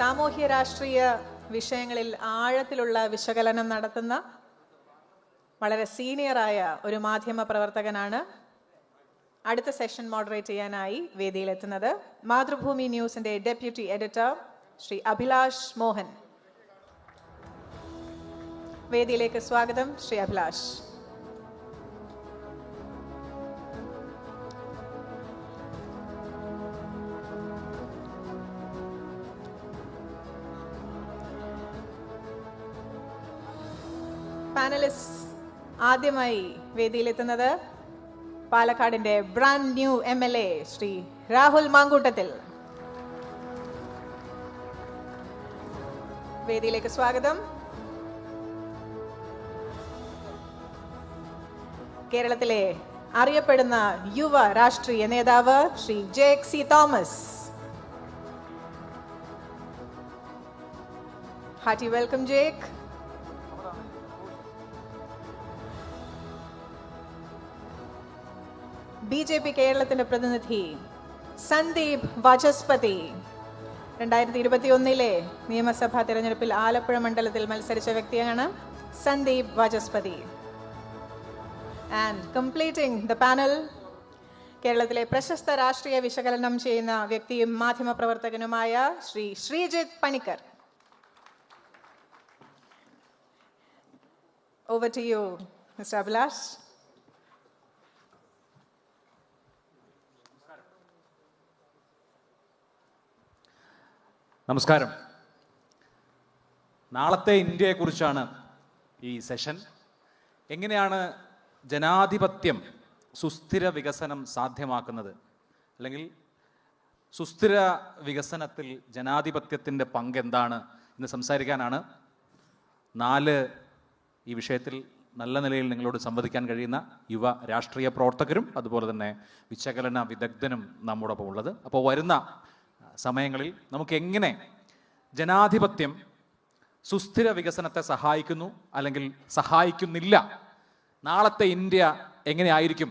സാമൂഹ്യ രാഷ്ട്രീയ വിഷയങ്ങളിൽ ആഴത്തിലുള്ള വിശകലനം നടത്തുന്ന വളരെ സീനിയറായ ഒരു മാധ്യമ പ്രവർത്തകനാണ് അടുത്ത സെഷൻ മോഡറേറ്റ് ചെയ്യാനായി വേദിയിലെത്തുന്നത്. മാതൃഭൂമി ന്യൂസിന്റെ ഡെപ്യൂട്ടി എഡിറ്റർ ശ്രീ അഭിലാഷ് മോഹൻ. വേദിയിലേക്ക് സ്വാഗതം ശ്രീ അഭിലാഷ്. പാനലിസ്റ്റ് ആദ്യമായി വേദിയിലെത്തുന്നത് പാലക്കാടിന്റെ brand new MLA Shri Rahul Mankoottathil. വേദിയിലേക്ക് സ്വാഗതം. കേരളത്തിലെ അറിയപ്പെടുന്ന യുവ രാഷ്ട്രീയ നേതാവ് Shri Jake C Thomas. Hearty welcome Jake. BJP കേരളത്തിന്റെ പ്രതിനിധി സന്ദീപ് വാചസ്പതി. 2021 നിയമസഭാ തെരഞ്ഞെടുപ്പിൽ ആലപ്പുഴ മണ്ഡലത്തിൽ മത്സരിച്ച വ്യക്തിയാണ് Sandeep Vachaspati. And completing the panel, കേരളത്തിലെ പ്രശസ്ത രാഷ്ട്രീയ വിശകലനം ചെയ്യുന്ന വ്യക്തിയും മാധ്യമപ്രവർത്തകനുമായ Shri Sreejith Panicker. Over to you, Mr. Abhilash. നമസ്കാരം. നാളത്തെ ഇന്ത്യയെക്കുറിച്ചാണ് ഈ സെഷൻ. എങ്ങനെയാണ് ജനാധിപത്യം സുസ്ഥിര വികസനം സാധ്യമാക്കുന്നത്, അല്ലെങ്കിൽ സുസ്ഥിര വികസനത്തിൽ ജനാധിപത്യത്തിൻ്റെ പങ്ക് എന്താണ് എന്ന് സംസാരിക്കാനാണ് 4 ഈ വിഷയത്തിൽ നല്ല നിലയിൽ നിങ്ങളോട് സംവദിക്കാൻ കഴിയുന്ന യുവ രാഷ്ട്രീയ പ്രവർത്തകരും അതുപോലെ തന്നെ വിശകലന വിദഗ്ധനും നമ്മോടൊപ്പം ഉള്ളത്. അപ്പോൾ വരുന്ന സമയങ്ങളിൽ നമുക്ക് എങ്ങനെ ജനാധിപത്യം സുസ്ഥിര വികസനത്തെ സഹായിക്കുന്നു അല്ലെങ്കിൽ സഹായിക്കുന്നില്ല, നാളത്തെ ഇന്ത്യ എങ്ങനെയായിരിക്കും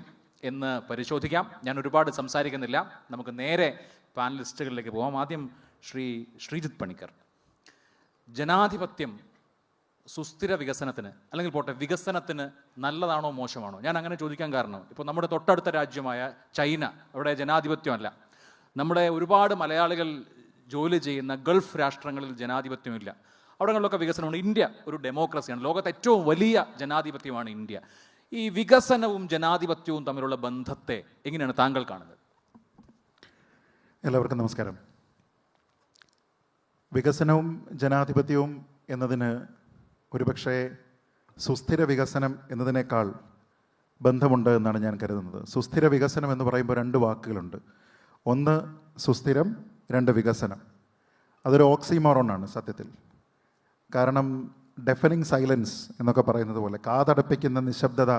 എന്ന് പരിശോധിക്കാം. ഞാൻ ഒരുപാട് സംസാരിക്കുന്നില്ല, നമുക്ക് നേരെ പാനലിസ്റ്റുകളിലേക്ക് പോകാം. ആദ്യം ശ്രീജിത്ത് പണിക്കർ, ജനാധിപത്യം സുസ്ഥിര വികസനത്തിന് അല്ലെങ്കിൽ പോട്ടെ വികസനത്തിന് നല്ലതാണോ മോശമാണോ? ഞാൻ അങ്ങനെ ചോദിക്കാൻ കാരണം, ഇപ്പോൾ നമ്മുടെ തൊട്ടടുത്ത രാജ്യമായ ചൈന, അവിടെ ജനാധിപത്യമല്ല. നമ്മുടെ ഒരുപാട് മലയാളികൾ ജോലി ചെയ്യുന്ന ഗൾഫ് രാഷ്ട്രങ്ങളിൽ ജനാധിപത്യമില്ല, അവിടങ്ങളിലൊക്കെ വികസനമുണ്ട്. ഇന്ത്യ ഒരു ഡെമോക്രസിയാണ്, ലോകത്തെ ഏറ്റവും വലിയ ജനാധിപത്യമാണ് ഇന്ത്യ. ഈ വികസനവും ജനാധിപത്യവും തമ്മിലുള്ള ബന്ധത്തെ എങ്ങനെയാണ് താങ്കൾ കാണുന്നത്? എല്ലാവർക്കും നമസ്കാരം. വികസനവും ജനാധിപത്യവും എന്നതിന് ഒരുപക്ഷെ സുസ്ഥിര വികസനം എന്നതിനേക്കാൾ ബന്ധമുണ്ട് എന്നാണ് ഞാൻ കരുതുന്നത്. സുസ്ഥിര വികസനം എന്ന് പറയുമ്പോൾ 2 വാക്കുകളുണ്ട്. ഒന്ന് സുസ്ഥിരം, 2 വികസനം. അതൊരു ഓക്സിമോറോണാണ് സത്യത്തിൽ. കാരണം ഡെഫനിങ് സൈലൻസ് എന്നൊക്കെ പറയുന്നത് പോലെ, കാതടപ്പിക്കുന്ന നിശബ്ദത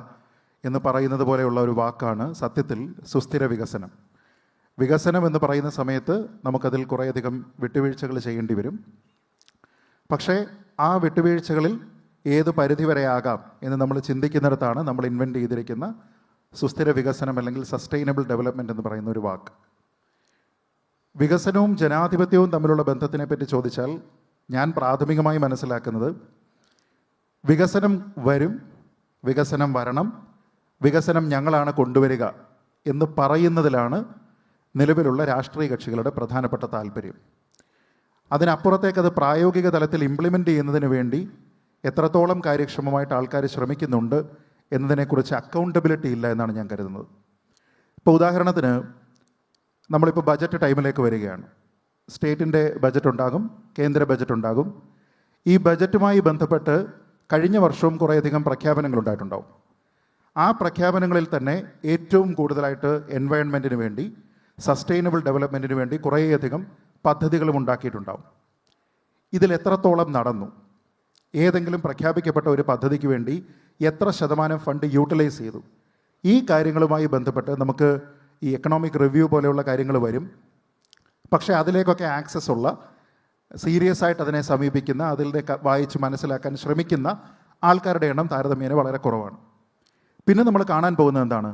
എന്ന് പറയുന്നത് പോലെയുള്ള ഒരു വാക്കാണ് സത്യത്തിൽ സുസ്ഥിര വികസനം. വികസനം എന്ന് പറയുന്ന സമയത്ത് നമുക്കതിൽ കുറേയധികം വിട്ടുവീഴ്ചകൾ ചെയ്യേണ്ടി വരും. പക്ഷേ ആ വിട്ടുവീഴ്ചകളിൽ ഏത് പരിധിവരെ ആകാം എന്ന് നമ്മൾ ചിന്തിക്കുന്നിടത്താണ് നമ്മൾ ഇൻവെൻറ്റ് ചെയ്തിരിക്കുന്ന സുസ്ഥിര വികസനം അല്ലെങ്കിൽ സസ്റ്റൈനബിൾ ഡെവലപ്മെൻറ്റ് എന്ന് പറയുന്ന ഒരു വാക്ക്. വികസനവും ജനാധിപത്യവും തമ്മിലുള്ള ബന്ധത്തിനെ പറ്റി ചോദിച്ചാൽ ഞാൻ പ്രാഥമികമായി മനസ്സിലാക്കുന്നത്, വികസനം വരും, വികസനം വരണം, വികസനം ഞങ്ങളാണ് കൊണ്ടുവരിക എന്ന് പറയുന്നതിലാണ് നിലവിലുള്ള രാഷ്ട്രീയ കക്ഷികളുടെ പ്രധാനപ്പെട്ട താല്പര്യം. അതിനപ്പുറത്തേക്ക് അത് പ്രായോഗിക തലത്തിൽ ഇംപ്ലിമെൻ്റ് ചെയ്യുന്നതിന് വേണ്ടി എത്രത്തോളം കാര്യക്ഷമമായിട്ട് ആൾക്കാർ ശ്രമിക്കുന്നുണ്ട് എന്നതിനെക്കുറിച്ച് അക്കൗണ്ടബിലിറ്റി ഇല്ല എന്നാണ് ഞാൻ കരുതുന്നത്. ഇപ്പോൾ ഉദാഹരണത്തിന്, നമ്മളിപ്പോൾ ബജറ്റ് ടൈമിലേക്ക് വരികയാണ്. സ്റ്റേറ്റിൻ്റെ ബജറ്റ് ഉണ്ടാകും, കേന്ദ്ര ബജറ്റ് ഉണ്ടാകും. ഈ ബജറ്റുമായി ബന്ധപ്പെട്ട് കഴിഞ്ഞ വർഷവും കുറേയധികം പ്രഖ്യാപനങ്ങൾ ഉണ്ടായിട്ടുണ്ടാവും. ആ പ്രഖ്യാപനങ്ങളിൽ തന്നെ ഏറ്റവും കൂടുതലായിട്ട് എൻവയൺമെൻറ്റിന് വേണ്ടി, സസ്റ്റൈനബിൾ ഡെവലപ്മെൻറ്റിന് വേണ്ടി കുറേയധികം പദ്ധതികളും ഉണ്ടാക്കിയിട്ടുണ്ടാവും. ഇതിൽ എത്രത്തോളം നടന്നു, ഏതെങ്കിലും പ്രഖ്യാപിക്കപ്പെട്ട ഒരു പദ്ധതിക്ക് വേണ്ടി എത്ര ശതമാനം ഫണ്ട് യൂട്ടിലൈസ് ചെയ്തു, ഈ കാര്യങ്ങളുമായി ബന്ധപ്പെട്ട് നമുക്ക് ഈ എക്കണോമിക് റിവ്യൂ പോലെയുള്ള കാര്യങ്ങൾ വരും. പക്ഷേ അതിലേക്കൊക്കെ ആക്സസ് ഉള്ള, സീരിയസ് ആയിട്ട് അതിനെ സമീപിക്കുന്ന, അതിലെ വായിച്ച് മനസ്സിലാക്കാൻ ശ്രമിക്കുന്ന ആൾക്കാരുടെ എണ്ണം താരതമ്യേന വളരെ കുറവാണ്. പിന്നെ നമ്മൾ കാണാൻ പോകുന്നത് എന്താണ്?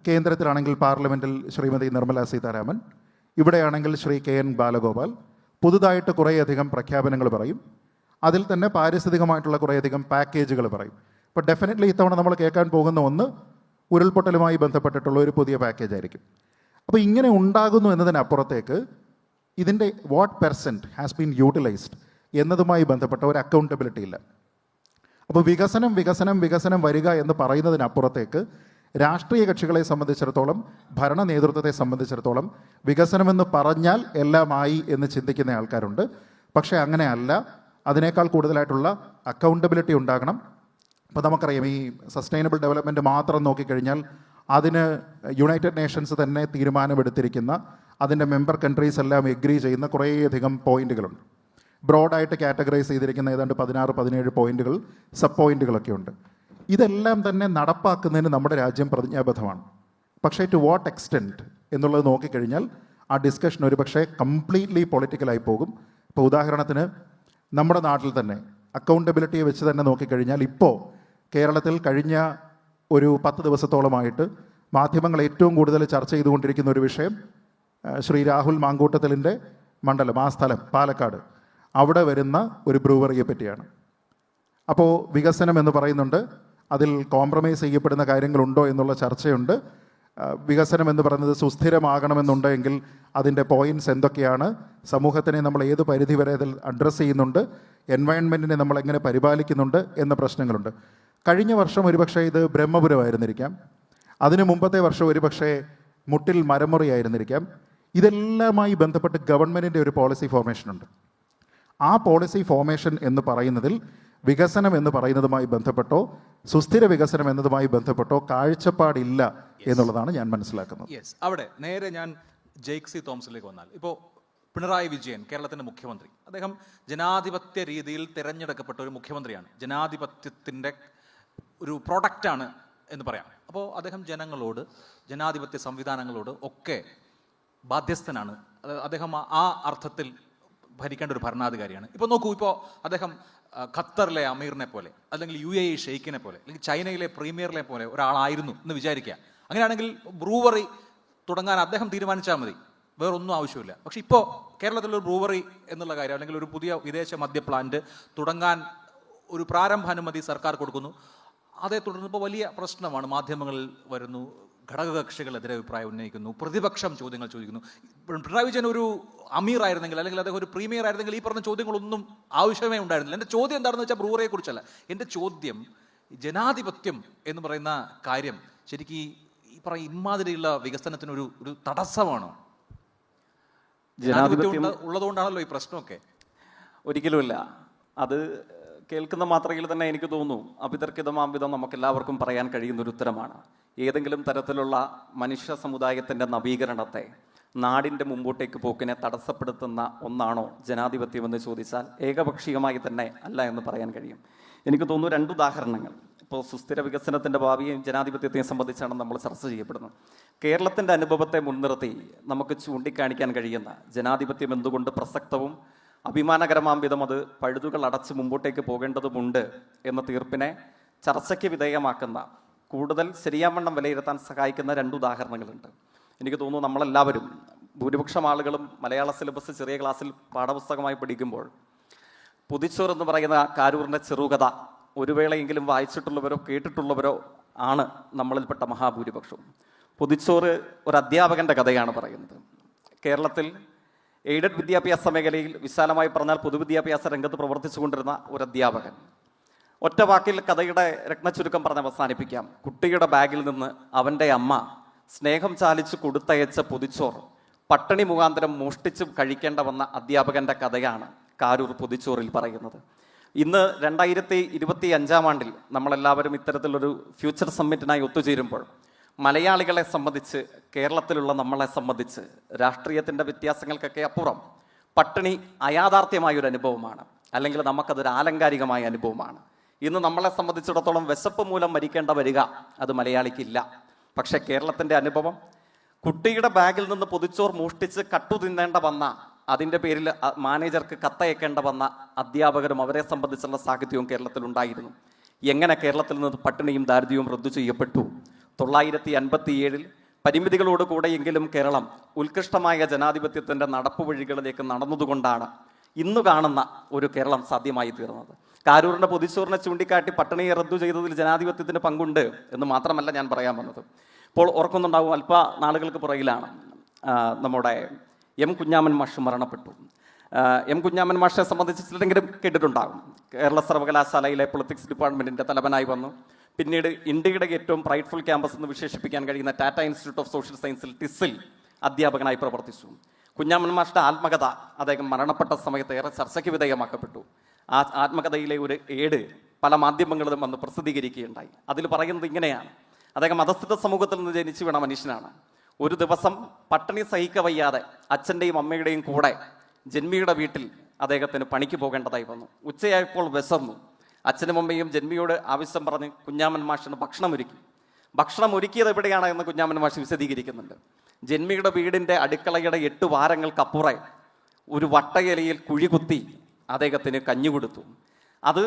കേന്ദ്രത്തിലാണെങ്കിൽ പാർലമെൻറ്റിൽ ശ്രീമതി നിർമ്മല സീതാരാമൻ, ഇവിടെയാണെങ്കിൽ ശ്രീ KN ബാലഗോപാൽ, പുതുതായിട്ട് കുറേയധികം പ്രഖ്യാപനങ്ങൾ പറയും. അതിൽ തന്നെ പാരിസ്ഥിതികമായിട്ടുള്ള കുറേയധികം പാക്കേജുകൾ പറയും. ഇപ്പോൾ ഡെഫിനറ്റ്ലി ഇത്തവണ നമ്മൾ കേൾക്കാൻ പോകുന്ന ഒന്ന് ഉരുൾപൊട്ടലുമായി ബന്ധപ്പെട്ടിട്ടുള്ള ഒരു പുതിയ പാക്കേജ് ആയിരിക്കും. അപ്പോൾ ഇങ്ങനെ ഉണ്ടാകുന്നു എന്നതിനപ്പുറത്തേക്ക് ഇതിൻ്റെ what percent has been utilised എന്നതുമായി ബന്ധപ്പെട്ട ഒരു അക്കൗണ്ടബിലിറ്റി ഇല്ല. അപ്പോൾ വികസനം വികസനം വികസനം വരിക എന്ന് പറയുന്നതിനപ്പുറത്തേക്ക് രാഷ്ട്രീയ കക്ഷികളെ സംബന്ധിച്ചിടത്തോളം, ഭരണ നേതൃത്വത്തെ സംബന്ധിച്ചിടത്തോളം വികസനമെന്ന് പറഞ്ഞാൽ എല്ലാമായി എന്ന് ചിന്തിക്കുന്ന ആൾക്കാരുണ്ട്. പക്ഷേ അങ്ങനെയല്ല. അതിനേക്കാൾ കൂടുതലായിട്ടുള്ള അക്കൗണ്ടബിലിറ്റി ഉണ്ടാകണം. അപ്പോൾ നമുക്കറിയാം, ഈ സസ്റ്റൈനബിൾ ഡെവലപ്മെൻറ്റ് മാത്രം നോക്കിക്കഴിഞ്ഞാൽ അതിന് യുണൈറ്റഡ് നേഷൻസ് തന്നെ തീരുമാനമെടുത്തിരിക്കുന്ന, അതിൻ്റെ മെമ്പർ കൺട്രീസ് എല്ലാം എഗ്രി ചെയ്യുന്ന കുറേയധികം പോയിന്റുകളുണ്ട്. ബ്രോഡായിട്ട് കാറ്റഗറൈസ് ചെയ്തിരിക്കുന്ന ഏതാണ്ട് 16-17 പോയിന്റുകൾ, സബ് പോയിന്റുകളൊക്കെ ഉണ്ട്. ഇതെല്ലാം തന്നെ നടപ്പാക്കുന്നതിന് നമ്മുടെ രാജ്യം പ്രതിജ്ഞാബദ്ധമാണ്. പക്ഷേ ടു വാട്ട് എക്സ്റ്റെൻറ്റ് എന്നുള്ളത് നോക്കിക്കഴിഞ്ഞാൽ ആ ഡിസ്കഷൻ ഒരു പക്ഷേ കംപ്ലീറ്റ്ലി പൊളിറ്റിക്കലായി പോകും. ഇപ്പോൾ ഉദാഹരണത്തിന് നമ്മുടെ നാട്ടിൽ തന്നെ അക്കൗണ്ടബിലിറ്റിയെ വെച്ച് തന്നെ നോക്കിക്കഴിഞ്ഞാൽ ഇപ്പോൾ കേരളത്തിൽ കഴിഞ്ഞ ഒരു 10 ദിവസത്തോളമായിട്ട് മാധ്യമങ്ങൾ ഏറ്റവും കൂടുതൽ ചർച്ച ചെയ്തുകൊണ്ടിരിക്കുന്ന ഒരു വിഷയം ശ്രീ രാഹുൽ മാങ്കൂട്ടത്തിലിൻ്റെ മണ്ഡലം, ആ സ്ഥലം പാലക്കാട്, അവിടെ വരുന്ന ഒരു ബ്രൂവറിയെ പറ്റിയാണ്. അപ്പോൾ വികസനം എന്ന് പറയുന്നുണ്ട്, അതിൽ കോംപ്രമൈസ് ചെയ്യപ്പെടുന്ന കാര്യങ്ങളുണ്ടോ എന്നുള്ള ചർച്ചയുണ്ട്. വികസനം എന്ന് പറയുന്നത് സുസ്ഥിരമാകണമെന്നുണ്ടെങ്കിൽ അതിൻ്റെ പോയിൻറ്റ്സ് എന്തൊക്കെയാണ്, സമൂഹത്തിനെ നമ്മൾ ഏത് പരിധി വരെ അതിൽ അഡ്രസ്സ് ചെയ്യുന്നുണ്ട്, എൻവയൺമെൻറ്റിനെ നമ്മൾ എങ്ങനെ പരിപാലിക്കുന്നുണ്ട് എന്ന പ്രശ്നങ്ങളുണ്ട്. കഴിഞ്ഞ വർഷം ഒരുപക്ഷെ ഇത് ബ്രഹ്മപുരമായിരുന്നിരിക്കാം, അതിനു മുമ്പത്തെ വർഷം ഒരുപക്ഷെ മുട്ടിൽ മരമുറിയായിരുന്നിരിക്കാം. ഇതെല്ലാമായി ബന്ധപ്പെട്ട് ഗവൺമെൻറ്റിൻ്റെ ഒരു പോളിസി ഫോർമേഷനുണ്ട്. ആ പോളിസി ഫോർമേഷൻ എന്ന് പറയുന്നതിൽ വികസനം എന്ന് പറയുന്നതുമായി ബന്ധപ്പെട്ടോ സുസ്ഥിര വികസനം എന്നതുമായി ബന്ധപ്പെട്ടോ കാഴ്ചപ്പാടില്ല എന്നുള്ളതാണ് ഞാൻ മനസ്സിലാക്കുന്നത്. യെസ്, അവിടെ നേരെ ഞാൻ ജെയ്ക് സി തോമസിലേക്ക് വന്നാൽ, ഇപ്പോൾ പിണറായി വിജയൻ കേരളത്തിൻ്റെ മുഖ്യമന്ത്രി, അദ്ദേഹം ജനാധിപത്യ രീതിയിൽ തിരഞ്ഞെടുക്കപ്പെട്ട ഒരു മുഖ്യമന്ത്രിയാണ്. ജനാധിപത്യത്തിൻ്റെ ഒരു പ്രൊഡക്റ്റാണ് എന്ന് പറയാം. അപ്പോൾ അദ്ദേഹം ജനങ്ങളോട്, ജനാധിപത്യ സംവിധാനങ്ങളോട് ഒക്കെ ബാധ്യസ്ഥനാണ്. അദ്ദേഹം ആ അർത്ഥത്തിൽ ഭരിക്കേണ്ട ഒരു ഭരണാധികാരിയാണ്. ഇപ്പോൾ നോക്കൂ, ഇപ്പോൾ അദ്ദേഹം ഖത്തറിലെ അമീറിനെ പോലെ, അല്ലെങ്കിൽ UAE ഷെയ്ഖിനെ പോലെ, അല്ലെങ്കിൽ ചൈനയിലെ പ്രീമിയറിനെ പോലെ ഒരാളായിരുന്നു എന്ന് വിചാരിക്കുക. അങ്ങനെയാണെങ്കിൽ ബ്രൂവറി തുടങ്ങാൻ അദ്ദേഹം തീരുമാനിച്ചാൽ മതി, വേറൊന്നും ആവശ്യമില്ല. പക്ഷെ ഇപ്പോൾ കേരളത്തിലൊരു ബ്രൂവറി എന്നുള്ള കാര്യം, അല്ലെങ്കിൽ ഒരു പുതിയ വിദേശ മദ്യ പ്ലാന്റ് തുടങ്ങാൻ ഒരു പ്രാരംഭാനുമതി സർക്കാർ കൊടുക്കുന്നു. അതേ തുടർന്ന് ഇപ്പോൾ വലിയ പ്രശ്നമാണ്, മാധ്യമങ്ങളിൽ വരുന്നു, ഘടകകക്ഷികളെതിരെ അഭിപ്രായം ഉന്നയിക്കുന്നു, പ്രതിപക്ഷം ചോദ്യങ്ങൾ ചോദിക്കുന്നു. പിണറായി വിജയൻ ഒരു അമീർ ആയിരുന്നെങ്കിൽ, അല്ലെങ്കിൽ അദ്ദേഹം ഒരു പ്രീമിയർ ആയിരുന്നെങ്കിൽ ഈ പറഞ്ഞ ചോദ്യങ്ങളൊന്നും ആവശ്യമേ ഉണ്ടായിരുന്നില്ല. എൻ്റെ ചോദ്യം എന്താണെന്ന് വെച്ചാൽ ബ്രൂവറിയെ കുറിച്ചല്ല. എൻ്റെ ചോദ്യം ജനാധിപത്യം എന്ന് പറയുന്ന കാര്യം ശരിക്കും ഈ പറയുന്ന ഇമാതിരിയുള്ള വികസനത്തിനൊരു ഒരു തടസ്സമാണോ? ജനാധിപത്യം ഉള്ളതുകൊണ്ടാണല്ലോ ഈ പ്രശ്നമൊക്കെ. ഒരിക്കലുമില്ല. അത് കേൾക്കുന്ന മാത്രയിൽ തന്നെ എനിക്ക് തോന്നുന്നു അഭിതർക്കിതമാംവിധം നമുക്കെല്ലാവർക്കും പറയാൻ കഴിയുന്നൊരു ഉത്തരമാണ്. ഏതെങ്കിലും തരത്തിലുള്ള മനുഷ്യ സമുദായത്തിൻ്റെ നവീകരണത്തെ, നാടിൻ്റെ മുമ്പോട്ടേക്ക് പോക്കിനെ തടസ്സപ്പെടുത്തുന്ന ഒന്നാണോ ജനാധിപത്യം എന്ന് ചോദിച്ചാൽ ഏകപക്ഷീയമായി തന്നെ അല്ല എന്ന് പറയാൻ കഴിയും. എനിക്ക് തോന്നുന്നു 2 ഉദാഹരണങ്ങൾ. ഇപ്പോൾ സുസ്ഥിര വികസനത്തിൻ്റെ ഭാവിയെയും ജനാധിപത്യത്തെയും സംബന്ധിച്ചാണ് നമ്മൾ ചർച്ച ചെയ്യപ്പെടുന്നത്. കേരളത്തിൻ്റെ അനുഭവത്തെ മുൻനിർത്തി നമുക്ക് ചൂണ്ടിക്കാണിക്കാൻ കഴിയുന്ന ജനാധിപത്യം എന്തുകൊണ്ട് പ്രസക്തവും അഭിമാനകരമാം വിധം അത് പഴുതുകൾ അടച്ച് മുമ്പോട്ടേക്ക് പോകേണ്ടതുമുണ്ട് എന്ന തീർപ്പിനെ ചർച്ചയ്ക്ക് വിധേയമാക്കുന്ന, കൂടുതൽ ശരിയാവണ്ണം വിലയിരുത്താൻ സഹായിക്കുന്ന 2 ഉദാഹരണങ്ങളുണ്ട്. എനിക്ക് തോന്നുന്നു നമ്മളെല്ലാവരും, ഭൂരിപക്ഷം ആളുകളും മലയാള സിലബസ് ചെറിയ ക്ലാസ്സിൽ പാഠപുസ്തകമായി പഠിക്കുമ്പോൾ പൊതിച്ചോറ് എന്ന് പറയുന്ന കാരൂറിൻ്റെ ചെറുകഥ ഒരു വേളയെങ്കിലും വായിച്ചിട്ടുള്ളവരോ കേട്ടിട്ടുള്ളവരോ ആണ് നമ്മളിൽപ്പെട്ട മഹാഭൂരിപക്ഷവും. പൊതിച്ചോറ് ഒരു അധ്യാപകൻ്റെ കഥയാണ് പറയുന്നത്. കേരളത്തിൽ എയ്ഡഡ് വിദ്യാഭ്യാസ മേഖലയിൽ, വിശാലമായി പറഞ്ഞാൽ പൊതുവിദ്യാഭ്യാസ രംഗത്ത് പ്രവർത്തിച്ചുകൊണ്ടിരുന്ന ഒരു അധ്യാപകൻ. ഒറ്റ വാക്കിൽ കഥയുടെ രത്നച്ചുരുക്കം പറഞ്ഞ് അവസാനിപ്പിക്കാം. കുട്ടിയുടെ ബാഗിൽ നിന്ന് അവൻ്റെ അമ്മ സ്നേഹം ചാലിച്ച് കൊടുത്തയച്ച പൊതിച്ചോർ പട്ടിണി മുഖാന്തരം മോഷ്ടിച്ച് കഴിക്കേണ്ട വന്ന അധ്യാപകൻ്റെ കഥയാണ് കാരൂർ പൊതിച്ചോറിൽ പറയുന്നത്. ഇന്ന് 2025 ആണ്ടിൽ നമ്മളെല്ലാവരും ഇത്തരത്തിലൊരു ഫ്യൂച്ചർ സമ്മിറ്റിനായി ഒത്തുചേരുമ്പോൾ മലയാളികളെ സംബന്ധിച്ച്, കേരളത്തിലുള്ള നമ്മളെ സംബന്ധിച്ച്, രാഷ്ട്രീയത്തിൻ്റെ വ്യത്യാസങ്ങൾക്കൊക്കെ അപ്പുറം പട്ടിണി അയാഥാർത്ഥ്യമായൊരു അനുഭവമാണ്, അല്ലെങ്കിൽ നമുക്കതൊരു ആലങ്കാരികമായ അനുഭവമാണ്. ഇന്ന് നമ്മളെ സംബന്ധിച്ചിടത്തോളം വിശപ്പ് മൂലം മരിക്കേണ്ട വരിക അത് മലയാളിക്കില്ല. പക്ഷേ കേരളത്തിൻ്റെ അനുഭവം, കുട്ടിയുടെ ബാഗിൽ നിന്ന് പൊതിച്ചോർ മോഷ്ടിച്ച് കട്ടു തിന്നേണ്ട വന്ന, അതിൻ്റെ പേരിൽ മാനേജർക്ക് കത്തയക്കേണ്ട വന്ന അധ്യാപകരും അവരെ സംബന്ധിച്ചുള്ള സാഹിത്യവും കേരളത്തിലുണ്ടായിരുന്നു. എങ്ങനെ കേരളത്തിൽ നിന്ന് പട്ടിണിയും ദാരിദ്ര്യവും റദ്ദു ചെയ്യപ്പെട്ടു? 1957 പരിമിതികളോട് കൂടെയെങ്കിലും കേരളം ഉത്കൃഷ്ടമായ ജനാധിപത്യത്തിൻ്റെ നടപ്പുവഴികളിലേക്ക് നടന്നതുകൊണ്ടാണ് ഇന്ന് കാണുന്ന ഒരു കേരളം സാധ്യമായി തീർന്നത്. കാരൂരിൻ്റെ പൊതിച്ചോറിനെ ചൂണ്ടിക്കാട്ടി പട്ടിണിയെ റദ്ദു ചെയ്തതിൽ ജനാധിപത്യത്തിന് പങ്കുണ്ട് എന്ന് മാത്രമല്ല ഞാൻ പറയാൻ വന്നത്. ഇപ്പോൾ ഓർക്കുന്നുണ്ടാവും, അല്പ നാളുകൾക്ക് പുറകിലാണ് നമ്മുടെ എം കുഞ്ഞാമൻ മാഷ് മരണപ്പെട്ടു. എം കുഞ്ഞാമൻ മാഷെ സംബന്ധിച്ചിട്ടെങ്കിലും കേട്ടിട്ടുണ്ടാകും. കേരള സർവകലാശാലയിലെ പൊളിറ്റിക്സ് ഡിപ്പാർട്ട്മെൻറ്റിൻ്റെ തലവനായി വന്നു. പിന്നീട് ഇന്ത്യയുടെ ഏറ്റവും പ്രൈഡ്ഫുൾ ക്യാമ്പസ് എന്ന് വിശേഷിപ്പിക്കാൻ കഴിയുന്ന ടാറ്റ ഇൻസ്റ്റിറ്റ്യൂട്ട് ഓഫ് സോഷ്യൽ സയൻസിൽ ടിസിൽ അധ്യാപകനായി പ്രവർത്തിച്ചു. കുഞ്ഞാമൻ മാഷിന്റെ ആത്മകഥ അദ്ദേഹം മരണപ്പെട്ട സമയത്ത് ഏറെ ചർച്ചയ്ക്ക് വിധേയമാക്കപ്പെട്ടു. ആ ആത്മകഥയിലെ ഒരു ഏട് പല മാധ്യമങ്ങളിലും വന്ന് പ്രസിദ്ധീകരിക്കുകയുണ്ടായി. അതിൽ പറയുന്നത് ഇങ്ങനെയാണ്: അദ്ദേഹം അധസ്ഥിത സമൂഹത്തിൽ നിന്ന് ജനിച്ചു വീണ മനുഷ്യനാണ്. ഒരു ദിവസം പട്ടിണി സഹിക്കവയ്യാതെ അച്ഛൻ്റെയും അമ്മയുടെയും കൂടെ ജന്മിയുടെ വീട്ടിൽ അദ്ദേഹത്തിന് പണിക്ക് പോകേണ്ടതായി വന്നു. ഉച്ചയായപ്പോൾ വിശന്നു. അച്ഛനും അമ്മയും ജന്മിയോട് ആവശ്യം പറഞ്ഞ് കുഞ്ഞാമൻ മാഷിന് ഭക്ഷണം ഒരുക്കിയത് എവിടെയാണ് എന്ന് കുഞ്ഞാമൻ മാഷ് വിശദീകരിക്കുന്നുണ്ട്. ജന്മിയുടെ വീടിൻ്റെ അടുക്കളയുടെ 8 വാരങ്ങൾക്കപ്പുറം ഒരു വട്ടയിലയിൽ കുഴി കുത്തി അദ്ദേഹത്തിന് കഞ്ഞി കൊടുത്തു. അത്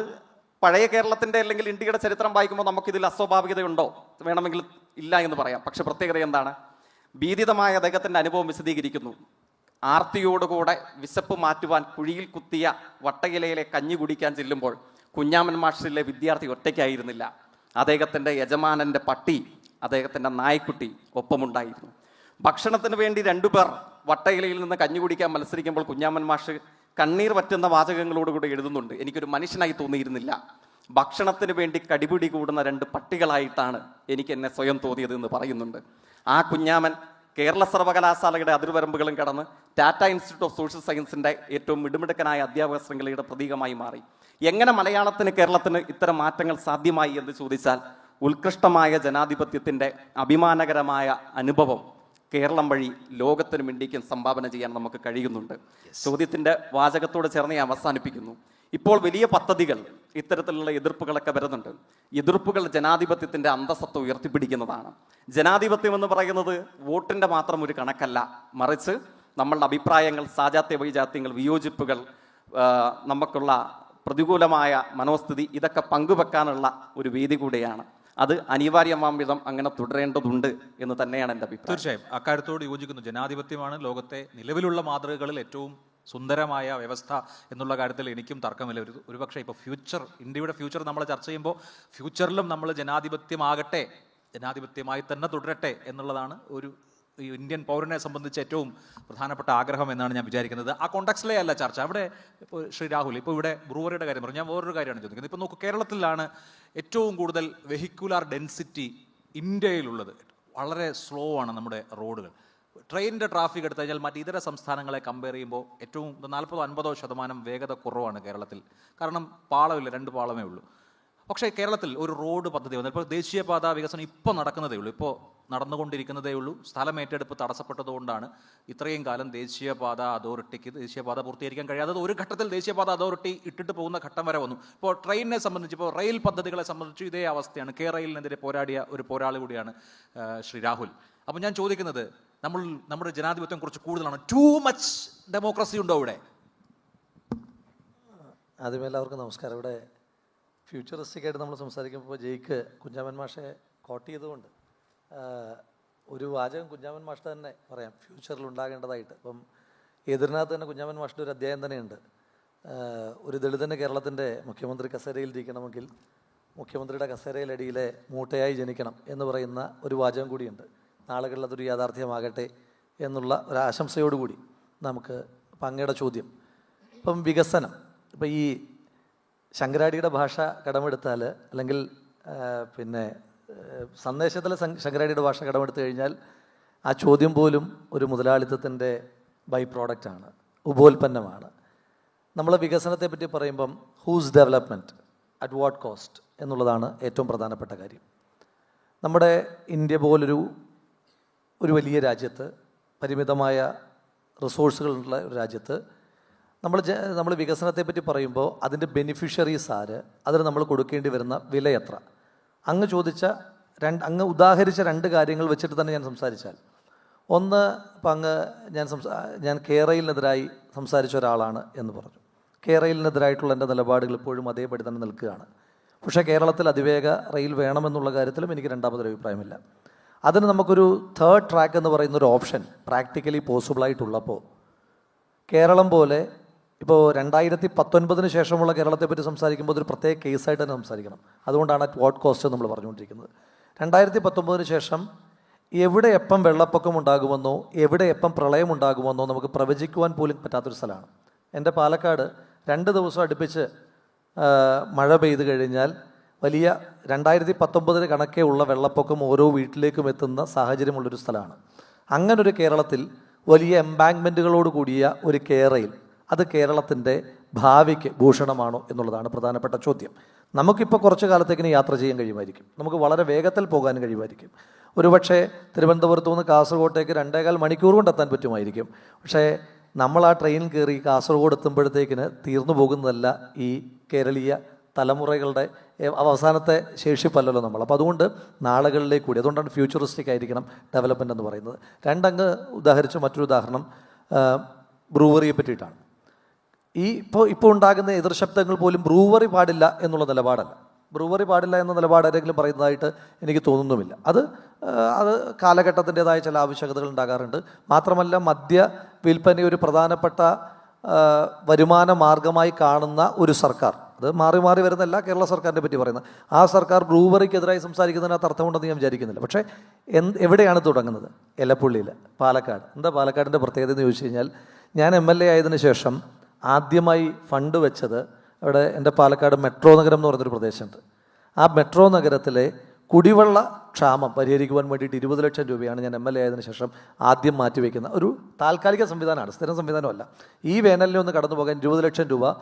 പഴയ കേരളത്തിൻ്റെ അല്ലെങ്കിൽ ഇന്ത്യയുടെ ചരിത്രം വായിക്കുമ്പോൾ നമുക്കിതിൽ അസ്വാഭാവികതയുണ്ടോ? വേണമെങ്കിൽ ഇല്ല എന്ന് പറയാം. പക്ഷെ പ്രത്യേകത എന്താണ്? ഭീതിതമായ അദ്ദേഹത്തിൻ്റെ അനുഭവം വിശദീകരിക്കുന്നു. ആർത്തിയോടുകൂടെ വിശപ്പ് മാറ്റുവാൻ കുഴിയിൽ കുത്തിയ വട്ടയിലയിലെ കഞ്ഞി കുടിക്കാൻ ചെല്ലുമ്പോൾ കുഞ്ഞാമൻ മാഷിലെ വിദ്യാർത്ഥി ഒറ്റയ്ക്കായിരുന്നില്ല. അദ്ദേഹത്തിൻ്റെ യജമാനൻ്റെ പട്ടി, അദ്ദേഹത്തിൻ്റെ നായ്ക്കുട്ടി ഒപ്പമുണ്ടായിരുന്നു. ഭക്ഷണത്തിന് വേണ്ടി 2 പേർ വട്ടയിലയിൽ നിന്ന് കഞ്ഞി കുടിക്കാൻ മത്സരിക്കുമ്പോൾ കുഞ്ഞാമൻ മാഷ് കണ്ണീർ പറ്റുന്ന വാചകങ്ങളോടുകൂടി എഴുതുന്നുണ്ട്: എനിക്കൊരു മനുഷ്യനായി തോന്നിയിരുന്നില്ല, ഭക്ഷണത്തിന് വേണ്ടി കടിപിടി കൂടുന്ന 2 പട്ടികളായിട്ടാണ് എനിക്ക് എന്നെ സ്വയം തോന്നിയത് എന്ന് പറയുന്നുണ്ട്. ആ കുഞ്ഞാമൻ കേരള സർവകലാശാലയുടെ അതിർവരമ്പുകളും കടന്ന് ടാറ്റ ഇൻസ്റ്റിറ്റ്യൂട്ട് ഓഫ് സോഷ്യൽ സയൻസിൻ്റെ ഏറ്റവും മിടുമിടുക്കനായ അധ്യാപക ശൃംഖലയുടെ പ്രതീകമായി മാറി. എങ്ങനെ മലയാളത്തിന്, കേരളത്തിന് ഇത്തരം മാറ്റങ്ങൾ സാധ്യമായി എന്ന് ചോദിച്ചാൽ, ഉത്കൃഷ്ടമായ ജനാധിപത്യത്തിൻ്റെ അഭിമാനകരമായ അനുഭവം കേരളം വഴി ലോകത്തിനും ഇന്ത്യക്കും സംഭാവന ചെയ്യാൻ നമുക്ക് കഴിയുന്നുണ്ട്. ചോദ്യത്തിൻ്റെ വാചകത്തോട് ചേർന്ന് ഞാൻ അവസാനിപ്പിക്കുന്നു. ഇപ്പോൾ വലിയ പദ്ധതികൾ, ഇത്തരത്തിലുള്ള എതിർപ്പുകളൊക്കെ വരുന്നുണ്ട്. എതിർപ്പുകൾ ജനാധിപത്യത്തിൻ്റെ അന്തസ്സത്ത ഉയർത്തിപ്പിടിക്കുന്നതാണ്. ജനാധിപത്യം എന്ന് പറയുന്നത് വോട്ടിൻ്റെ മാത്രം ഒരു കണക്കല്ല, മറിച്ച് നമ്മളുടെ അഭിപ്രായങ്ങൾ, സാജാത്യ വൈജാത്യങ്ങൾ, വിയോജിപ്പുകൾ, നമുക്കുള്ള പ്രതികൂലമായ മനോസ്ഥിതി, ഇതൊക്കെ പങ്കുവെക്കാനുള്ള ഒരു വേദി കൂടെയാണ്. അത് അനിവാര്യമാം വിധം അങ്ങനെ തുടരേണ്ടതുണ്ട് എന്ന് തന്നെയാണ് എൻ്റെ അഭിപ്രായം. തീർച്ചയായും അക്കാര്യത്തോട് യോജിക്കുന്നു. ജനാധിപത്യമാണ് ലോകത്തെ നിലവിലുള്ള മാതൃകകളിൽ ഏറ്റവും സുന്ദരമായ വ്യവസ്ഥ എന്നുള്ള കാര്യത്തിൽ എനിക്കും തർക്കമില്ല. ഒരുപക്ഷെ ഇപ്പോൾ ഇന്ത്യയുടെ ഫ്യൂച്ചർ നമ്മൾ ചർച്ച ചെയ്യുമ്പോൾ ഫ്യൂച്ചറിലും നമ്മൾ ജനാധിപത്യമായി തന്നെ തുടരട്ടെ എന്നുള്ളതാണ് ഒരു ഇന്ത്യൻ പൗരനെ സംബന്ധിച്ച് ഏറ്റവും പ്രധാനപ്പെട്ട ആഗ്രഹം എന്നാണ് ഞാൻ വിചാരിക്കുന്നത്. ആ കോണ്ടക്സ്റ്റിലേ അല്ല ചർച്ച. അവിടെ ഇപ്പോൾ ശ്രീ രാഹുൽ ഇപ്പോൾ ഇവിടെ ബ്രൂവറിയുടെ കാര്യം പറഞ്ഞു. ഞാൻ വേറൊരു കാര്യമാണ് ചോദിക്കുന്നത്. ഇപ്പോൾ നോക്കൂ, കേരളത്തിലാണ് ഏറ്റവും കൂടുതൽ വെഹിക്കുലാർ ഡെൻസിറ്റി ഇന്ത്യയിലുള്ളത്. വളരെ സ്ലോ ആണ് നമ്മുടെ റോഡുകൾ. ട്രെയിനിൻ്റെ ട്രാഫിക് എടുത്തു കഴിഞ്ഞാൽ മറ്റ് ഇതര സംസ്ഥാനങ്ങളെ കമ്പയർ ചെയ്യുമ്പോൾ ഏറ്റവും 40-50% വേഗത കുറവാണ് കേരളത്തിൽ. കാരണം പാളമില്ല, 2 പാളമേ ഉള്ളൂ. പക്ഷേ കേരളത്തിൽ ഒരു റോഡ് പദ്ധതി വന്നു. ഇപ്പോൾ ദേശീയപാത വികസനം ഇപ്പോൾ നടക്കുന്നതേ ഉള്ളൂ, ഇപ്പോൾ നടന്നുകൊണ്ടിരിക്കുന്നതേ ഉള്ളൂ. സ്ഥലം ഏറ്റെടുപ്പ് തടസ്സപ്പെട്ടതുകൊണ്ടാണ് ഇത്രയും കാലം ദേശീയപാത അതോറിറ്റിക്ക് ദേശീയപാത പൂർത്തീകരിക്കാൻ കഴിയാത്തത്. ഒരു ഘട്ടത്തിൽ ദേശീയപാത അതോറിറ്റി ഇട്ടിട്ട് പോകുന്ന ഘട്ടം വരെ വന്നു. ഇപ്പോൾ ട്രെയിനിനെ സംബന്ധിച്ച്, ഇപ്പോൾ റെയിൽ പദ്ധതികളെ സംബന്ധിച്ച് ഇതേ അവസ്ഥയാണ്. റെയിലിനെതിരെ പോരാടിയ ഒരു പോരാളി കൂടിയാണ് ശ്രീ രാഹുൽ. അപ്പോൾ ഞാൻ ചോദിക്കുന്നത്, നമ്മുടെ ജനാധിപത്യം കുറച്ച് കൂടുതലാണ്. ടൂ മച്ച് ഡെമോക്രസി ഉണ്ടോ ഇവിടെ? ആദ്യമേ എല്ലാവർക്കും നമസ്കാരം. ഇവിടെ ഫ്യൂച്ചറിസ്റ്റിക് ആയിട്ട് നമ്മൾ സംസാരിക്കുമ്പോൾ ജയിക്ക് കുഞ്ഞാമൻ മാഷെ കോട്ട് ചെയ്തുകൊണ്ട് ഒരു വാചകം കുഞ്ഞാമൻ മാഷ് തന്നെ പറയാം ഫ്യൂച്ചറിൽ ഉണ്ടാകേണ്ടതായിട്ട്. ഇപ്പം എതിരിനകത്ത് തന്നെ കുഞ്ഞാമൻ മാഷിൻ്റെ ഒരു അധ്യായം തന്നെയുണ്ട്. ഒരു ദളിതന് കേരളത്തിൻ്റെ മുഖ്യമന്ത്രി കസേരയിൽ ഇരിക്കണമെങ്കിൽ മുഖ്യമന്ത്രിയുടെ കസേരയിലടിയിലെ മൂട്ടയായി ജനിക്കണം എന്ന് പറയുന്ന ഒരു വാചകം കൂടിയുണ്ട്. നാളുകളിൽ അതൊരു യാഥാർത്ഥ്യമാകട്ടെ എന്നുള്ള ഒരു ആശംസയോടുകൂടി നമുക്ക് അങ്ങയുടെ ചോദ്യം, ഇപ്പം വികസനം, ഇപ്പം ഈ ശങ്കരാടിയുടെ ഭാഷ കടമെടുത്താൽ, അല്ലെങ്കിൽ പിന്നെ സന്ദേശത്തിലെ ശങ്കരാടിയുടെ ഭാഷ കടമെടുത്തു കഴിഞ്ഞാൽ ആ ചോദ്യം പോലും ഒരു മുതലാളിത്തത്തിൻ്റെ ബൈ പ്രോഡക്റ്റാണ്, ഉപോൽപ്പന്നമാണ്. നമ്മൾ വികസനത്തെ പറ്റി പറയുമ്പം whose development at what cost എന്നുള്ളതാണ് ഏറ്റവും പ്രധാനപ്പെട്ട കാര്യം. നമ്മുടെ ഇന്ത്യ പോലൊരു വലിയ രാജ്യത്ത്, പരിമിതമായ റിസോഴ്സുകളുള്ള ഒരു രാജ്യത്ത് നമ്മൾ വികസനത്തെപ്പറ്റി പറയുമ്പോൾ അതിൻ്റെ ബെനിഫിഷ്യറീസ് ആര്, അതിന് നമ്മൾ കൊടുക്കേണ്ടി വരുന്ന വില എത്ര? അങ്ങ് ചോദിച്ച അങ്ങ് ഉദാഹരിച്ച 2 കാര്യങ്ങൾ വെച്ചിട്ട് തന്നെ ഞാൻ സംസാരിച്ചാൽ, ഒന്ന്, ഇപ്പം ഞാൻ റെയിലിനെതിരായി സംസാരിച്ച ഒരാളാണ് എന്ന് പറഞ്ഞു. റെയിലിനെതിരായിട്ടുള്ള എൻ്റെ നിലപാടുകൾ ഇപ്പോഴും അതേപടി തന്നെ നിൽക്കുകയാണ്. പക്ഷേ കേരളത്തിൽ അതിവേഗ റെയിൽ വേണമെന്നുള്ള കാര്യത്തിലും എനിക്ക് രണ്ടാമതൊരു അഭിപ്രായമില്ല. അതിന് നമുക്കൊരു തേർഡ് ട്രാക്ക് എന്ന് പറയുന്ന ഒരു ഓപ്ഷൻ പ്രാക്ടിക്കലി പോസിബിളായിട്ടുള്ളപ്പോൾ കേരളം പോലെ ഇപ്പോൾ 2019 ശേഷമുള്ള കേരളത്തെപ്പറ്റി സംസാരിക്കുമ്പോൾ അതൊരു പ്രത്യേക കേസായിട്ട് തന്നെ സംസാരിക്കണം. അതുകൊണ്ടാണ് അറ്റ് വാട്ട് കോസ്റ്റ് നമ്മൾ പറഞ്ഞുകൊണ്ടിരിക്കുന്നത്. 2019 ശേഷം എവിടെ എപ്പം വെള്ളപ്പൊക്കം ഉണ്ടാകുമെന്നോ എവിടെ എപ്പം പ്രളയം ഉണ്ടാകുമെന്നോ നമുക്ക് പ്രവചിക്കുവാൻ പോലും പറ്റാത്തൊരു സ്ഥലമാണ്. എൻ്റെ പാലക്കാട് 2 ദിവസം അടുപ്പിച്ച് മഴ പെയ്ത് കഴിഞ്ഞാൽ വലിയ 2019 കണക്കേ ഉള്ള വെള്ളപ്പൊക്കം ഓരോ വീട്ടിലേക്കും എത്തുന്ന സാഹചര്യമുള്ളൊരു സ്ഥലമാണ്. അങ്ങനൊരു കേരളത്തിൽ വലിയ എംബാങ്ക്മെൻറ്റുകളോട് കൂടിയ ഒരു കേരയിൽ അത് കേരളത്തിൻ്റെ ഭാവിക്ക് ഭൂഷണമാണോ എന്നുള്ളതാണ് പ്രധാനപ്പെട്ട ചോദ്യം. നമുക്കിപ്പോൾ കുറച്ച് കാലത്തേക്കിന് യാത്ര ചെയ്യാൻ കഴിയുമായിരിക്കും, നമുക്ക് വളരെ വേഗത്തിൽ പോകാൻ കഴിയുമായിരിക്കും. ഒരുപക്ഷെ തിരുവനന്തപുരത്ത് നിന്ന് കാസർഗോട്ടേക്ക് 2.25 മണിക്കൂർ കൊണ്ട് എത്താൻ പറ്റുമായിരിക്കും. പക്ഷേ നമ്മൾ ആ ട്രെയിനിൽ കയറി കാസർഗോഡ് എത്തുമ്പോഴത്തേക്കിന് തീർന്നു പോകുന്നതല്ല ഈ കേരളീയ തലമുറകളുടെ അവസാനത്തെ ശേഷിപ്പല്ലല്ലോ നമ്മൾ. അപ്പോൾ അതുകൊണ്ട് നാളുകളിലേക്ക് കൂടി, അതുകൊണ്ടാണ് ഫ്യൂച്ചറിസ്റ്റിക് ആയിരിക്കണം ഡെവലപ്മെൻറ്റ് എന്ന് പറയുന്നത്. രണ്ടങ്ങ് ഉദാഹരിച്ച് മറ്റൊരു ഉദാഹരണം ബ്രൂവറിയെ പറ്റിയിട്ടാണ്. ഇപ്പോൾ ഉണ്ടാകുന്ന എതിർശബ്ദങ്ങൾ പോലും ബ്രൂവറി പാടില്ല എന്നുള്ള നിലപാടല്ല. ബ്രൂവറി പാടില്ല എന്ന നിലപാട് ആരെങ്കിലും പറയുന്നതായിട്ട് എനിക്ക് തോന്നുന്നുമില്ല. അത് കാലഘട്ടത്തിൻ്റെതായ ചില ആവശ്യകതകൾ ഉണ്ടാകാറുണ്ട്. മാത്രമല്ല മദ്യ വിൽപ്പന ഒരു പ്രധാനപ്പെട്ട വരുമാന മാർഗമായി കാണുന്ന ഒരു സർക്കാർ, അത് മാറി മാറി വരുന്നല്ല കേരള സർക്കാരിനെ പറ്റി പറയുന്നത്, ആ സർക്കാർ ബ്രൂവറിക്കെതിരായി സംസാരിക്കുന്നതിനകത്ത് അർത്ഥമുണ്ടെന്ന് ഞാൻ വിചാരിക്കുന്നില്ല. പക്ഷേ എവിടെയാണ് തുടങ്ങുന്നത്? എലപ്പുള്ളിയിൽ, പാലക്കാട്. എന്താ പാലക്കാടിൻ്റെ പ്രത്യേകത എന്ന് ചോദിച്ചു കഴിഞ്ഞാൽ, ഞാൻ MLA ആയതിനു ശേഷം ആദ്യമായി ഫണ്ട് വെച്ചത് അവിടെ എൻ്റെ പാലക്കാട് മെട്രോ നഗരം എന്ന് പറയുന്നൊരു പ്രദേശമുണ്ട്. ആ മെട്രോ നഗരത്തിലെ കുടിവെള്ള ക്ഷാമം പരിഹരിക്കുവാൻ വേണ്ടിയിട്ട് 20 ലക്ഷം രൂപയാണ് ഞാൻ MLA ആയതിനു ശേഷം ആദ്യം മാറ്റിവെക്കുന്ന ഒരു താൽക്കാലിക സംവിധാനമാണ്, സ്ഥിരം സംവിധാനമല്ല. ഈ വേനലിനെ ഒന്ന് കടന്നു പോകാൻ 20 ലക്ഷം രൂപ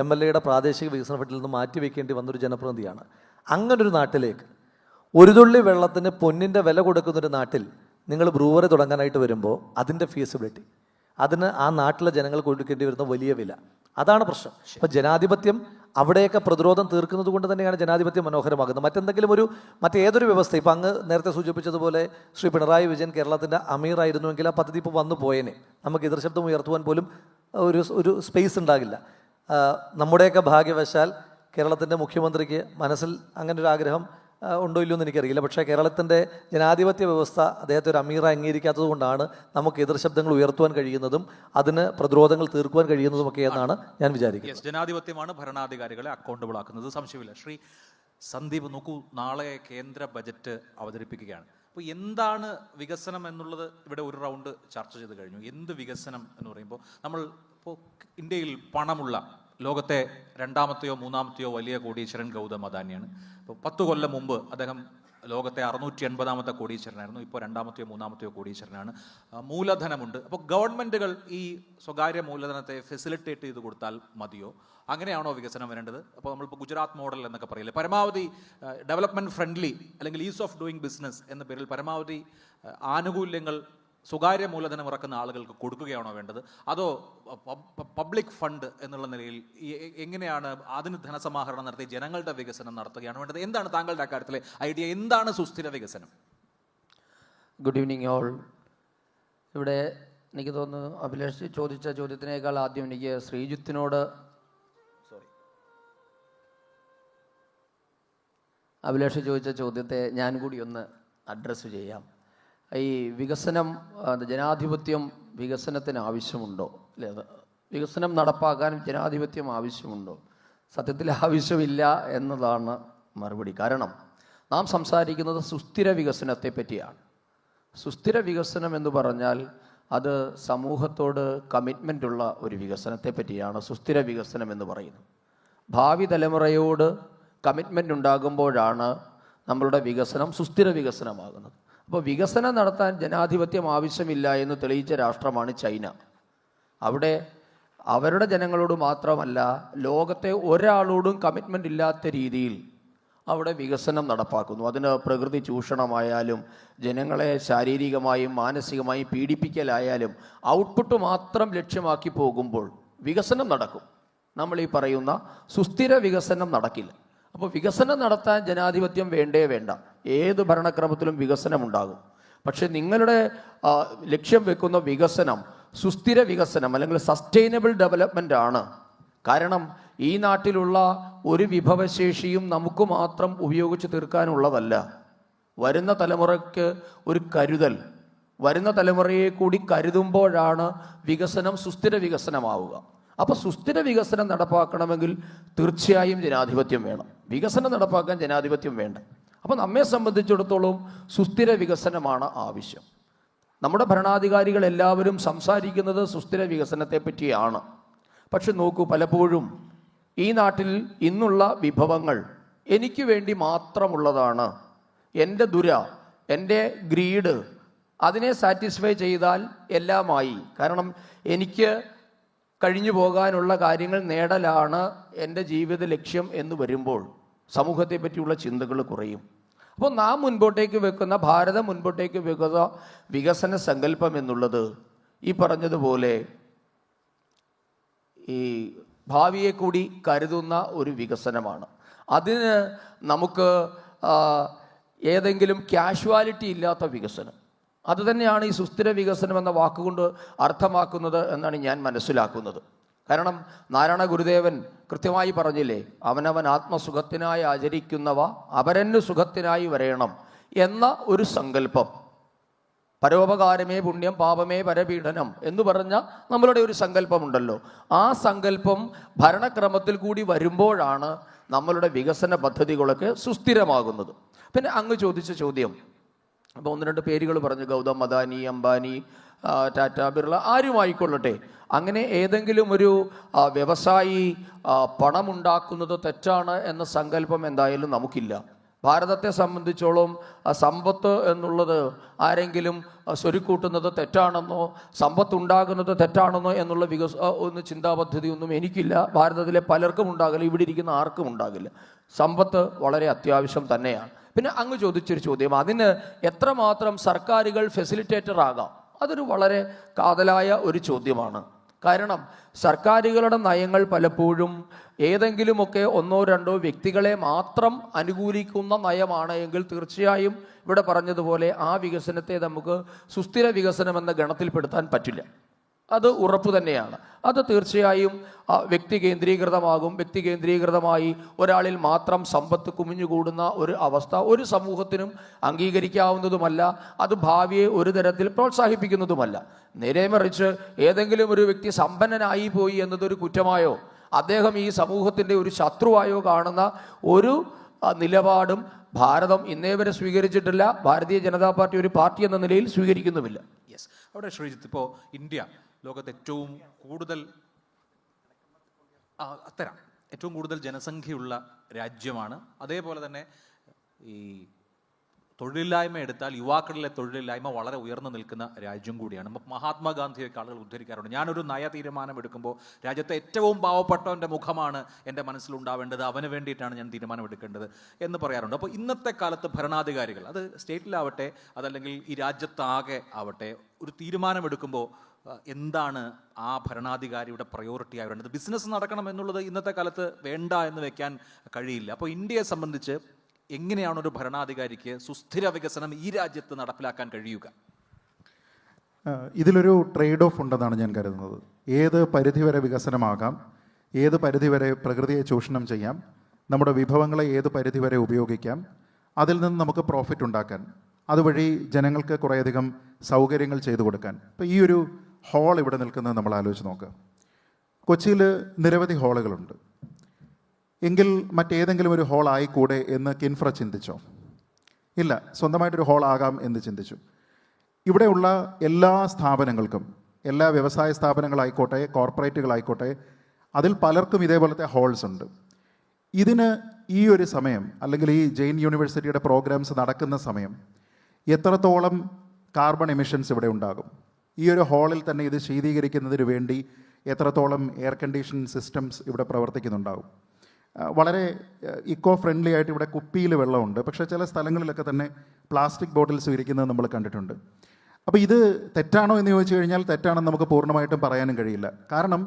MLAയുടെ പ്രാദേശിക വികസന ഫണ്ടിൽ നിന്ന് മാറ്റിവെക്കേണ്ടി വന്നൊരു ജനപ്രതിനിധിയാണ്. അങ്ങനൊരു നാട്ടിലേക്ക് ഒരു തുള്ളി വെള്ളത്തിന് പൊന്നിൻ്റെ വില കൊടുക്കുന്നൊരു നാട്ടിൽ നിങ്ങൾ ബ്രൂവറി തുടങ്ങാനായിട്ട് വരുമ്പോൾ അതിൻ്റെ ഫീസിബിലിറ്റി, അതിന് ആ നാട്ടിലെ ജനങ്ങൾ കൊടുക്കേണ്ടി വരുന്ന വലിയ വില, അതാണ് പ്രശ്നം. അപ്പം ജനാധിപത്യം അവിടെയൊക്കെ പ്രതിരോധം തീർക്കുന്നത് കൊണ്ട് തന്നെയാണ് ജനാധിപത്യം മനോഹരമാകുന്നത്. മറ്റേതൊരു വ്യവസ്ഥ, ഇപ്പം അങ്ങ് നേരത്തെ സൂചിപ്പിച്ചതുപോലെ ശ്രീ പിണറായി വിജയൻ കേരളത്തിൻ്റെ അമീറായിരുന്നുവെങ്കിൽ ആ പദ്ധതി ഇപ്പോൾ വന്നു പോയേനെ, നമുക്ക് എതിർശബ്ദം ഉയർത്തുവാൻ പോലും ഒരു സ്പേസ് ഉണ്ടാകില്ല. നമ്മുടെയൊക്കെ ഭാഗ്യവശാൽ കേരളത്തിൻ്റെ മുഖ്യമന്ത്രിക്ക് മനസ്സിൽ അങ്ങനെ ഒരു ആഗ്രഹം ഉണ്ടോ ഇല്ലയോ എന്ന് എനിക്കറിയില്ല. പക്ഷേ കേരളത്തിൻ്റെ ജനാധിപത്യ വ്യവസ്ഥ അദ്ദേഹത്തെ ഒരു അമീറ അംഗീകരിക്കാത്തത് കൊണ്ടാണ് നമുക്ക് എതിർശബ്ദങ്ങൾ ഉയർത്തുവാൻ കഴിയുന്നതും അതിന് പ്രതിരോധങ്ങൾ തീർക്കുവാൻ കഴിയുന്നതുമൊക്കെ എന്നാണ് ഞാൻ വിചാരിക്കുന്നത്. ജനാധിപത്യമാണ് ഭരണാധികാരികളെ അക്കൗണ്ടബിൾ ആക്കുന്നത്, സംശയമില്ല. ശ്രീ സന്ദീപ്, നോക്കൂ, നാളെ കേന്ദ്ര ബജറ്റ് അവതരിപ്പിക്കുകയാണ്. അപ്പോൾ എന്താണ് വികസനം എന്നുള്ളത് ഇവിടെ ഒരു റൗണ്ട് ചർച്ച ചെയ്ത് കഴിഞ്ഞു. എന്ത് വികസനം എന്ന് പറയുമ്പോൾ നമ്മൾ ഇപ്പോൾ ഇന്ത്യയിൽ പണമുള്ള ലോകത്തെ 2ാമത്തെയോ 3ാമത്തെയോ വലിയ കോടീശ്വരൻ ഗൗതം അദാനിയാണ്. ഇപ്പോൾ 10 കൊല്ലം മുമ്പ് അദ്ദേഹം ലോകത്തെ 680ാമത്തെ കോടീശ്വരനായിരുന്നു. ഇപ്പോൾ 2ാമത്തെയോ 3ാമത്തെയോ കോടീശ്വരനാണ്. മൂലധനമുണ്ട്. അപ്പോൾ ഗവൺമെൻറ്റുകൾ ഈ സ്വകാര്യ മൂലധനത്തെ ഫെസിലിറ്റേറ്റ് ചെയ്ത് കൊടുത്താൽ മതിയോ? അങ്ങനെയാണോ വികസനം വരേണ്ടത്? അപ്പോൾ നമ്മളിപ്പോൾ ഗുജറാത്ത് മോഡൽ എന്നൊക്കെ പറയില്ലേ, പരമാവധി ഡെവലപ്മെൻറ്റ് ഫ്രണ്ട്ലി അല്ലെങ്കിൽ ഈസ് ഓഫ് ഡൂയിങ് ബിസിനസ് എന്ന പേരിൽ പരമാവധി ആനുകൂല്യങ്ങൾ സ്വകാര്യ മൂലധനം ഇറക്കുന്ന ആളുകൾക്ക് കൊടുക്കുകയാണോ വേണ്ടത്? അതോ പബ്ലിക് ഫണ്ട് എന്നുള്ള നിലയിൽ എങ്ങനെയാണ് അതിന് ധനസമാഹരണം നടത്തി ജനങ്ങളുടെ വികസനം നടത്തുകയാണ് വേണ്ടത്? എന്താണ് താങ്കളുടെ അക്കാര്യത്തിലെ ഐഡിയ? എന്താണ് സുസ്ഥിര വികസനം? Good evening all. ഇവിടെ എനിക്ക് തോന്നുന്നു അഭിലാഷ് ചോദിച്ച ചോദ്യത്തിനേക്കാൾ ആദ്യം എനിക്ക് ശ്രീജിത്തിനോട് അഭിലാഷ് ചോദിച്ച ചോദ്യത്തെ ഞാൻ കൂടി ഒന്ന് അഡ്രസ്സ് ചെയ്യാം. ഈ വികസനം, ജനാധിപത്യം വികസനത്തിന് ആവശ്യമുണ്ടോ? അല്ലേ, വികസനം നടപ്പാക്കാൻ ജനാധിപത്യം ആവശ്യമുണ്ടോ? സത്യത്തിൽ ആവശ്യമില്ല എന്നതാണ് മറുപടി. കാരണം നാം സംസാരിക്കുന്നത് സുസ്ഥിര വികസനത്തെ പറ്റിയാണ്. സുസ്ഥിര വികസനം എന്ന് പറഞ്ഞാൽ അത് സമൂഹത്തോട് കമ്മിറ്റ്മെൻ്റ് ഉള്ള ഒരു വികസനത്തെ പറ്റിയാണ് സുസ്ഥിര വികസനം എന്ന് പറയുന്നത്. ഭാവി തലമുറയോട് കമ്മിറ്റ്മെൻ്റ് ഉണ്ടാകുമ്പോഴാണ് നമ്മളുടെ വികസനം സുസ്ഥിര വികസനമാകുന്നത്. അപ്പോൾ വികസനം നടത്താൻ ജനാധിപത്യം ആവശ്യമില്ല എന്ന് തെളിയിച്ച രാഷ്ട്രമാണ് ചൈന. അവിടെ അവരുടെ ജനങ്ങളോട് മാത്രമല്ല, ലോകത്തെ ഒരാളോടും കമ്മിറ്റ്മെൻ്റ് ഇല്ലാത്ത രീതിയിൽ അവിടെ വികസനം നടപ്പാക്കുന്നു. അതിന് പ്രകൃതി ചൂഷണമായാലും ജനങ്ങളെ ശാരീരികമായും മാനസികമായും പീഡിപ്പിക്കലായാലും ഔട്ട്പുട്ട് മാത്രം ലക്ഷ്യമാക്കി പോകുമ്പോൾ വികസനം നടക്കും. നമ്മൾ ഈ പറയുന്ന സുസ്ഥിര വികസനം നടക്കില്ല. അപ്പോൾ വികസനം നടത്താൻ ജനാധിപത്യം വേണ്ട. ഏത് ഭരണക്രമത്തിലും വികസനം ഉണ്ടാകും. പക്ഷെ നിങ്ങളുടെ ലക്ഷ്യം വെക്കുന്ന വികസനം സുസ്ഥിര വികസനം അല്ലെങ്കിൽ സസ്റ്റൈനബിൾ ഡെവലപ്മെൻ്റ് ആണ്. കാരണം ഈ നാട്ടിലുള്ള ഒരു വിഭവശേഷിയും നമുക്ക് മാത്രം ഉപയോഗിച്ച് തീർക്കാനുള്ളതല്ല. വരുന്ന തലമുറയ്ക്ക് ഒരു കരുതൽ, വരുന്ന തലമുറയെ കൂടി കരുതുമ്പോഴാണ് വികസനം സുസ്ഥിര വികസനമാവുക. അപ്പോൾ സുസ്ഥിര വികസനം നടപ്പാക്കണമെങ്കിൽ തീർച്ചയായും ജനാധിപത്യം വേണം. വികസനം നടപ്പാക്കാൻ ജനാധിപത്യം വേണ്ട. അപ്പോൾ നമ്മെ സംബന്ധിച്ചിടത്തോളം സുസ്ഥിര വികസനമാണ് ആവശ്യം. നമ്മുടെ ഭരണാധികാരികൾ എല്ലാവരും സംസാരിക്കുന്നത് സുസ്ഥിര വികസനത്തെ പറ്റിയാണ്. പക്ഷെ നോക്കൂ, പലപ്പോഴും ഈ നാട്ടിൽ ഇന്നുള്ള വിഭവങ്ങൾ എനിക്ക് വേണ്ടി മാത്രമുള്ളതാണ്. എൻ്റെ എൻ്റെ ഗ്രീഡ്, അതിനെ സാറ്റിസ്ഫൈ ചെയ്താൽ എല്ലാമായി. കാരണം എനിക്ക് കഴിഞ്ഞു പോകാനുള്ള കാര്യങ്ങൾ നേടലാണ് എൻ്റെ ജീവിത ലക്ഷ്യം എന്ന് വരുമ്പോൾ സമൂഹത്തെ പറ്റിയുള്ള ചിന്തകൾ കുറയും. അപ്പോൾ നാം മുൻപോട്ടേക്ക് വെക്കുന്ന, ഭാരതം മുൻപോട്ടേക്ക് വെക്കുന്ന വികസന സങ്കല്പം എന്നുള്ളത് ഈ പറഞ്ഞതുപോലെ ഈ ഭാവിയെ കൂടി കരുതുന്ന ഒരു വികസനമാണ്. അതിന് നമുക്ക് ഏതെങ്കിലും കാഷ്വാലിറ്റി ഇല്ലാത്ത വികസനം, അതുതന്നെയാണ് ഈ സുസ്ഥിര വികസനം എന്ന വാക്കുകൊണ്ട് അർത്ഥമാക്കുന്നത് എന്നാണ് ഞാൻ മനസ്സിലാക്കുന്നത്. കാരണം നാരായണ ഗുരുദേവൻ കൃത്യമായി പറഞ്ഞില്ലേ, അവനവൻ ആത്മസുഖത്തിനായി ആചരിക്കുന്നവ അപരന് സുഖത്തിനായി വരയണം എന്ന ഒരു സങ്കല്പം. പരോപകാരമേ പുണ്യം, പാപമേ പരപീഡനം എന്ന് പറഞ്ഞ നമ്മളുടെ ഒരു സങ്കല്പമുണ്ടല്ലോ. ആ സങ്കല്പം ഭരണക്രമത്തിൽ കൂടി വരുമ്പോഴാണ് നമ്മളുടെ വികസന പദ്ധതികളൊക്കെ സുസ്ഥിരമാകുന്നത്. പിന്നെ അങ്ങ് ചോദിച്ച ചോദ്യം, അപ്പോൾ ഒന്ന് രണ്ട് പേരുകൾ പറഞ്ഞു, ഗൗതം അദാനി, അംബാനി, ടാറ്റ, ബിർള, ആരുമായിക്കൊള്ളട്ടെ. അങ്ങനെ ഏതെങ്കിലും ഒരു വ്യവസായി പണമുണ്ടാക്കുന്നത് തെറ്റാണ് എന്ന സങ്കല്പം എന്തായാലും നമുക്കില്ല. ഭാരതത്തെ സംബന്ധിച്ചോളം സമ്പത്ത് എന്നുള്ളത് ആരെങ്കിലും സ്വരുക്കൂട്ടുന്നത് തെറ്റാണെന്നോ സമ്പത്തുണ്ടാകുന്നത് തെറ്റാണെന്നോ എന്നുള്ള ഒന്ന് ചിന്താപദ്ധതിയൊന്നും എനിക്കില്ല. ഭാരതത്തിലെ പലർക്കും ഉണ്ടാകില്ല, ഇവിടെ ഇരിക്കുന്ന ആർക്കും ഉണ്ടാകില്ല. സമ്പത്ത് വളരെ അത്യാവശ്യം തന്നെയാണ്. പിന്നെ അങ്ങ് ചോദിച്ചൊരു ചോദ്യം, അതിന് എത്രമാത്രം സർക്കാരുകൾ ഫെസിലിറ്റേറ്റർ ആകാം? അതൊരു വളരെ കാതലായ ഒരു ചോദ്യമാണ്. കാരണം സർക്കാരുകളുടെ നയങ്ങൾ പലപ്പോഴും ഏതെങ്കിലുമൊക്കെ ഒന്നോ രണ്ടോ വ്യക്തികളെ മാത്രം അനുകൂലിക്കുന്ന നയമാണ് എങ്കിൽ തീർച്ചയായും ഇവിടെ പറഞ്ഞതുപോലെ ആ വികസനത്തെ നമുക്ക് സുസ്ഥിര വികസനം എന്ന ഗണത്തിൽപ്പെടുത്താൻ പറ്റില്ല. അത് ഉറപ്പു തന്നെയാണ്. അത് തീർച്ചയായും വ്യക്തി കേന്ദ്രീകൃതമാകും. വ്യക്തി കേന്ദ്രീകൃതമായി ഒരാളിൽ മാത്രം സമ്പത്ത് കുമിഞ്ഞുകൂടുന്ന ഒരു അവസ്ഥ ഒരു സമൂഹത്തിനും അംഗീകരിക്കാവുന്നതുമല്ല. അത് ഭാവിയെ ഒരു തരത്തിൽ പ്രോത്സാഹിപ്പിക്കുന്നതുമല്ല. നേരെ മറിച്ച് ഏതെങ്കിലും ഒരു വ്യക്തി സമ്പന്നനായി പോയി എന്നതൊരു കുറ്റമായോ അദ്ദേഹം ഈ സമൂഹത്തിൻ്റെ ഒരു ശത്രുവായോ കാണുന്ന ഒരു നിലപാടും ഭാരതം ഇന്നേ വരെ സ്വീകരിച്ചിട്ടില്ല. ഭാരതീയ ജനതാ പാർട്ടി ഒരു പാർട്ടി എന്ന നിലയിൽ സ്വീകരിക്കുന്നുമില്ല. യെസ്, അവിടെ ശ്രീജിത്ത്, ഇപ്പോൾ ഇന്ത്യ ലോകത്ത് ഏറ്റവും കൂടുതൽ ജനസംഖ്യയുള്ള രാജ്യമാണ്. അതേപോലെ തന്നെ ഈ തൊഴിലില്ലായ്മ എടുത്താൽ യുവാക്കളിലെ തൊഴിലില്ലായ്മ വളരെ ഉയർന്നു നിൽക്കുന്ന രാജ്യം കൂടിയാണ്. മഹാത്മാഗാന്ധിയൊക്കെ ആളുകൾ ഉദ്ധരിക്കാറുണ്ട്, ഞാനൊരു നയ തീരുമാനം എടുക്കുമ്പോൾ രാജ്യത്തെ ഏറ്റവും പാവപ്പെട്ടവൻ്റെ മുഖമാണ് എൻ്റെ മനസ്സിലുണ്ടാവേണ്ടത്, അവന് വേണ്ടിയിട്ടാണ് ഞാൻ തീരുമാനം എടുക്കേണ്ടത് എന്ന് പറയാറുണ്ട്. അപ്പോൾ ഇന്നത്തെ കാലത്ത് ഭരണാധികാരികൾ, അത് സ്റ്റേറ്റിലാവട്ടെ അതല്ലെങ്കിൽ ഈ രാജ്യത്താകെ ആവട്ടെ, ഒരു തീരുമാനമെടുക്കുമ്പോൾ എന്താണ് ആ ഭരണാധികാരിയുടെ പ്രയോറിറ്റി ആയി വേണ്ടത്? ബിസിനസ് നടക്കണം എന്നുള്ളത് ഇന്നത്തെ കാലത്ത് വേണ്ട എന്ന് വെക്കാൻ കഴിയില്ല. അപ്പോൾ ഇന്ത്യയെ സംബന്ധിച്ച് എങ്ങനെയാണ് ഒരു ഭരണാധികാരിക്ക് സുസ്ഥിര വികസനം ഈ രാജ്യത്ത് നടപ്പിലാക്കാൻ കഴിയുക? ഇതിലൊരു ട്രേഡ് ഓഫ് ഉണ്ടെന്നാണ് ഞാൻ കരുതുന്നത്. ഏത് പരിധിവരെ വികസനമാകാം, ഏത് പരിധിവരെ പ്രകൃതിയെ ചൂഷണം ചെയ്യാം, നമ്മുടെ വിഭവങ്ങളെ ഏത് പരിധിവരെ ഉപയോഗിക്കാം, അതിൽ നിന്ന് നമുക്ക് പ്രോഫിറ്റ് ഉണ്ടാക്കാൻ, അതുവഴി ജനങ്ങൾക്ക് കുറേയധികം സൗകര്യങ്ങൾ ചെയ്തു കൊടുക്കാൻ. ഇപ്പോൾ ഈ ഒരു ഹാൾ ഇവിടെ നിൽക്കുന്നത് നമ്മൾ ആലോചിച്ച് നോക്കുക. കൊച്ചിയിൽ നിരവധി ഹാളുകളുണ്ട്. എങ്കിൽ മറ്റേതെങ്കിലും ഒരു ഹാൾ ആയിക്കൂടെ എന്ന് കിൻഫ്ര ചിന്തിച്ചോ? ഇല്ല, സ്വന്തമായിട്ടൊരു ഹാൾ ആകാം എന്ന് ചിന്തിച്ചു. ഇവിടെയുള്ള എല്ലാ സ്ഥാപനങ്ങൾക്കും, എല്ലാ വ്യവസായ സ്ഥാപനങ്ങളായിക്കോട്ടെ, കോർപ്പറേറ്റുകളായിക്കോട്ടെ, അതിൽ പലർക്കും ഇതേപോലത്തെ ഹാൾസ് ഉണ്ട്. ഇതിന് ഈ ഒരു സമയം, അല്ലെങ്കിൽ ഈ ജെയിൻ യൂണിവേഴ്സിറ്റിയുടെ പ്രോഗ്രാംസ് നടക്കുന്ന സമയം എത്രത്തോളം കാർബൺ എമിഷൻസ് ഇവിടെ ഉണ്ടാകും? ഈ ഒരു ഹാളിൽ തന്നെ ഇത് ശീതീകരിക്കുന്നതിന് വേണ്ടി എത്രത്തോളം എയർ കണ്ടീഷൻ സിസ്റ്റംസ് ഇവിടെ പ്രവർത്തിക്കുന്നുണ്ടാകും? വളരെ ഇക്കോ ഫ്രണ്ട്ലി ആയിട്ട് ഇവിടെ കുപ്പിയിൽ വെള്ളമുണ്ട്, പക്ഷേ ചില സ്ഥലങ്ങളിലൊക്കെ തന്നെ പ്ലാസ്റ്റിക് ബോട്ടിൽസ് ഇരിക്കുന്നത് നമ്മൾ കണ്ടിട്ടുണ്ട്. അപ്പോൾ ഇത് തെറ്റാണോ എന്ന് ചോദിച്ചു കഴിഞ്ഞാൽ തെറ്റാണെന്ന് നമുക്ക് പൂർണ്ണമായിട്ടും പറയാനും കഴിയില്ല. കാരണം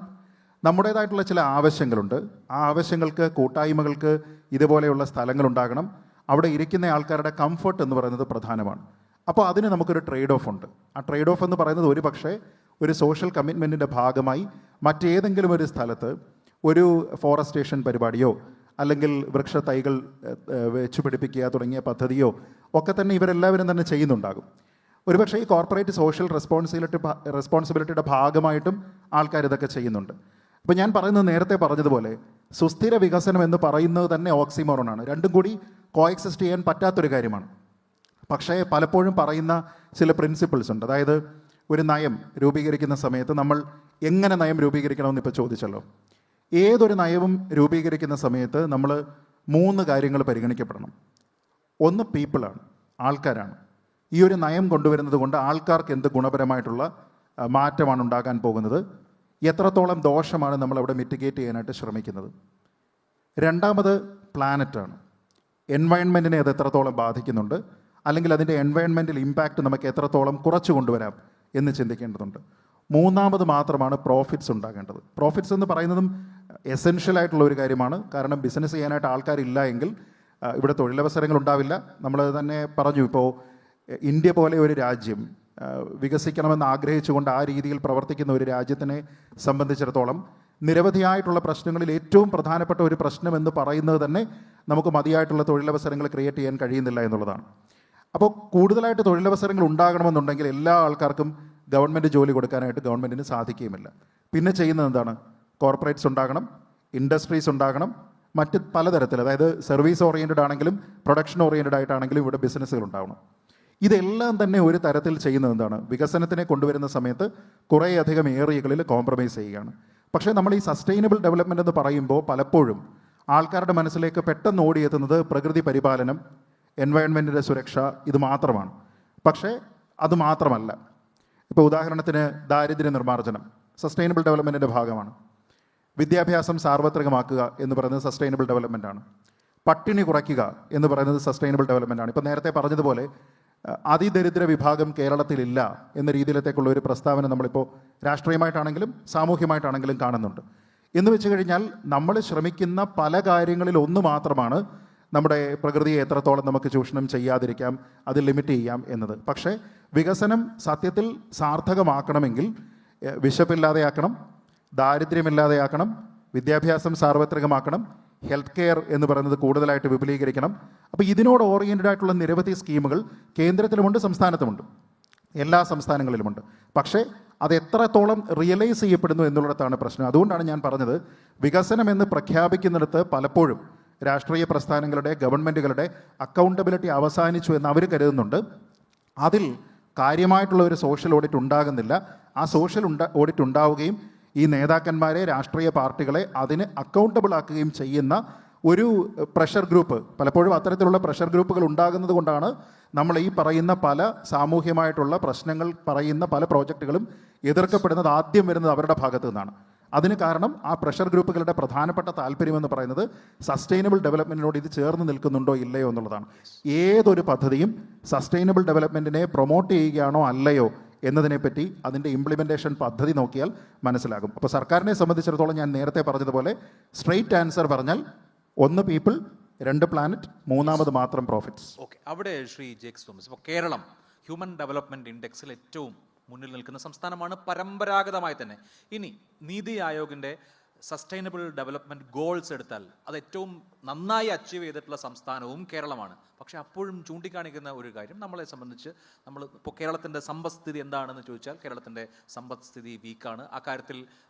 നമ്മുടേതായിട്ടുള്ള ചില ആവശ്യങ്ങളുണ്ട്. ആ ആവശ്യങ്ങൾക്ക്, കൂട്ടായ്മകൾക്ക് ഇതുപോലെയുള്ള സ്ഥലങ്ങളുണ്ടാകണം. അവിടെ ഇരിക്കുന്ന ആൾക്കാരുടെ കംഫർട്ട് എന്ന് പറയുന്നത് പ്രധാനമാണ്. അപ്പോൾ അതിന് നമുക്കൊരു ട്രേഡ് ഓഫ് ഉണ്ട്. ആ ട്രേഡ് ഓഫ് എന്ന് പറയുന്നത് ഒരു പക്ഷേ ഒരു സോഷ്യൽ കമ്മിറ്റ്മെൻറ്റിൻ്റെ ഭാഗമായി മറ്റേതെങ്കിലും ഒരു സ്ഥലത്ത് ഒരു ഫോറസ്റ്റേഷൻ പരിപാടിയോ അല്ലെങ്കിൽ വൃക്ഷ തൈകൾ വെച്ച് പിടിപ്പിക്കുക തുടങ്ങിയ പദ്ധതിയോ ഒക്കെ തന്നെ ഇവരെല്ലാവരും തന്നെ ചെയ്യുന്നുണ്ടാകും. ഒരുപക്ഷേ ഈ കോർപ്പറേറ്റ് സോഷ്യൽ റെസ്പോൺസിബിലിറ്റിയുടെ ഭാഗമായിട്ടും ആൾക്കാർ ഇതൊക്കെ ചെയ്യുന്നുണ്ട്. അപ്പോൾ ഞാൻ പറയുന്നത് നേരത്തെ പറഞ്ഞതുപോലെ സുസ്ഥിര വികസനം എന്ന് പറയുന്നത് തന്നെ ഓക്സിമോറോണാണ്. രണ്ടും കൂടി കോഎക്സിസ്റ്റ് ചെയ്യാൻ പറ്റാത്തൊരു കാര്യമാണ്. പക്ഷേ പലപ്പോഴും പറയുന്ന ചില പ്രിൻസിപ്പിൾസ് ഉണ്ട്. അതായത് ഒരു നയം രൂപീകരിക്കുന്ന സമയത്ത് നമ്മൾ എങ്ങനെ നയം രൂപീകരിക്കണമെന്ന് ഇപ്പോൾ ചോദിച്ചല്ലോ. ഏതൊരു നയവും രൂപീകരിക്കുന്ന സമയത്ത് നമ്മൾ 3 കാര്യങ്ങൾ പരിഗണിക്കപ്പെടണം. ഒന്ന് പീപ്പിളാണ്, ആൾക്കാരാണ്. ഈ ഒരു നയം കൊണ്ടുവരുന്നത് കൊണ്ട് ആൾക്കാർക്ക് എന്ത് ഗുണപരമായിട്ടുള്ള മാറ്റമാണ് ഉണ്ടാകാൻ പോകുന്നത്, എത്രത്തോളം ദോഷമാണ് നമ്മളവിടെ മിറ്റിഗേറ്റ് ചെയ്യാനായിട്ട് ശ്രമിക്കുന്നത്. രണ്ടാമത് പ്ലാനറ്റാണ്. എൻവയൺമെൻറ്റിനെ അത് എത്രത്തോളം ബാധിക്കുന്നുണ്ട്, അല്ലെങ്കിൽ അതിൻ്റെ എൻവയൺമെൻറ്റൽ ഇമ്പാക്റ്റ് നമുക്ക് എത്രത്തോളം കുറച്ച് കൊണ്ടുവരാം എന്ന് ചിന്തിക്കേണ്ടതുണ്ട്. മൂന്നാമത് മാത്രമാണ് പ്രോഫിറ്റ്സ് ഉണ്ടാകേണ്ടത്. പ്രോഫിറ്റ്സ് എന്ന് പറയുന്നതും എസെൻഷ്യൽ ആയിട്ടുള്ള ഒരു കാര്യമാണ്. കാരണം ബിസിനസ് ചെയ്യാനായിട്ട് ആൾക്കാരില്ല എങ്കിൽ ഇവിടെ തൊഴിലവസരങ്ങൾ ഉണ്ടാവില്ല. നമ്മൾ തന്നെ പറഞ്ഞു, ഇപ്പോൾ ഇന്ത്യ പോലെ ഒരു രാജ്യം വികസിക്കണമെന്ന് ആഗ്രഹിച്ചുകൊണ്ട് ആ രീതിയിൽ പ്രവർത്തിക്കുന്ന ഒരു രാജ്യത്തിനെ സംബന്ധിച്ചിടത്തോളം നിരവധിയായിട്ടുള്ള പ്രശ്നങ്ങളിൽ ഏറ്റവും പ്രധാനപ്പെട്ട ഒരു പ്രശ്നം എന്ന് പറയുന്നത് തന്നെ നമുക്ക് മതിയായിട്ടുള്ള തൊഴിലവസരങ്ങൾ ക്രിയേറ്റ് ചെയ്യാൻ കഴിയുന്നില്ല എന്നുള്ളതാണ്. അപ്പോൾ കൂടുതലായിട്ട് തൊഴിലവസരങ്ങൾ ഉണ്ടാകണമെന്നുണ്ടെങ്കിൽ എല്ലാ ആൾക്കാർക്കും ഗവൺമെൻറ് ജോലി കൊടുക്കാനായിട്ട് ഗവൺമെൻറ്റിന് സാധിക്കുകയുമില്ല. പിന്നെ ചെയ്യുന്നത് എന്താണ്? കോർപ്പറേറ്റ്സ് ഉണ്ടാകണം, ഇൻഡസ്ട്രീസ് ഉണ്ടാകണം, മറ്റ് പലതരത്തിൽ, അതായത് സർവീസ് ഓറിയൻറ്റഡ് ആണെങ്കിലും പ്രൊഡക്ഷൻ ഓറിയൻറ്റഡ് ആയിട്ടാണെങ്കിലും ഇവിടെ ബിസിനസ്സുകൾ ഉണ്ടാവണം. ഇതെല്ലാം തന്നെ ഒരു തരത്തിൽ ചെയ്യുന്നത് എന്താണ്? വികസനത്തിനെ കൊണ്ടുവരുന്ന സമയത്ത് കുറേയധികം ഏരിയകളിൽ കോംപ്രമൈസ് ചെയ്യുകയാണ്. പക്ഷേ നമ്മൾ ഈ സസ്റ്റൈനബിൾ ഡെവലപ്മെൻറ്റ് എന്ന് പറയുമ്പോൾ പലപ്പോഴും ആൾക്കാരുടെ മനസ്സിലേക്ക് പെട്ടെന്ന് ഓടിയെത്തുന്നത് പ്രകൃതി പരിപാലനം, എൻവയൺമെൻറ്റിൻ്റെ സുരക്ഷ, ഇത് മാത്രമാണ്. പക്ഷേ അത് മാത്രമല്ല. ഇപ്പോൾ ഉദാഹരണത്തിന് ദാരിദ്ര്യ നിർമ്മാർജ്ജനം സസ്റ്റൈനബിൾ ഡെവലപ്മെൻറ്റിൻ്റെ ഭാഗമാണ്. വിദ്യാഭ്യാസം സാർവത്രികമാക്കുക എന്ന് പറയുന്നത് സസ്റ്റൈനബിൾ ഡെവലപ്മെൻറ്റാണ്. പട്ടിണി കുറയ്ക്കുക എന്ന് പറയുന്നത് സസ്റ്റൈനബിൾ ഡെവലപ്മെൻറ്റാണ്. ഇപ്പോൾ നേരത്തെ പറഞ്ഞതുപോലെ അതിദരിദ്ര വിഭാഗം കേരളത്തിലില്ല എന്ന രീതിയിലത്തേക്കുള്ള ഒരു പ്രസ്താവന നമ്മളിപ്പോൾ രാഷ്ട്രീയമായിട്ടാണെങ്കിലും സാമൂഹ്യമായിട്ടാണെങ്കിലും കാണുന്നുണ്ട്. എന്ന് വെച്ച് കഴിഞ്ഞാൽ നമ്മൾ ശ്രമിക്കുന്ന പല കാര്യങ്ങളിൽ ഒന്ന് മാത്രമാണ് നമ്മുടെ പ്രകൃതിയെ എത്രത്തോളം നമുക്ക് ചൂഷണം ചെയ്യാതിരിക്കാം, അത് ലിമിറ്റ് ചെയ്യാം എന്നത്. പക്ഷേ വികസനം സത്യത്തിൽ സാർത്ഥകമാക്കണമെങ്കിൽ വിശപ്പില്ലാതെയാക്കണം, ദാരിദ്ര്യമില്ലാതെയാക്കണം, വിദ്യാഭ്യാസം സാർവത്രികമാക്കണം, ഹെൽത്ത് കെയർ എന്ന് പറയുന്നത് കൂടുതലായിട്ട് വിപുലീകരിക്കണം. അപ്പോൾ ഇതിനോട് ഓറിയൻറ്റഡ് ആയിട്ടുള്ള നിരവധി സ്കീമുകൾ കേന്ദ്രത്തിലുമുണ്ട്, സംസ്ഥാനത്തുമുണ്ട്, എല്ലാ സംസ്ഥാനങ്ങളിലുമുണ്ട്. പക്ഷേ അത് എത്രത്തോളം റിയലൈസ് ചെയ്യപ്പെടുന്നു എന്നുള്ളിടത്താണ് പ്രശ്നം. അതുകൊണ്ടാണ് ഞാൻ പറഞ്ഞത്, വികസനം എന്ന് പ്രഖ്യാപിക്കുന്നിടത്ത് പലപ്പോഴും രാഷ്ട്രീയ പ്രസ്ഥാനങ്ങളുടെ, ഗവൺമെൻറ്റുകളുടെ അക്കൗണ്ടബിലിറ്റി അവസാനിച്ചു എന്ന് അവർ കരുതുന്നുണ്ട്. അതിൽ കാര്യമായിട്ടുള്ള ഒരു സോഷ്യൽ ഓഡിറ്റ് ഉണ്ടാകുന്നില്ല. ആ സോഷ്യൽ ഓഡിറ്റ് ഉണ്ടാവുകയും ഈ നേതാക്കന്മാരെ, രാഷ്ട്രീയ പാർട്ടികളെ അതിന് അക്കൗണ്ടബിൾ ആക്കുകയും ചെയ്യുന്ന ഒരു പ്രഷർ ഗ്രൂപ്പ്, പലപ്പോഴും അത്തരത്തിലുള്ള പ്രഷർ ഗ്രൂപ്പുകൾ ഉണ്ടാകുന്നത് കൊണ്ടാണ് നമ്മൾ ഈ പറയുന്ന പല സാമൂഹ്യമായിട്ടുള്ള പ്രശ്നങ്ങൾ പറയുന്ന പല പ്രോജക്റ്റുകളും എതിർക്കപ്പെടുന്നത് ആദ്യം വരുന്നത് അവരുടെ ഭാഗത്തു നിന്നാണ്. അതിന് കാരണം ആ പ്രഷർ ഗ്രൂപ്പുകളുടെ പ്രധാനപ്പെട്ട താല്പര്യമെന്ന് പറയുന്നത് സസ്റ്റൈനബിൾ ഡെവലപ്മെൻറ്റിനോട് ഇത് ചേർന്ന് നിൽക്കുന്നുണ്ടോ ഇല്ലയോ എന്നുള്ളതാണ്. ഏതൊരു പദ്ധതിയും സസ്റ്റൈനബിൾ ഡെവലപ്മെൻറ്റിനെ പ്രൊമോട്ട് ചെയ്യുകയാണോ അല്ലയോ എന്നതിനെപ്പറ്റി അതിൻ്റെ ഇംപ്ലിമെൻറ്റേഷൻ പദ്ധതി നോക്കിയാൽ മനസ്സിലാകും. അപ്പോൾ സർക്കാരിനെ സംബന്ധിച്ചിടത്തോളം ഞാൻ നേരത്തെ പറഞ്ഞതുപോലെ സ്ട്രെയിറ്റ് ആൻസർ പറഞ്ഞാൽ 1 പീപ്പിൾ, 2 പ്ലാനറ്റ്, മൂന്നാമത് മാത്രം പ്രോഫിറ്റ്സ്. ഓക്കെ, അവിടെ ശ്രീ ജേക്സ് തോമസ്, ഇപ്പോൾ കേരളം ഹ്യൂമൻ ഡെവലപ്മെൻറ്റ് ഇൻഡെക്സിൽ ഏറ്റവും മുന്നിൽ നിൽക്കുന്ന സംസ്ഥാനമാണ് പരമ്പരാഗതമായി തന്നെ. ഇനി നീതി ആയോഗിൻ്റെ സസ്റ്റൈനബിൾ ഡെവലപ്മെൻറ്റ് ഗോൾസ് എടുത്താൽ അത് ഏറ്റവും നന്നായി അച്ചീവ് ചെയ്തിട്ടുള്ള സംസ്ഥാനവും കേരളമാണ്. പക്ഷേ അപ്പോഴും ചൂണ്ടിക്കാണിക്കുന്ന ഒരു കാര്യം, നമ്മളെ സംബന്ധിച്ച് നമ്മൾ ഇപ്പോൾ കേരളത്തിൻ്റെ സമ്പദ്സ്ഥിതി എന്താണെന്ന് ചോദിച്ചാൽ കേരളത്തിൻ്റെ സമ്പദ്സ്ഥിതി വീക്കാണ്. ആ കാര്യത്തിൽ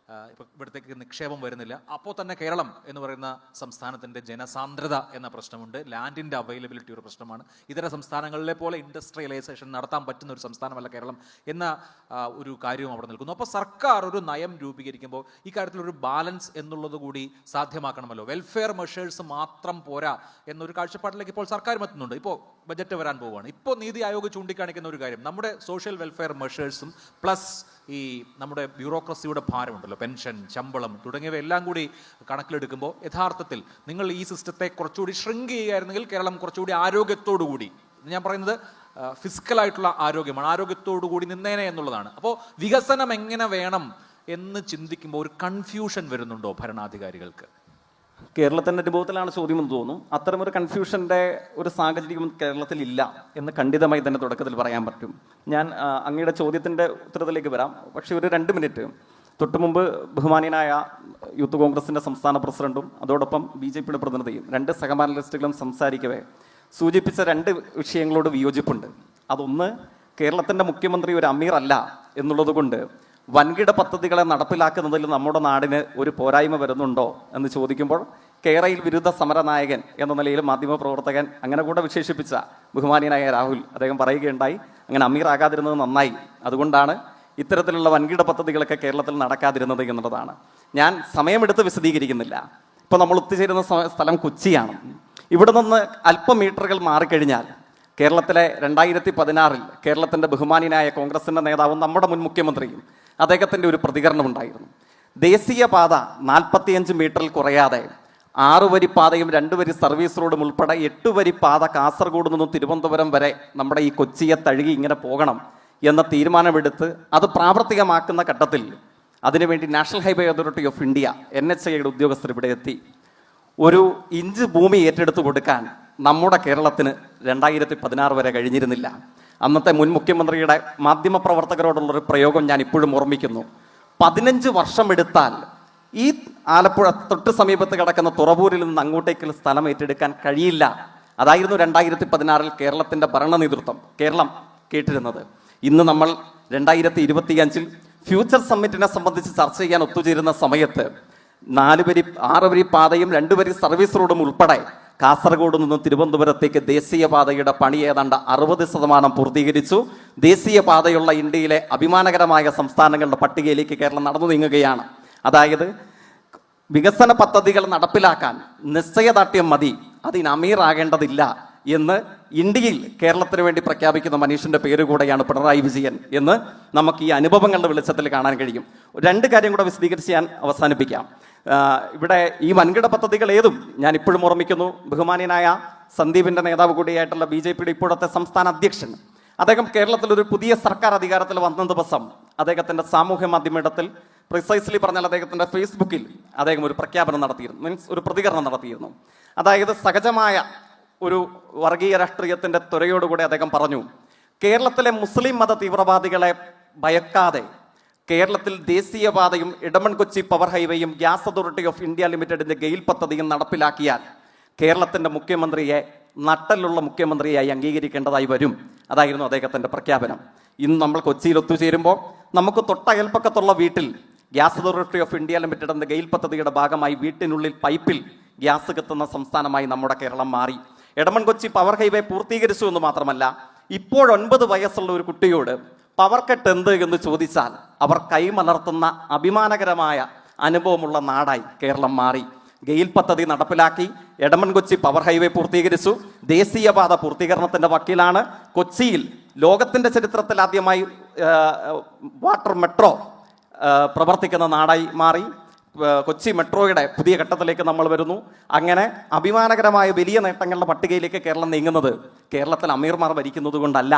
ഇപ്പോൾ ഇവിടത്തേക്ക് നിക്ഷേപം വരുന്നില്ല. അപ്പോൾ തന്നെ കേരളം എന്ന് പറയുന്ന സംസ്ഥാനത്തിൻ്റെ ജനസാന്ദ്രത എന്ന പ്രശ്നമുണ്ട്, ലാൻഡിൻ്റെ അവൈലബിലിറ്റി ഒരു പ്രശ്നമാണ്. ഇതര സംസ്ഥാനങ്ങളിലെ പോലെ ഇൻഡസ്ട്രിയലൈസേഷൻ നടത്താൻ പറ്റുന്ന ഒരു സംസ്ഥാനമല്ല കേരളം എന്ന ഒരു കാര്യവും അവിടെ നിൽക്കുന്നു. അപ്പോൾ സർക്കാർ ഒരു നയം രൂപീകരിക്കുമ്പോൾ ഈ കാര്യത്തിലൊരു ബാലൻസ് എന്നുള്ളത് കൂടി സാധ്യമാക്കണമല്ലോ. വെൽഫെയർ മെഷേഴ്സ് മാത്രം പോരാ എന്നൊരു കാഴ്ചപ്പാടിലേക്ക് ഇപ്പോൾ സർക്കാർ എത്തുന്നുണ്ട്. ഇപ്പോൾ ബജറ്റ് വരാൻ പോവുകയാണ്. ഇപ്പോൾ നീതി ആയോഗ് ചൂണ്ടിക്കാണിക്കുന്ന ഒരു കാര്യം, നമ്മുടെ സോഷ്യൽ വെൽഫെയർ മെഷേഴ്സും പ്ലസ് ഈ നമ്മുടെ ബ്യൂറോക്രസിയുടെ ഭാരമുണ്ടല്ലോ, പെൻഷൻ, ശമ്പളം തുടങ്ങിയവയെല്ലാം കൂടി കണക്കിലെടുക്കുമ്പോൾ യഥാർത്ഥത്തിൽ നിങ്ങൾ ഈ സിസ്റ്റത്തെ കുറച്ചുകൂടി ഷ്രിങ്ക് ചെയ്യുകയായിരുന്നെങ്കിൽ കേരളം കുറച്ചുകൂടി ആരോഗ്യത്തോടു കൂടി, ഞാൻ പറയുന്നത് ഫിസിക്കലായിട്ടുള്ള ആരോഗ്യമാണ്, ആരോഗ്യത്തോടു കൂടി നിന്നേനെ എന്നുള്ളതാണ്. അപ്പോൾ വികസനം എങ്ങനെ വേണം എന്ന് ചിന്തിക്കുമ്പോൾ ഒരു കൺഫ്യൂഷൻ വരുന്നുണ്ടോ ഭരണാധികാരികൾക്ക്? കേരളത്തിൻ്റെ അനുഭവത്തിലാണ് ചോദ്യം എന്ന് തോന്നുന്നു. അത്തരമൊരു കൺഫ്യൂഷൻ്റെ ഒരു സാഹചര്യം കേരളത്തിലില്ല എന്ന് ഖണ്ഡിതമായി തന്നെ തുടക്കത്തിൽ പറയാൻ പറ്റും. ഞാൻ അങ്ങയുടെ ചോദ്യത്തിൻ്റെ ഉത്തരത്തിലേക്ക് വരാം. പക്ഷേ ഒരു 2 മിനിറ്റ് തൊട്ടു മുമ്പ് ബഹുമാനീയനായ യൂത്ത് കോൺഗ്രസിൻ്റെ സംസ്ഥാന പ്രസിഡന്റും അതോടൊപ്പം BJP പ്രതിനിധിയും 2 സഹപാനലിസ്റ്റുകളും സംസാരിക്കവേ സൂചിപ്പിച്ച 2 വിഷയങ്ങളോട് വിയോജിപ്പുണ്ട്. അതൊന്ന്, കേരളത്തിൻ്റെ മുഖ്യമന്ത്രി ഒരു അമീർ അല്ല എന്നുള്ളത് കൊണ്ട് വൻകിട പദ്ധതികളെ നടപ്പിലാക്കുന്നതിൽ നമ്മുടെ നാടിന് ഒരു പോരായ്മ വരുന്നുണ്ടോ എന്ന് ചോദിക്കുമ്പോൾ കേരളയിൽ വിരുദ്ധ സമരനായകൻ എന്ന നിലയിൽ മാധ്യമപ്രവർത്തകൻ അങ്ങനെ കൂടെ വിശേഷിപ്പിച്ച ബഹുമാനീയനായ രാഹുൽ അദ്ദേഹം പറയുകയുണ്ടായി, അങ്ങനെ അമീർ ആകാതിരുന്നത് നന്നായി, അതുകൊണ്ടാണ് ഇത്തരത്തിലുള്ള വൻകിട പദ്ധതികളൊക്കെ കേരളത്തിൽ നടക്കാതിരുന്നത് എന്നുള്ളതാണ്. ഞാൻ സമയമെടുത്ത് വിശദീകരിക്കുന്നില്ല. ഇപ്പോൾ നമ്മൾ ഒത്തുചേരുന്ന സ്ഥലം കൊച്ചിയാണ്. ഇവിടെ നിന്ന് അല്പം മീറ്ററുകൾ മാറിക്കഴിഞ്ഞാൽ കേരളത്തിലെ 2016 കേരളത്തിൻ്റെ ബഹുമാനീയനായ കോൺഗ്രസിൻ്റെ നേതാവും നമ്മുടെ മുൻ മുഖ്യമന്ത്രിയും അദ്ദേഹത്തിൻ്റെ ഒരു പ്രതികരണം ഉണ്ടായിരുന്നു. ദേശീയപാത 45 മീറ്ററിൽ കുറയാതെ 6 വരി പാതയും 2 വരി സർവീസ് റോഡും ഉൾപ്പെടെ 8 വരി പാത കാസർഗോഡ് നിന്നും തിരുവനന്തപുരം വരെ നമ്മുടെ ഈ കൊച്ചിയെ തഴുകി ഇങ്ങനെ പോകണം എന്ന തീരുമാനമെടുത്ത് അത് പ്രാവർത്തികമാക്കുന്ന ഘട്ടത്തിൽ അതിനുവേണ്ടി national highway authority of India NHAIയുടെ ഉദ്യോഗസ്ഥർ ഇവിടെ എത്തി. ഒരു ഇഞ്ച് ഭൂമി ഏറ്റെടുത്ത് കൊടുക്കാൻ നമ്മുടെ കേരളത്തിന് 2016 വരെ കഴിഞ്ഞിരുന്നില്ല. അന്നത്തെ മുൻ മുഖ്യമന്ത്രിയുടെ മാധ്യമപ്രവർത്തകരോടുള്ളൊരു പ്രയോഗം ഞാൻ ഇപ്പോഴും ഓർമ്മിക്കുന്നു. 15 വർഷം എടുത്താൽ ഈ ആലപ്പുഴ തൊട്ട് സമീപത്ത് കിടക്കുന്ന തുറവൂരിൽ നിന്ന് അങ്ങോട്ടേക്കുള്ള സ്ഥലം ഏറ്റെടുക്കാൻ കഴിയില്ല. അതായിരുന്നു 2016 കേരളത്തിൻ്റെ ഭരണ നേതൃത്വം കേരളം കേട്ടിരുന്നത്. ഇന്ന് നമ്മൾ 2025 ഫ്യൂച്ചർ സമ്മിറ്റിനെ സംബന്ധിച്ച് ചർച്ച ചെയ്യാൻ ഒത്തുചേരുന്ന സമയത്ത് 6 വരി പാതയും 2 വരി സർവീസ് റോഡും ഉൾപ്പെടെ കാസർഗോഡ് നിന്ന് തിരുവനന്തപുരത്തേക്ക് ദേശീയപാതയുടെ പണി ഏതാണ്ട് 60% പൂർത്തീകരിച്ചു. ദേശീയപാതയുള്ള ഇന്ത്യയിലെ അഭിമാനകരമായ സംസ്ഥാനങ്ങളുടെ പട്ടികയിലേക്ക് കേരളം നടന്നു നീങ്ങുകയാണ്. അതായത് വികസന പദ്ധതികൾ നടപ്പിലാക്കാൻ നിശ്ചയദാർഢ്യം മതി, അതിന് അമീർ ആകേണ്ടതില്ല എന്ന് ഇന്ത്യയിൽ കേരളത്തിന് വേണ്ടി പ്രഖ്യാപിക്കുന്ന മനുഷ്യൻ്റെ പേര് കൂടെയാണ് പിണറായി വിജയൻ എന്ന് നമുക്ക് ഈ അനുഭവങ്ങളുടെ വെളിച്ചത്തിൽ കാണാൻ കഴിയും. 2 കാര്യം കൂടെ വിശദീകരിച്ച് ഞാൻ അവസാനിപ്പിക്കാം. ഇവിടെ ഈ വൻകിട പദ്ധതികൾ ഏതും ഞാൻ ഇപ്പോഴും ഓർമ്മിക്കുന്നു. ബഹുമാനീയനായ സന്ദീപിൻ്റെ നേതാവ് കൂടിയായിട്ടുള്ള BJPയുടെ ഇപ്പോഴത്തെ സംസ്ഥാന അധ്യക്ഷൻ അദ്ദേഹം കേരളത്തിൽ ഒരു പുതിയ സർക്കാർ അധികാരത്തിൽ വന്ന ദിവസം അദ്ദേഹത്തിൻ്റെ സാമൂഹ്യ മാധ്യമത്തിൽ പ്രിസൈസ്ലി പറഞ്ഞാൽ അദ്ദേഹത്തിൻ്റെ ഫേസ്ബുക്കിൽ അദ്ദേഹം ഒരു പ്രഖ്യാപനം നടത്തിയിരുന്നു, മീൻസ് ഒരു പ്രതികരണം നടത്തിയിരുന്നു. അതായത് സഹജമായ ഒരു വർഗീയ രാഷ്ട്രീയത്തിൻ്റെ ത്വരയോടുകൂടി അദ്ദേഹം പറഞ്ഞു, കേരളത്തിലെ മുസ്ലിം മത തീവ്രവാദികളെ ഭയക്കാതെ കേരളത്തിൽ ദേശീയപാതയും ഇടമൺ കൊച്ചി പവർ ഹൈവേയും ഗ്യാസ് അതോറിറ്റി ഓഫ് ഇന്ത്യ ലിമിറ്റഡിൻ്റെ ഗെയിൽ പദ്ധതിയും നടപ്പിലാക്കിയാൽ കേരളത്തിൻ്റെ മുഖ്യമന്ത്രിയെ നട്ടലുള്ള മുഖ്യമന്ത്രിയായി അംഗീകരിക്കേണ്ടതായി വരും. അതായിരുന്നു അദ്ദേഹത്തിൻ്റെ പ്രഖ്യാപനം. ഇന്ന് നമ്മൾ കൊച്ചിയിൽ ഒത്തുചേരുമ്പോൾ നമുക്ക് തൊട്ടയൽപ്പക്കത്തുള്ള വീട്ടിൽ ഗ്യാസ് അതോറിറ്റി ഓഫ് ഇന്ത്യ ലിമിറ്റഡിൻ്റെ ഗെയിൽ പദ്ധതിയുടെ ഭാഗമായി വീട്ടിനുള്ളിൽ പൈപ്പിൽ ഗ്യാസ് കത്തുന്ന സംസ്ഥാനമായി നമ്മുടെ കേരളം മാറി. ഇടമൺ കൊച്ചി പവർ ഹൈവേ പൂർത്തീകരിച്ചു എന്ന് മാത്രമല്ല, ഇപ്പോൾ 9 വയസ്സുള്ള ഒരു കുട്ടിയോട് പവർ കട്ട് എന്ത് എന്ന് ചോദിച്ചാൽ അവർ കൈമലർത്തുന്ന അഭിമാനകരമായ അനുഭവമുള്ള നാടായി കേരളം മാറി. ഗെയിൽ പദ്ധതി നടപ്പിലാക്കി, എടമൺ കൊച്ചി പവർ ഹൈവേ പൂർത്തീകരിച്ചു, ദേശീയപാത പൂർത്തീകരണത്തിൻ്റെ വക്കീലാണ്. കൊച്ചിയിൽ ലോകത്തിൻ്റെ ചരിത്രത്തിൽ ആദ്യമായി വാട്ടർ മെട്രോ പ്രവർത്തിക്കുന്ന നാടായി മാറി. കൊച്ചി മെട്രോയുടെ പുതിയ ഘട്ടത്തിലേക്ക് നമ്മൾ വരുന്നു. അങ്ങനെ അഭിമാനകരമായ വലിയ നേട്ടങ്ങളുടെ പട്ടികയിലേക്ക് കേരളം നീങ്ങുന്നത് കേരളത്തിൽ അമീർമാർ ഭരിക്കുന്നത് കൊണ്ടല്ല,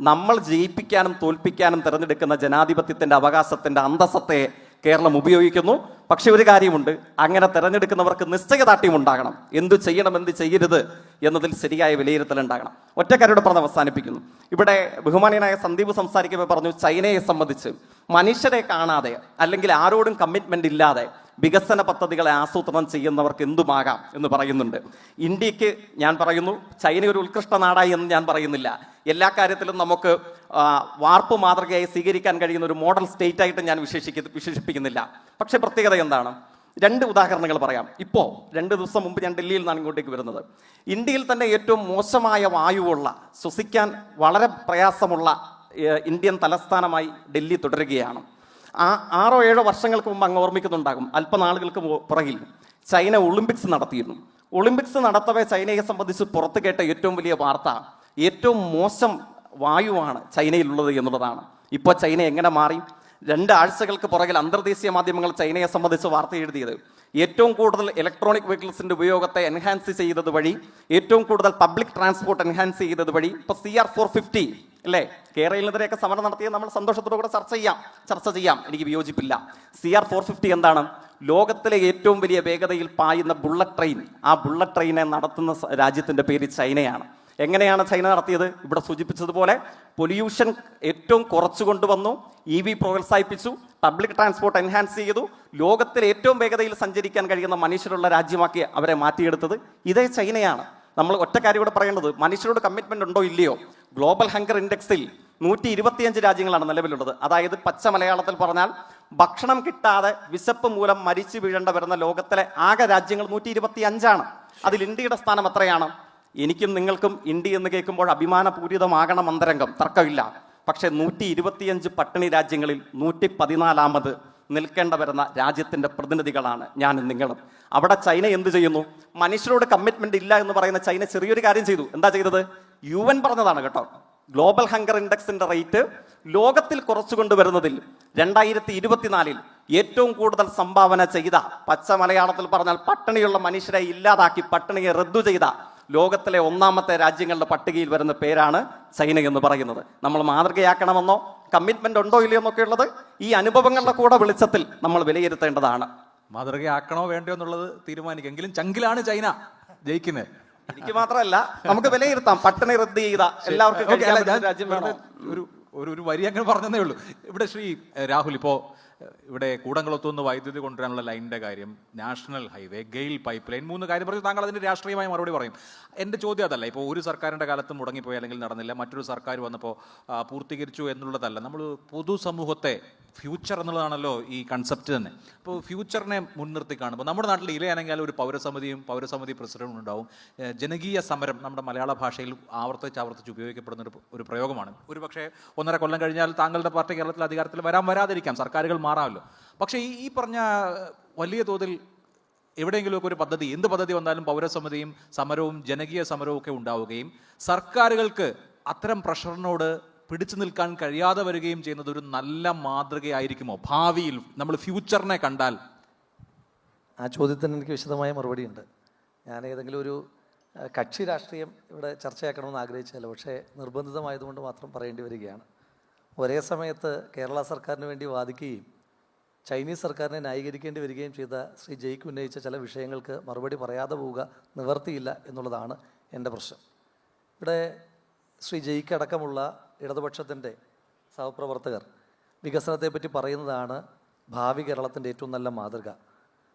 നമ്മൾ ജയിപ്പിക്കാനും തോൽപ്പിക്കാനും തിരഞ്ഞെടുക്കുന്ന ജനാധിപത്യത്തിൻ്റെ അവകാശത്തിൻ്റെ അന്തസ്സത്തെ കേരളം ഉപയോഗിക്കുന്നു. പക്ഷെ ഒരു കാര്യമുണ്ട്, അങ്ങനെ തിരഞ്ഞെടുക്കുന്നവർക്ക് നിശ്ചയദാർഢ്യം ഉണ്ടാകണം. എന്തു ചെയ്യണം, എന്ത് ചെയ്യരുത് എന്നതിൽ ശരിയായ വിലയിരുത്തൽ ഉണ്ടാകണം. ഒറ്റക്കാരോട് പറഞ്ഞ് അവസാനിപ്പിക്കുന്നു. ഇവിടെ ബഹുമാനീയനായ സന്ദീപ് സംസാരിക്കുമ്പോൾ പറഞ്ഞു, ചൈനയെ സംബന്ധിച്ച് മനുഷ്യരെ കാണാതെ അല്ലെങ്കിൽ ആരോടും കമ്മിറ്റ്മെന്റ് ഇല്ലാതെ വികസന പദ്ധതികളെ ആസൂത്രണം ചെയ്യുന്നവർക്ക് എന്തുമാകാം എന്ന് പറയുന്നുണ്ട്. ഇന്ത്യക്ക് ഞാൻ പറയുന്നു, ചൈന ഒരു ഉത്കൃഷ്ട നാടായി എന്ന് ഞാൻ പറയുന്നില്ല. എല്ലാ കാര്യത്തിലും നമുക്ക് വാർപ്പ് മാതൃകയായി സ്വീകരിക്കാൻ കഴിയുന്ന ഒരു മോഡൽ സ്റ്റേറ്റ് ആയിട്ട് ഞാൻ വിശേഷിപ്പിക്കുന്നില്ല. പക്ഷേ പ്രത്യേകത എന്താണ്? 2 ഉദാഹരണങ്ങൾ പറയാം. ഇപ്പോൾ 2 ദിവസം മുമ്പ് ഞാൻ ഡൽഹിയിൽ നിന്നാണ് ഇങ്ങോട്ടേക്ക് വരുന്നത്. ഇന്ത്യയിൽ തന്നെ ഏറ്റവും മോശമായ വായുവുള്ള, ശ്വസിക്കാൻ വളരെ പ്രയാസമുള്ള ഇന്ത്യൻ തലസ്ഥാനമായി ഡൽഹി തുടരുകയാണ്. 6 or 7 വർഷങ്ങൾക്ക് മുമ്പ് അങ്ങ് ഓർമ്മിക്കുന്നുണ്ടാകും, അല്പനാളുകൾക്ക് പുറകിൽ ചൈന ഒളിമ്പിക്സ് നടത്തിയിരുന്നു. ഒളിമ്പിക്സ് നടത്തവേ ചൈനയെ സംബന്ധിച്ച് പുറത്തു കേട്ട ഏറ്റവും വലിയ വാർത്ത ഏറ്റവും മോശം വായുവാണ് ചൈനയിലുള്ളത് എന്നുള്ളതാണ്. ഇപ്പോൾ ചൈന എങ്ങനെ മാറി? 2 ആഴ്ചകൾക്ക് പുറകിൽ അന്തർദേശീയ മാധ്യമങ്ങൾ ചൈനയെ സംബന്ധിച്ച് വാർത്ത എഴുതിയത് ഏറ്റവും കൂടുതൽ ഇലക്ട്രോണിക് വെഹിക്കിൾസിൻ്റെ ഉപയോഗത്തെ എൻഹാൻസ് ചെയ്തത് വഴി, ഏറ്റവും കൂടുതൽ പബ്ലിക് ട്രാൻസ്പോർട്ട് എൻഹാൻസ് ചെയ്തത് വഴി ഇപ്പോൾ CR 450 അല്ലേ, കേരളത്തിനെതിരെയൊക്കെ സമരം നടത്തിയത് നമ്മൾ സന്തോഷത്തോടു കൂടെ ചർച്ച ചെയ്യാം, എനിക്ക് വിയോജിപ്പില്ല. CR 450 എന്താണ്? ലോകത്തിലെ ഏറ്റവും വലിയ വേഗതയിൽ പായുന്ന ബുള്ളറ്റ് ട്രെയിൻ. ആ ബുള്ളറ്റ് ട്രെയിനെ നടത്തുന്ന രാജ്യത്തിൻ്റെ പേര് ചൈനയാണ്. എങ്ങനെയാണ് ചൈന നടത്തിയത്? ഇവിടെ സൂചിപ്പിച്ചതുപോലെ പൊല്യൂഷൻ ഏറ്റവും കുറച്ചു കൊണ്ടുവന്നു, EV പ്രോത്സാഹിപ്പിച്ചു, പബ്ലിക് ട്രാൻസ്പോർട്ട് എൻഹാൻസ് ചെയ്തു, ലോകത്തിൽ ഏറ്റവും വേഗതയിൽ സഞ്ചരിക്കാൻ കഴിയുന്ന മനുഷ്യരുള്ള രാജ്യമാക്കി അവരെ മാറ്റിയെടുത്തത് ഇതേ ചൈനയാണ്. നമ്മൾ ഒറ്റ കാര്യം കൂടെ പറയേണ്ടത്, മനുഷ്യരോട് കമ്മിറ്റ്മെന്റ് ഉണ്ടോ ഇല്ലയോ? ഗ്ലോബൽ ഹങ്കർ ഇൻഡെക്സിൽ 125 രാജ്യങ്ങളാണ് നിലവിലുള്ളത്. അതായത് പച്ച മലയാളത്തിൽ പറഞ്ഞാൽ ഭക്ഷണം കിട്ടാതെ വിശപ്പ് മൂലം മരിച്ചു വീഴേണ്ട വരുന്ന ലോകത്തിലെ ആകെ രാജ്യങ്ങൾ 125ആണ്. അതിൽ ഇന്ത്യയുടെ സ്ഥാനം എത്രയാണ്? എനിക്കും നിങ്ങൾക്കും ഇന്ത്യ എന്ന് കേൾക്കുമ്പോൾ അഭിമാനപൂരിതമാകണം അന്തരംഗം, തർക്കമില്ല. പക്ഷേ 125 പട്ടിണി രാജ്യങ്ങളിൽ 114 നിൽക്കേണ്ട വരുന്ന രാജ്യത്തിന്റെ പ്രതിനിധികളാണ് ഞാനും നിങ്ങളും. അവിടെ ചൈന എന്ത് ചെയ്യുന്നു? മനുഷ്യരോട് കമ്മിറ്റ്മെന്റ് ഇല്ല എന്ന് പറയുന്ന ചൈന ചെറിയൊരു കാര്യം ചെയ്തു. എന്താ ചെയ്തത്? UN പറഞ്ഞതാണ് കേട്ടോ. ഗ്ലോബൽ ഹങ്കർ ഇൻഡെക്സിന്റെ റേറ്റ് ലോകത്തിൽ കുറച്ചു കൊണ്ടുവരുന്നതിൽ 2024 ഏറ്റവും കൂടുതൽ സംഭാവന ചെയ്ത, പച്ച മലയാളത്തിൽ പറഞ്ഞാൽ പട്ടിണിയുള്ള മനുഷ്യരെ ഇല്ലാതാക്കി പട്ടിണിയെ റദ്ദു ചെയ്ത ലോകത്തിലെ 1ാമത്തെ രാജ്യങ്ങളുടെ പട്ടികയിൽ വരുന്ന പേരാണ് ചൈന എന്ന് പറയുന്നത്. നമ്മൾ മാതൃകയാക്കണമെന്നോ കമ്മിറ്റ്മെന്റ് ഉണ്ടോ ഇല്ലയോ എന്നൊക്കെ ഉള്ളത് ഈ അനുഭവങ്ങളുടെ കൂടെ വെളിച്ചത്തിൽ നമ്മൾ വിലയിരുത്തേണ്ടതാണ്. മാതൃകയാക്കണോ വേണ്ടയോ എന്നുള്ളത് തീരുമാനിക്കെങ്കിലും ചങ്കിലാണ് ചൈന ജയിക്കുന്നത്. എനിക്ക് മാത്രമല്ല, നമുക്ക് വിലയിരുത്താം. പട്ടിണി റദ്ദ് ചെയ്ത എല്ലാവർക്കും കഴിക്കാൻ പറ്റുന്ന രാജ്യം വേണോ? ഒരു വരി അങ്ങനെ പറഞ്ഞതേ ഉള്ളൂ. ഇവിടെ ശ്രീ രാഹുൽ, ഇപ്പോൾ ഇവിടെ കൂടംകുളത്തുനിന്ന് വൈദ്യുതി കൊണ്ടുവരാനുള്ള ലൈനിൻ്റെ കാര്യം, national highway, GAIL pipeline, 3 കാര്യം പറഞ്ഞു. താങ്കൾ അതിന് രാഷ്ട്രീയമായ മറുപടി പറയും. എൻ്റെ ചോദ്യം അതല്ല. ഇപ്പോൾ ഒരു സർക്കാരിൻ്റെ കാലത്ത് മുടങ്ങിപ്പോയി അല്ലെങ്കിൽ നടന്നില്ല, മറ്റൊരു സർക്കാർ വന്നപ്പോൾ പൂർത്തീകരിച്ചു എന്നുള്ളതല്ല. നമ്മൾ പൊതുസമൂഹത്തെ, ഫ്യൂച്ചർ എന്നുള്ളതാണല്ലോ ഈ കൺസെപ്റ്റ് തന്നെ. അപ്പോൾ ഫ്യൂച്ചറിനെ മുൻനിർത്തി കാണുമ്പോൾ നമ്മുടെ നാട്ടിൽ ഇലയാണെങ്കിൽ ഒരു പൗരസമിതി പ്രസിഡന്റും ഉണ്ടാവും. ജനകീയ സമരം നമ്മുടെ മലയാള ഭാഷയിൽ ആവർത്തിച്ച് ഉപയോഗിക്കപ്പെടുന്ന ഒരു പ്രയോഗമാണ്. ഒരു പക്ഷേ 1.5 കൊല്ലം കഴിഞ്ഞാൽ താങ്കളുടെ പാർട്ടി കേരളത്തിൽ അധികാരത്തിൽ വരാതിരിക്കാം, സർക്കാരുകൾ മാറാമല്ലോ. പക്ഷേ ഈ പറഞ്ഞ വലിയ തോതിൽ എവിടെയെങ്കിലുമൊക്കെ ഒരു പദ്ധതി, എന്ത് പദ്ധതി വന്നാലും പൗരസമിതിയും സമരവും ജനകീയ സമരവും ഒക്കെ ഉണ്ടാവുകയും സർക്കാരുകൾക്ക് അത്തരം പ്രഷറിനോട് പിടിച്ചു നിൽക്കാൻ കഴിയാതെ വരികയും ചെയ്യുന്നത് ഒരു നല്ല മാതൃകയായിരിക്കുമോ ഭാവിയിൽ നമ്മൾ ഫ്യൂച്ചറിനെ കണ്ടാൽ? ആ ചോദ്യത്തിന് എനിക്ക് വിശദമായ മറുപടിയുണ്ട്. ഞാൻ ഏതെങ്കിലും ഒരു കക്ഷി രാഷ്ട്രീയം ഇവിടെ ചർച്ചയാക്കണമെന്ന് ആഗ്രഹിച്ചല്ലോ, പക്ഷേ നിർബന്ധിതമായതുകൊണ്ട് മാത്രം പറയേണ്ടി വരികയാണ്. ഒരേ സമയത്ത് കേരള സർക്കാരിന് വേണ്ടി വാദിക്കുകയും ചൈനീസ് സർക്കാരിനെ ന്യായീകരിക്കേണ്ടി വരികയും ചെയ്ത ശ്രീ ജയ്ക്ക് ഉന്നയിച്ച ചില വിഷയങ്ങൾക്ക് മറുപടി പറയാതെ പോവുക നിവർത്തിയില്ല എന്നുള്ളതാണ് എൻ്റെ പ്രശ്നം. ഇവിടെ ശ്രീ ജയ്ക്ക് അടക്കമുള്ള ഇടതുപക്ഷത്തിൻ്റെ സഹപ്രവർത്തകർ വികസനത്തെപ്പറ്റി പറയുന്നതാണ് ഭാവി കേരളത്തിൻ്റെ ഏറ്റവും നല്ല മാതൃക.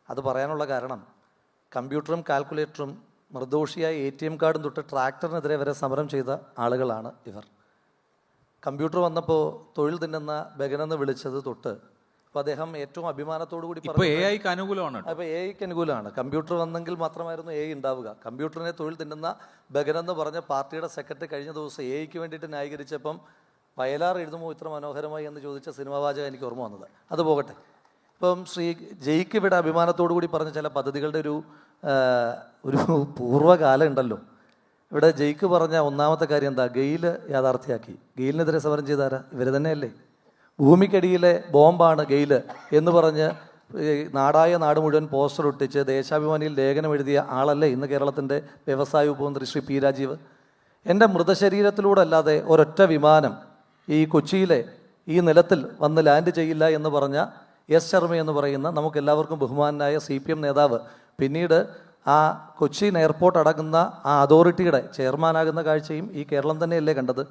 അത് പറയാനുള്ള കാരണം കമ്പ്യൂട്ടറും കാൽക്കുലേറ്ററും നിർദോഷിയായ ATM കാർഡും തൊട്ട് ട്രാക്ടറിനെതിരെ വരെ സമരം ചെയ്ത ആളുകളാണ് ഇവർ. കമ്പ്യൂട്ടർ വന്നപ്പോൾ തൊഴിൽ തിന്നുന്ന ബഗനെന്ന് വിളിച്ചത് തൊട്ട് അപ്പോൾ അദ്ദേഹം ഏറ്റവും അഭിമാനത്തോടു കൂടി ഇപ്പോൾ AI-ക്ക് അനുകൂലമാണ്. അപ്പോൾ AI-ക്ക് അനുകൂലമാണ്. കമ്പ്യൂട്ടർ വന്നെങ്കിൽ മാത്രമായിരുന്നു AI ഉണ്ടാവുക. കമ്പ്യൂട്ടറിനെ തൊഴിൽ തിന്നുന്ന ബഗനെന്ന് പറഞ്ഞ പാർട്ടിയുടെ സെക്രട്ടറി കഴിഞ്ഞ ദിവസം AI-ക്ക് വേണ്ടിയിട്ട് ന്യായീകരിച്ചപ്പം വയലാർ എഴുതുമോ ഇത്ര മനോഹരമായി എന്ന് ചോദിച്ച സിനിമാ വാചകം എനിക്ക് ഓർമ്മ വന്നത്. അത് പോകട്ടെ. ഇപ്പം ശ്രീ ജയ്ക്ക് ഇവിടെ അഭിമാനത്തോടു കൂടി പറഞ്ഞ ചില പദ്ധതികളുടെ ഒരു പൂർവ്വകാലം ഉണ്ടല്ലോ. ഇവിടെ ജയ്ക്ക് പറഞ്ഞ ഒന്നാമത്തെ കാര്യം എന്താ? ഗെയിൽ യാഥാർത്ഥ്യമാക്കി. ഗെയിലിനെതിരെ സമരം ചെയ്താരാ? ഇവർ തന്നെയല്ലേ. ഭൂമിക്കടിയിലെ ബോംബാണ് ഗെയിൽ എന്ന് പറഞ്ഞ് നാടായ നാട് മുഴുവൻ പോസ്റ്റർ ഒട്ടിച്ച് ദേശാഭിമാനിയിൽ ലേഖനം എഴുതിയ ആളല്ലേ ഇന്ന് കേരളത്തിൻ്റെ വ്യവസായ ഉപമന്ത്രി ശ്രീ P രാജീവ്. എൻ്റെ മൃതശരീരത്തിലൂടെ അല്ലാതെ ഒരൊറ്റ വിമാനം ഈ കൊച്ചിയിലെ ഈ നിലത്തിൽ വന്ന് ലാൻഡ് ചെയ്യില്ല എന്ന് പറഞ്ഞ S ശർമ്മ എന്ന് പറയുന്ന നമുക്കെല്ലാവർക്കും ബഹുമാനായ CPM നേതാവ് പിന്നീട് ആ കൊച്ചിൻ എയർപോർട്ട് അടങ്ങുന്ന ആ അതോറിറ്റിയുടെ ചെയർമാനാകുന്ന കാഴ്ചയും ഈ കേരളം തന്നെയല്ലേ കണ്ടത്.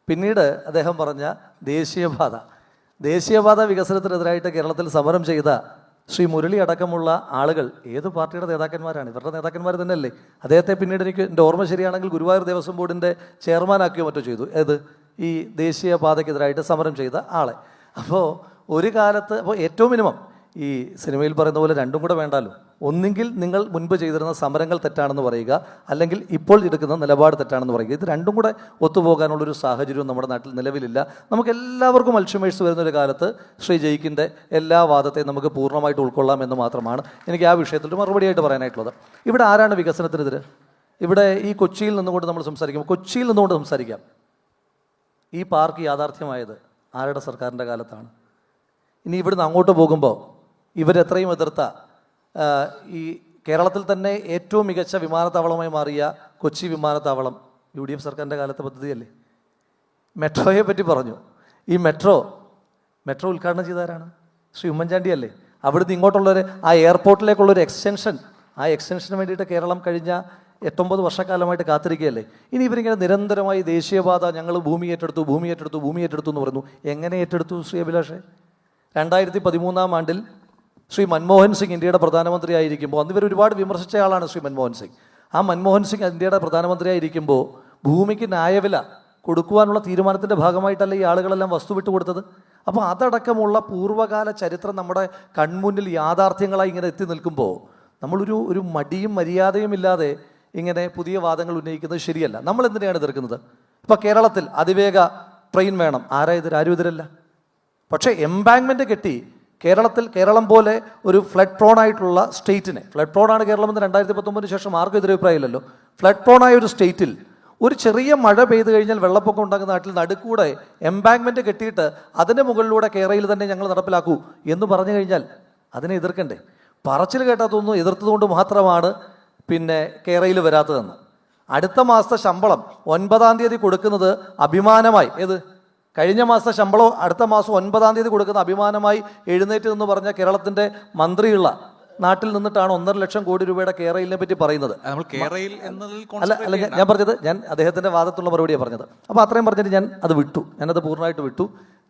പിന്നീട് അദ്ദേഹം പറഞ്ഞ ദേശീയപാത വികസനത്തിനെതിരായിട്ട് കേരളത്തിൽ സമരം ചെയ്ത ശ്രീ മുരളി അടക്കമുള്ള ആളുകൾ ഏത് പാർട്ടിയുടെ നേതാക്കന്മാരാണ്? ഇവരുടെ നേതാക്കന്മാർ തന്നെയല്ലേ. അദ്ദേഹത്തെ പിന്നീട് എൻ്റെ ഓർമ്മ ശരിയാണെങ്കിൽ ഗുരുവായൂർ ദേവസ്വം ബോർഡിൻ്റെ ചെയർമാനാക്കുകയോ മറ്റോ ചെയ്തു. ഈ ദേശീയപാതയ്ക്കെതിരായിട്ട് സമരം ചെയ്ത ആളെ. അപ്പോൾ ഒരു കാലത്ത് ഏറ്റവും മിനിമം ഈ സിനിമയിൽ പറയുന്ന പോലെ രണ്ടും കൂടെ വേണ്ടാലോ. ഒന്നുകിൽ നിങ്ങൾ മുൻപ് ചെയ്തിരുന്ന സമരങ്ങൾ തെറ്റാണെന്ന് പറയുക, അല്ലെങ്കിൽ ഇപ്പോൾ എടുക്കുന്ന നിലപാട് തെറ്റാണെന്ന് പറയുക. ഇത് രണ്ടും കൂടെ ഒത്തുപോകാനുള്ളൊരു സാഹചര്യവും നമ്മുടെ നാട്ടിൽ നിലവിലില്ല. നമുക്ക് എല്ലാവർക്കും അൽഷിമേഴ്സ് വരുന്നൊരു കാലത്ത് ശ്രീ ജയ്ക്കിൻ്റെ എല്ലാ വാദത്തെയും നമുക്ക് പൂർണ്ണമായിട്ട് ഉൾക്കൊള്ളാം എന്ന് മാത്രമാണ് എനിക്ക് ആ വിഷയത്തിൽ മറുപടിയായിട്ട് പറയാനായിട്ടുള്ളത്. ഇവിടെ ആരാണ് വികസനത്തിനെതിരെ? ഇവിടെ ഈ കൊച്ചിയിൽ നിന്നുകൊണ്ട് നമ്മൾ സംസാരിക്കും. കൊച്ചിയിൽ നിന്നുകൊണ്ട് സംസാരിക്കാം. ഈ പാർക്ക് യാഥാർത്ഥ്യമായത് ആരുടെ സർക്കാരിൻ്റെ കാലത്താണ്? ഇനി ഇവിടുന്ന് അങ്ങോട്ട് പോകുമ്പോൾ ഇവരെത്രയും എതിർത്ത ഈ കേരളത്തിൽ തന്നെ ഏറ്റവും മികച്ച വിമാനത്താവളമായി മാറിയ കൊച്ചി വിമാനത്താവളം UDF സർക്കാരിൻ്റെ കാലത്തെ പദ്ധതിയല്ലേ. മെട്രോയെ പറ്റി പറഞ്ഞു. ഈ മെട്രോ ഉദ്ഘാടനം ചെയ്തവരാണ് ശ്രീ ഉമ്മൻചാണ്ടി അല്ലേ. അവിടുന്ന് ഇങ്ങോട്ടുള്ളൊരു ആ എയർപോർട്ടിലേക്കുള്ളൊരു എക്സ്റ്റൻഷന് വേണ്ടിയിട്ട് കേരളം കഴിഞ്ഞ 8-9 വർഷക്കാലമായിട്ട് കാത്തിരിക്കുകയല്ലേ. ഇനി ഇവരിങ്ങനെ നിരന്തരമായി ദേശീയപാത ഞങ്ങൾ ഭൂമി ഏറ്റെടുത്തു എന്ന് പറയുന്നു. എങ്ങനെ ഏറ്റെടുത്തു ശ്രീ അഭിലാഷേ? 2013 ആണ്ടിൽ ശ്രീ മൻമോഹൻ സിംഗ് ഇന്ത്യയുടെ പ്രധാനമന്ത്രിയായിരിക്കുമ്പോൾ, അന്ന് ഇവർ ഒരുപാട് വിമർശിച്ച ആളാണ് ശ്രീ മൻമോഹൻ സിംഗ്. ആ മൻമോഹൻ സിംഗ് ഇന്ത്യയുടെ പ്രധാനമന്ത്രിയായിരിക്കുമ്പോൾ ഭൂമിക്ക് ന്യായവില കൊടുക്കുവാനുള്ള തീരുമാനത്തിൻ്റെ ഭാഗമായിട്ടല്ല ഈ ആളുകളെല്ലാം വസ്തു വിട്ടുകൊടുത്തത്. അപ്പോൾ അതടക്കമുള്ള പൂർവ്വകാല ചരിത്രം നമ്മുടെ കൺമുന്നിൽ യാഥാർത്ഥ്യങ്ങളായി ഇങ്ങനെ എത്തി നിൽക്കുമ്പോൾ നമ്മളൊരു മടിയും മര്യാദയും ഇല്ലാതെ ഇങ്ങനെ പുതിയ വാദങ്ങൾ ഉന്നയിക്കുന്നത് ശരിയല്ല. നമ്മൾ എന്തിനാണ് എതിർക്കുന്നത്? ഇപ്പോൾ കേരളത്തിൽ അതിവേഗ ട്രെയിൻ വേണം, ആരും എതിരല്ല. പക്ഷേ എംബാങ്ക്മെൻറ്റ് കെട്ടി കേരളം പോലെ ഒരു ഫ്ലഡ് പ്രോൺ ആയിട്ടുള്ള സ്റ്റേറ്റിനെ, ഫ്ലഡ് പ്രോൺ ആണ് കേരളം എന്ന് 2019 ശേഷം ആർക്കും എതിരഭിപ്രായമില്ലല്ലോ. ഫ്ലഡ് പ്രോൺ ആയ ഒരു സ്റ്റേറ്റിൽ ഒരു ചെറിയ മഴ പെയ്തു കഴിഞ്ഞാൽ വെള്ളപ്പൊക്കം ഉണ്ടാകുന്ന നാട്ടിൽ നടുക്കൂടെ എംബാങ്ക്മെൻറ്റ് കെട്ടിയിട്ട് അതിൻ്റെ മുകളിലൂടെ കേരളയിൽ തന്നെ ഞങ്ങൾ നടപ്പിലാക്കൂ എന്ന് പറഞ്ഞു കഴിഞ്ഞാൽ അതിനെ എതിർക്കണ്ടേ? പറച്ചിൽ കേട്ടാത്തൊന്നും എതിർത്തതുകൊണ്ട് മാത്രമാണ് പിന്നെ കേരളയിൽ വരാത്തതെന്ന്. അടുത്ത മാസത്തെ ശമ്പളം 9-ാം തീയതി കൊടുക്കുന്നത് അഭിമാനമായി, കഴിഞ്ഞ മാസത്തെ ശമ്പളം അടുത്ത മാസം 9-ാം തീയതി കൊടുക്കുന്ന അഭിമാനമായി എഴുന്നേറ്റ് എന്ന് പറഞ്ഞ കേരളത്തിൻ്റെ മന്ത്രിയുള്ള നാട്ടിൽ നിന്നിട്ടാണ് 1.5 ലക്ഷം കോടി രൂപയുടെ കേരളിനെ പറ്റി പറയുന്നത്. അല്ല ഞാൻ അദ്ദേഹത്തിൻ്റെ വാദത്തുള്ള മറുപടിയാണ് പറഞ്ഞത്. അപ്പോൾ അത്രയും പറഞ്ഞിട്ട് ഞാനത് പൂർണ്ണമായിട്ട് വിട്ടു.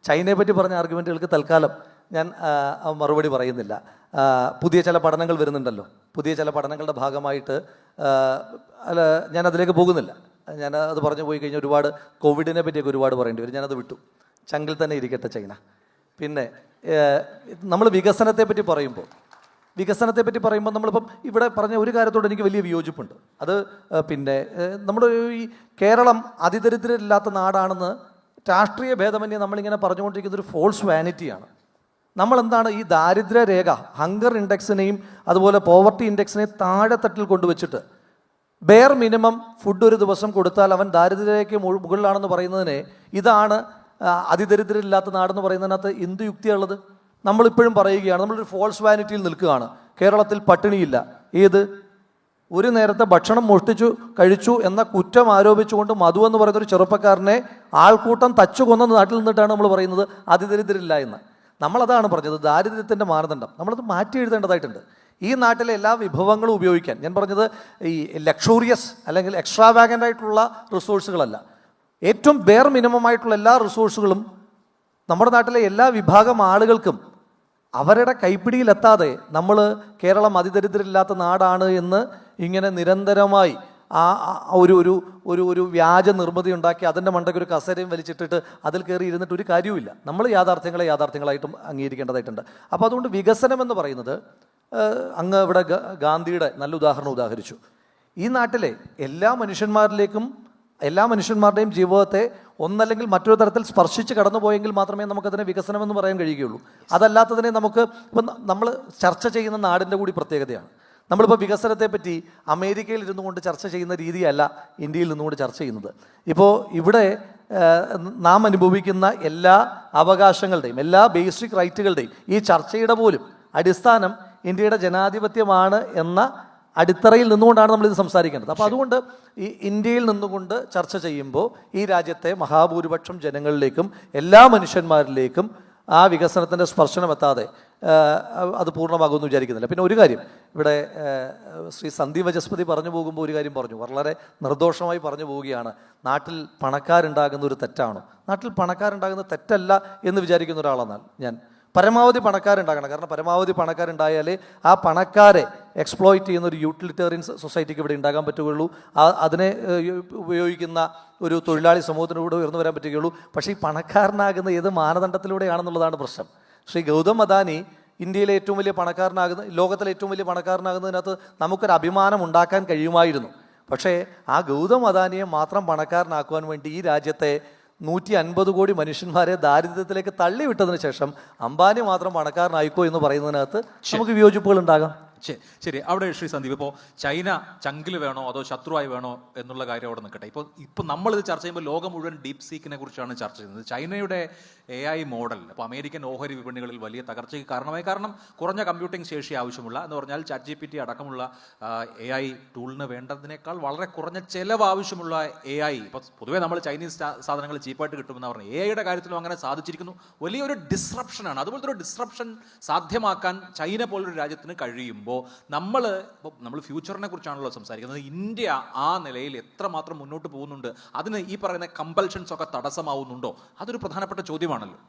ചൈനയെ പറ്റി പറഞ്ഞ ആർഗ്യുമെൻറ്റുകൾക്ക് തൽക്കാലം ഞാൻ മറുപടി പറയുന്നില്ല. പുതിയ ചില പഠനങ്ങൾ വരുന്നുണ്ടല്ലോ, പുതിയ ചില പഠനങ്ങളുടെ ഭാഗമായിട്ട് ഞാൻ അതിലേക്ക് പോകുന്നില്ല. ഞാൻ അത് പറഞ്ഞു പോയി കഴിഞ്ഞാൽ ഒരുപാട് കോവിഡിനെ പറ്റിയൊക്കെ ഒരുപാട് പറയേണ്ടി വരും. ഞാനത് വിട്ടു. ചങ്കിൽ തന്നെ ഇരിക്കട്ടെ ചൈന. പിന്നെ നമ്മൾ വികസനത്തെ പറ്റി പറയുമ്പോൾ നമ്മളിപ്പം ഇവിടെ പറഞ്ഞ ഒരു കാര്യത്തോട് എനിക്ക് വലിയ വിയോജിപ്പുണ്ട്. അത് പിന്നെ നമ്മുടെ ഈ കേരളം അതിദരിദ്രരില്ലാത്ത നാടാണെന്ന് രാഷ്ട്രീയ ഭേദമന്യേ നമ്മളിങ്ങനെ പറഞ്ഞുകൊണ്ടിരിക്കുന്ന ഒരു ഫോൾസ് വാനിറ്റിയാണ്. നമ്മളെന്താണ് ഈ ദാരിദ്ര്യ രേഖ, ഹങ്കർ ഇൻഡെക്സിനെയും അതുപോലെ പോവർട്ടി ഇൻഡെക്സിനെയും താഴെത്തട്ടിൽ കൊണ്ടുവച്ചിട്ട് ബെയർ മിനിമം ഫുഡ് ഒരു ദിവസം കൊടുത്താൽ അവൻ ദാരിദ്ര്യരേഖയ്ക്ക് മുകളിലാണെന്ന് പറയുന്നതിനെ ഇതാണ് അതിദരിദ്രരില്ലാത്ത നാടെന്ന് പറയുന്നതിനകത്ത് എന്ത് യുക്തിയുള്ളത്? നമ്മളിപ്പോഴും പറയുകയാണ്, നമ്മളൊരു ഫോൾസ് വാനിറ്റിയിൽ നിൽക്കുകയാണ്. കേരളത്തിൽ പട്ടിണിയില്ല. ഒരു നേരത്തെ ഭക്ഷണം മോഷ്ടിച്ചു കഴിച്ചു എന്ന കുറ്റം ആരോപിച്ചുകൊണ്ട് മധു എന്ന് പറയുന്നൊരു ചെറുപ്പക്കാരനെ ആൾക്കൂട്ടം തച്ചു കൊന്ന നാട്ടിൽ നിന്നിട്ടാണ് നമ്മൾ പറയുന്നത് അതിദരിദ്രരില്ല എന്ന്. നമ്മളതാണ് പറഞ്ഞത് ദാരിദ്ര്യത്തിൻ്റെ മാനദണ്ഡം നമ്മളത് മാറ്റി എഴുതേണ്ടതായിട്ടുണ്ട്. ഈ നാട്ടിലെ എല്ലാ വിഭവങ്ങളും ഉപയോഗിക്കാൻ ഞാൻ പറഞ്ഞത് ഈ ലക്ഷൂറിയസ് അല്ലെങ്കിൽ എക്സ്ട്രാവാഗൻ്റ് ആയിട്ടുള്ള റിസോഴ്സുകളല്ല, ഏറ്റവും ബെയർ മിനിമം ആയിട്ടുള്ള എല്ലാ റിസോഴ്സുകളും നമ്മുടെ നാട്ടിലെ എല്ലാ വിഭാഗം ആളുകൾക്കും അവരുടെ കൈപ്പിടിയിലെത്താതെ നമ്മൾ കേരളം അതിദരിദ്രരില്ലാത്ത നാടാണ് എന്ന് ഇങ്ങനെ നിരന്തരമായി ഒരു വ്യാജ നിർമ്മിതി ഉണ്ടാക്കി അതിൻ്റെ മണ്ടയ്ക്ക് ഒരു കസേരയും വലിച്ചിട്ടിട്ട് അതിൽ കയറി ഇരുന്നിട്ട് ഒരു കാര്യവുമില്ല. നമ്മൾ യാഥാർത്ഥ്യങ്ങളായിട്ടും അംഗീകരിക്കേണ്ടതായിട്ടുണ്ട്. അപ്പോൾ അതുകൊണ്ട് വികസനം എന്ന് പറയുന്നത് അങ്ങ് ഇവിടെ ഗാന്ധിയുടെ നല്ല ഉദാഹരണം ഉദാഹരിച്ചു. ഈ നാട്ടിലെ എല്ലാ മനുഷ്യന്മാരുടെയും ജീവിതത്തെ ഒന്നല്ലെങ്കിൽ മറ്റൊരു തരത്തിൽ സ്പർശിച്ച് കടന്നുപോയെങ്കിൽ മാത്രമേ നമുക്കതിനെ വികസനമെന്ന് പറയാൻ കഴിയുകയുള്ളൂ. അതല്ലാത്തതിനെ ഇപ്പം നമ്മൾ ചർച്ച ചെയ്യുന്ന നാടിൻ്റെ കൂടി പ്രത്യേകതയാണ്. നമ്മളിപ്പോൾ വികസനത്തെ പറ്റി അമേരിക്കയിൽ ഇരുന്നു കൊണ്ട് ചർച്ച ചെയ്യുന്ന രീതിയല്ല ഇന്ത്യയിൽ നിന്നുകൊണ്ട് ചർച്ച ചെയ്യുന്നത്. ഇപ്പോൾ ഇവിടെ നാം അനുഭവിക്കുന്ന എല്ലാ അവകാശങ്ങളുടെയും എല്ലാ ബേസിക് റൈറ്റുകളുടെയും ഈ ചർച്ചയുടെ പോലും അടിസ്ഥാനം ഇന്ത്യയുടെ ജനാധിപത്യമാണ് എന്ന അടിത്തറയിൽ നിന്നുകൊണ്ടാണ് നമ്മളിത് സംസാരിക്കേണ്ടത്. അപ്പോൾ അതുകൊണ്ട് ഈ ഇന്ത്യയിൽ നിന്നുകൊണ്ട് ചർച്ച ചെയ്യുമ്പോൾ ഈ രാജ്യത്തെ മഹാഭൂരിപക്ഷം ജനങ്ങളിലേക്കും എല്ലാ മനുഷ്യന്മാരിലേക്കും ആ വികസനത്തിൻ്റെ സ്പർശനം എത്താതെ അത് പൂർണ്ണമാകുമെന്ന് വിചാരിക്കുന്നില്ല. പിന്നെ ഒരു കാര്യം ഇവിടെ ശ്രീ സന്ദീപ് വചസ്പതി പറഞ്ഞു പോകുമ്പോൾ ഒരു കാര്യം പറഞ്ഞു, വളരെ നിർദോഷമായി പറഞ്ഞു പോവുകയാണ്, നാട്ടിൽ പണക്കാരുണ്ടാകുന്ന ഒരു തെറ്റാണ്. നാട്ടിൽ പണക്കാരുണ്ടാകുന്ന തെറ്റല്ല എന്ന് വിചാരിക്കുന്ന ഒരാളാണ് ഞാൻ. പരമാവധി പണക്കാരുണ്ടാകണം. കാരണം പരമാവധി പണക്കാരുണ്ടായാലേ ആ പണക്കാരെ എക്സ്പ്ലോയിറ്റ് ചെയ്യുന്ന ഒരു യൂട്ടിലിറ്റേറിയൻ സൊസൈറ്റിക്ക് ഇവിടെ ഉണ്ടാകാൻ പറ്റുകയുള്ളൂ. അതിനെ ഉപയോഗിക്കുന്ന ഒരു തൊഴിലാളി സമൂഹത്തിനൂടെ ഉയർന്നു വരാൻ പറ്റുകയുള്ളൂ. പക്ഷേ ഈ പണക്കാരനാകുന്ന ഏത് മാനദണ്ഡത്തിലൂടെയാണെന്നുള്ളതാണ് പ്രശ്നം. ശ്രീ ഗൗതം അദാനി ഇന്ത്യയിലെ ഏറ്റവും വലിയ ലോകത്തിലെ ഏറ്റവും വലിയ പണക്കാരനാകുന്നതിനകത്ത് നമുക്കൊരു അഭിമാനം ഉണ്ടാക്കാൻ കഴിയുമായിരുന്നു. പക്ഷേ ആ ഗൗതം അദാനിയെ മാത്രം പണക്കാരനാക്കുവാൻ വേണ്ടി ഈ രാജ്യത്തെ 150 കോടി മനുഷ്യന്മാരെ ദാരിദ്ര്യത്തിലേക്ക് തള്ളിവിട്ടതിന് ശേഷം അംബാനി മാത്രം പണക്കാരനായിക്കോ എന്ന് പറയുന്നതിനകത്ത് നമുക്ക് വിയോജിപ്പുകൾ ഉണ്ടാകാം. ശരി, അവിടെ ശ്രീ സന്ദീപ്, ഇപ്പോൾ ചൈന ചങ്കിൽ വേണോ അതോ ശത്രുവായി വേണോ എന്നുള്ള കാര്യം അവിടെ നിൽക്കട്ടെ. ഇപ്പോൾ നമ്മളിത് ചർച്ച ചെയ്യുമ്പോൾ ലോകം മുഴുവൻ ഡീപ് സീക്കിനെ കുറിച്ചാണ് ചർച്ച ചെയ്യുന്നത്. ചൈനയുടെ AI മോഡൽ അപ്പോൾ അമേരിക്കൻ ഓഹരി വിപണികളിൽ വലിയ തകർച്ചയ്ക്ക് കാരണമായി. കാരണം കുറഞ്ഞ കമ്പ്യൂട്ടിംഗ് ശേഷി ആവശ്യമുള്ള എന്ന് പറഞ്ഞാൽ ChatGPT അടക്കമുള്ള AI ടൂളിന് വേണ്ടതിനേക്കാൾ വളരെ കുറഞ്ഞ ചെലവ് ആവശ്യമുള്ള AI. ഇപ്പോൾ പൊതുവേ നമ്മൾ ചൈനീസ് സാധനങ്ങൾ ചീപ്പായിട്ട് കിട്ടുമെന്ന് പറഞ്ഞു. AIയുടെ കാര്യത്തിലും അങ്ങനെ സാധിച്ചിരിക്കുന്നു. വലിയൊരു ഡിസ്റപ്ഷനാണ്. അതുപോലത്തെ ഒരു ഡിസ്റപ്ഷൻ സാധ്യമാക്കാൻ ചൈന പോലൊരു രാജ്യത്തിന് കഴിയുമ്പോൾ വരുമ്പോൾ നമ്മൾ ഫ്യൂച്ചറിനെ കുറിച്ചാണല്ലോ സംസാരിക്കുന്നത്. ഇന്ത്യ ആ നിലയിൽ എത്രമാത്രം മുന്നോട്ട് പോകുന്നുണ്ട്, അതിന് ഈ പറയുന്ന കമ്പൽഷൻസ് ഒക്കെ തടസ്സമാവുന്നുണ്ടോ? അതൊരു പ്രധാനപ്പെട്ട ചോദ്യമാണല്ലോ.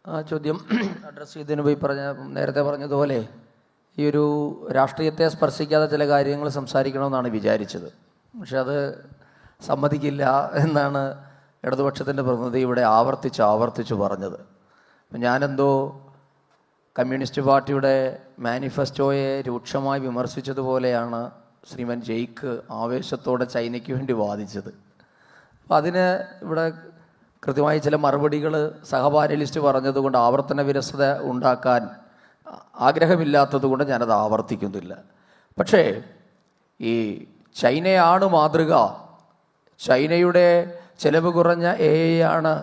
ആ ചോദ്യം അഡ്രസ്സ് ചെയ്തതിന് പോയി നേരത്തെ പറഞ്ഞതുപോലെ ഈ ഒരു രാഷ്ട്രീയത്തെ സ്പർശിക്കാതെ ചില കാര്യങ്ങൾ സംസാരിക്കണമെന്നാണ് വിചാരിച്ചത്. പക്ഷെ അത് സമ്മതിക്കില്ല എന്നാണ് ഇടതുപക്ഷത്തിൻ്റെ പ്രതിനിധി ഇവിടെ ആവർത്തിച്ച് പറഞ്ഞത്. ഞാനെന്തോ കമ്മ്യൂണിസ്റ്റ് പാർട്ടിയുടെ മാനിഫെസ്റ്റോയെ രൂക്ഷമായി വിമർശിച്ചതുപോലെയാണ് ശ്രീമൻ ജെയ്ക്ക് ആവേശത്തോടെ ചൈനയ്ക്ക് വേണ്ടി വാദിച്ചത്. അപ്പം അതിന് ഇവിടെ കൃത്യമായി ചില മറുപടികൾ സഹപാനലിസ്റ്റ് പറഞ്ഞതുകൊണ്ട് ആവർത്തന വിരസത ഉണ്ടാക്കാൻ ആഗ്രഹമില്ലാത്തത് കൊണ്ട് ഞാനത് ആവർത്തിക്കുന്നില്ല. പക്ഷേ ഈ ചൈനയാണ് മാതൃക, ചൈനയുടെ ചെലവ് കുറഞ്ഞ AI ആണ്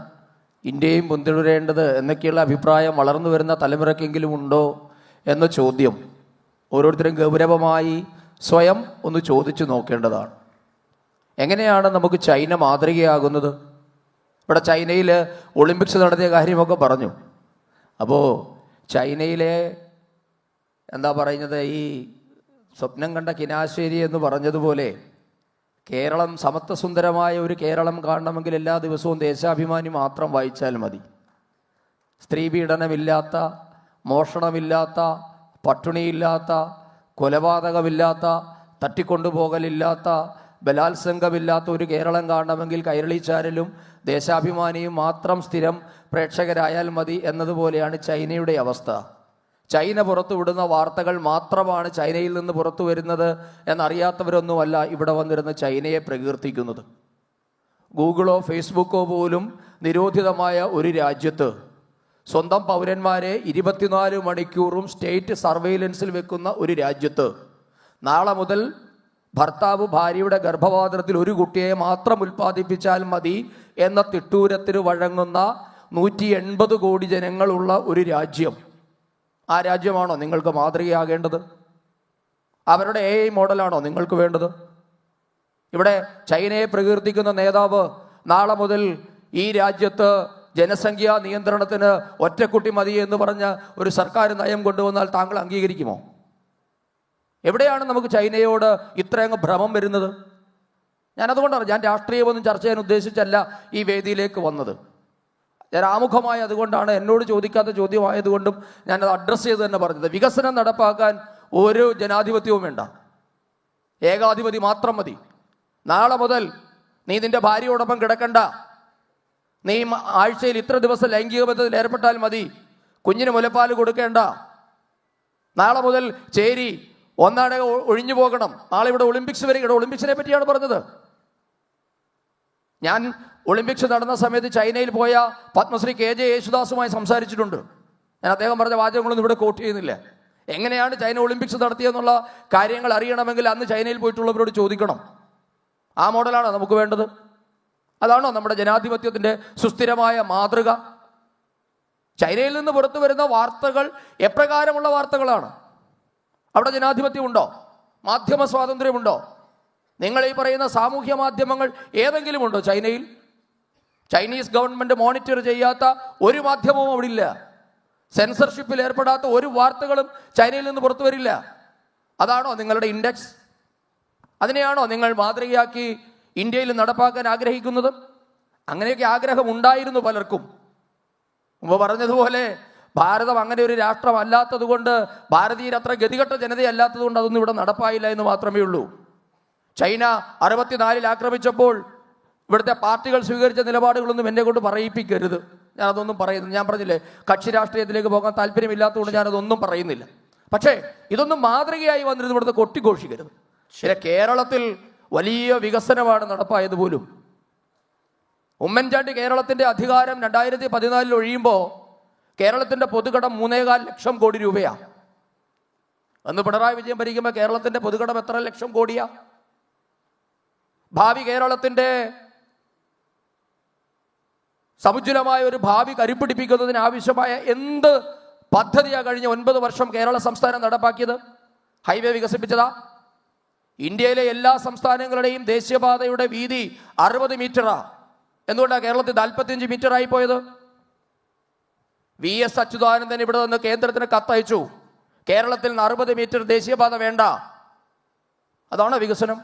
ഇന്ത്യയും പിന്തുടരേണ്ടത് എന്നൊക്കെയുള്ള അഭിപ്രായം വളർന്നു വരുന്ന തലമുറയ്ക്കെങ്കിലും ഉണ്ടോ എന്ന ചോദ്യം ഓരോരുത്തരും ഗൗരവമായി സ്വയം ഒന്ന് ചോദിച്ചു നോക്കേണ്ടതാണ്. എങ്ങനെയാണ് നമുക്ക് ചൈന മാതൃകയാകുന്നത്? ഇവിടെ ചൈനയിൽ ഒളിമ്പിക്സ് നടത്തിയ കാര്യമൊക്കെ പറഞ്ഞു. അപ്പോൾ ചൈനയിലെ എന്താ പറയുന്നത്, ഈ സ്വപ്നം കണ്ട കിനാശ്ശേരി എന്ന് പറഞ്ഞതുപോലെ കേരളം സമത്വസുന്ദരമായ ഒരു കേരളം കാണണമെങ്കിൽ എല്ലാ ദിവസവും ദേശാഭിമാനി മാത്രം വായിച്ചാൽ മതി. സ്ത്രീ പീഡനമില്ലാത്ത, മോഷണമില്ലാത്ത, പട്ടിണിയില്ലാത്ത, കൊലപാതകമില്ലാത്ത, തട്ടിക്കൊണ്ടുപോകലില്ലാത്ത, ബലാത്സംഗമില്ലാത്ത ഒരു കേരളം കാണണമെങ്കിൽ കൈരളി ചാനലും ദേശാഭിമാനിയും മാത്രം സ്ഥിരം പ്രേക്ഷകരായാൽ മതി എന്നതുപോലെയാണ് ചൈനയുടെ അവസ്ഥ. ചൈന പുറത്തുവിടുന്ന വാർത്തകൾ മാത്രമാണ് ചൈനയിൽ നിന്ന് പുറത്തു വരുന്നത് എന്നറിയാത്തവരൊന്നുമല്ല ഇവിടെ വന്നിരുന്ന് ചൈനയെ പ്രകീർത്തിക്കുന്നത്. ഗൂഗിളോ ഫേസ്ബുക്കോ പോലും നിരോധിതമായ ഒരു രാജ്യത്ത് സ്വന്തം പൗരന്മാരെ 24 മണിക്കൂറും സ്റ്റേറ്റ് സർവെയിലൻസിൽ വെക്കുന്ന ഒരു രാജ്യത്ത് നാളെ മുതൽ ഭർത്താവ് ഭാര്യയുടെ ഗർഭപാത്രത്തിൽ ഒരു കുട്ടിയെ മാത്രം ഉൽപ്പാദിപ്പിച്ചാൽ മതി എന്ന തിട്ടൂരത്തിന് വഴങ്ങുന്ന 180 കോടി ജനങ്ങളുള്ള ഒരു രാജ്യം, ആ രാജ്യമാണോ നിങ്ങൾക്ക് മാതൃകയാകേണ്ടത്? അവരുടെ AI മോഡലാണോ നിങ്ങൾക്ക് വേണ്ടത്? ഇവിടെ ചൈനയെ പ്രകീർത്തിക്കുന്ന നേതാവ് നാളെ മുതൽ ഈ രാജ്യത്ത് ജനസംഖ്യാ നിയന്ത്രണത്തിന് ഒറ്റക്കുട്ടി മതി എന്ന് പറഞ്ഞ ഒരു സർക്കാർ നയം കൊണ്ടുവന്നാൽ താങ്കൾ അംഗീകരിക്കുമോ? എവിടെയാണ് നമുക്ക് ചൈനയോട് ഇത്രയങ്ങ് ഭ്രമം വരുന്നത്? ഞാനതുകൊണ്ടാണ്, ഞാൻ രാഷ്ട്രീയമൊന്നും ചർച്ച ചെയ്യാൻ ഉദ്ദേശിച്ചല്ല ഈ വേദിയിലേക്ക് വന്നത്. ഞാൻ ആമുഖമായി അതുകൊണ്ടാണ്, എന്നോട് ചോദിക്കാത്ത ചോദ്യമായതുകൊണ്ടും ഞാനത് അഡ്രസ്സ് ചെയ്ത് തന്നെ പറഞ്ഞത്. വികസനം നടപ്പാക്കാൻ ഒരു ജനാധിപത്യവും വേണ്ട, ഏകാധിപതി മാത്രം മതി. നാളെ മുതൽ നീ നിന്റെ ഭാര്യയോടൊപ്പം കിടക്കണ്ട, നീ ആഴ്ചയിൽ ഇത്ര ദിവസം ലൈംഗിക ബന്ധത്തിൽ ഏർപ്പെട്ടാൽ മതി, കുഞ്ഞിന് മുലപ്പാൽ കൊടുക്കേണ്ട, നാളെ മുതൽ ചേരി ഒന്നാണ് ഒഴിഞ്ഞു പോകണം. നാളെ ഇവിടെ ഒളിമ്പിക്സ് വരികയാണ്, ഒളിമ്പിക്സിനെ പറ്റിയാണ് പറഞ്ഞത്. ഞാൻ ഒളിമ്പിക്സ് നടന്ന സമയത്ത് ചൈനയിൽ പോയ പത്മശ്രീ KJ യേശുദാസുമായി സംസാരിച്ചിട്ടുണ്ട്. ഞാൻ അദ്ദേഹം പറഞ്ഞ വാചകങ്ങളൊന്നും ഇവിടെ കോട്ട് ചെയ്യുന്നില്ല. എങ്ങനെയാണ് ചൈന ഒളിമ്പിക്സ് നടത്തിയെന്നുള്ള കാര്യങ്ങൾ അറിയണമെങ്കിൽ അന്ന് ചൈനയിൽ പോയിട്ടുള്ളവരോട് ചോദിക്കണം. ആ മോഡലാണോ നമുക്ക് വേണ്ടത്? അതാണോ നമ്മുടെ ജനാധിപത്യത്തിൻ്റെ സുസ്ഥിരമായ മാതൃക? ചൈനയിൽ നിന്ന് പുറത്തു വരുന്ന വാർത്തകൾ എപ്രകാരമുള്ള വാർത്തകളാണ്? അവിടെ ജനാധിപത്യമുണ്ടോ? മാധ്യമ സ്വാതന്ത്ര്യമുണ്ടോ? നിങ്ങൾ ഈ പറയുന്ന സാമൂഹ്യ മാധ്യമങ്ങൾ ഏതെങ്കിലും ഉണ്ടോ ചൈനയിൽ? ചൈനീസ് ഗവൺമെൻറ് മോണിറ്റർ ചെയ്യാത്ത ഒരു മാധ്യമവും അവിടെ ഇല്ല. സെൻസർഷിപ്പിൽ ഏർപ്പെടാത്ത ഒരു വാർത്തകളും ചൈനയിൽ നിന്ന് പുറത്തു വരില്ല. അതാണോ നിങ്ങളുടെ ഇൻഡെക്സ്? അതിനെയാണോ നിങ്ങൾ മാതൃകയാക്കി ഇന്ത്യയിൽ നടപ്പാക്കാൻ ആഗ്രഹിക്കുന്നത്? അങ്ങനെയൊക്കെ ആഗ്രഹം ഉണ്ടായിരുന്നു പലർക്കും. മുമ്പ് പറഞ്ഞതുപോലെ ഭാരതം അങ്ങനെ ഒരു രാഷ്ട്രമല്ലാത്തത് കൊണ്ട്, ഭാരതീയർ അത്ര ഗതികെട്ട ജനതയല്ലാത്തത് കൊണ്ട് അതൊന്നും ഇവിടെ നടപ്പായില്ല എന്ന് മാത്രമേ ഉള്ളൂ. ചൈന 64 ആക്രമിച്ചപ്പോൾ ഇവിടുത്തെ പാർട്ടികൾ സ്വീകരിച്ച നിലപാടുകളൊന്നും എന്നെ കൊണ്ട് പറയിപ്പിക്കരുത്. ഞാനതൊന്നും പറയുന്നു. ഞാൻ പറഞ്ഞില്ലേ, കക്ഷി രാഷ്ട്രീയത്തിലേക്ക് പോകാൻ താല്പര്യമില്ലാത്തതുകൊണ്ട് ഞാനതൊന്നും പറയുന്നില്ല. പക്ഷേ ഇതൊന്നും മാതൃകയായി വന്നിരുന്നു ഇവിടുത്തെ കൊട്ടിഘോഷിക്കരുത്. പക്ഷേ കേരളത്തിൽ വലിയ വികസനമാണ് നടപ്പായത് പോലും. ഉമ്മൻചാണ്ടി കേരളത്തിൻ്റെ അധികാരം 2014 ഒഴിയുമ്പോൾ കേരളത്തിൻ്റെ പൊതുകടം 3.25 ലക്ഷം കോടി രൂപയാണ്. അന്ന് പിണറായി വിജയൻ ഭരിക്കുമ്പോൾ കേരളത്തിൻ്റെ പൊതുകടം എത്ര ലക്ഷം കോടിയാ? ഭാവി കേരളത്തിൻ്റെ സമുജ്വലമായ ഒരു ഭാവി കരുപ്പിടിപ്പിക്കുന്നതിന് ആവശ്യമായ എന്ത് പദ്ധതിയാണ് കഴിഞ്ഞ 9 വർഷം കേരള സംസ്ഥാനം നടപ്പാക്കിയത്? ഹൈവേ വികസിപ്പിച്ചതാ? ഇന്ത്യയിലെ എല്ലാ സംസ്ഥാനങ്ങളുടെയും ദേശീയപാതയുടെ വീതി 60 മീറ്ററാ. എന്തുകൊണ്ടാണ് കേരളത്തിൽ 45 മീറ്റർ ആയി പോയത്? VS അച്യുതാനന്ദൻ ഇവിടെ നിന്ന് കേന്ദ്രത്തിന് കത്തയച്ചു. കേരളത്തിൽ നിന്ന് 60 മീറ്റർ ദേശീയപാത വേണ്ട. അതാണ് വികസനം.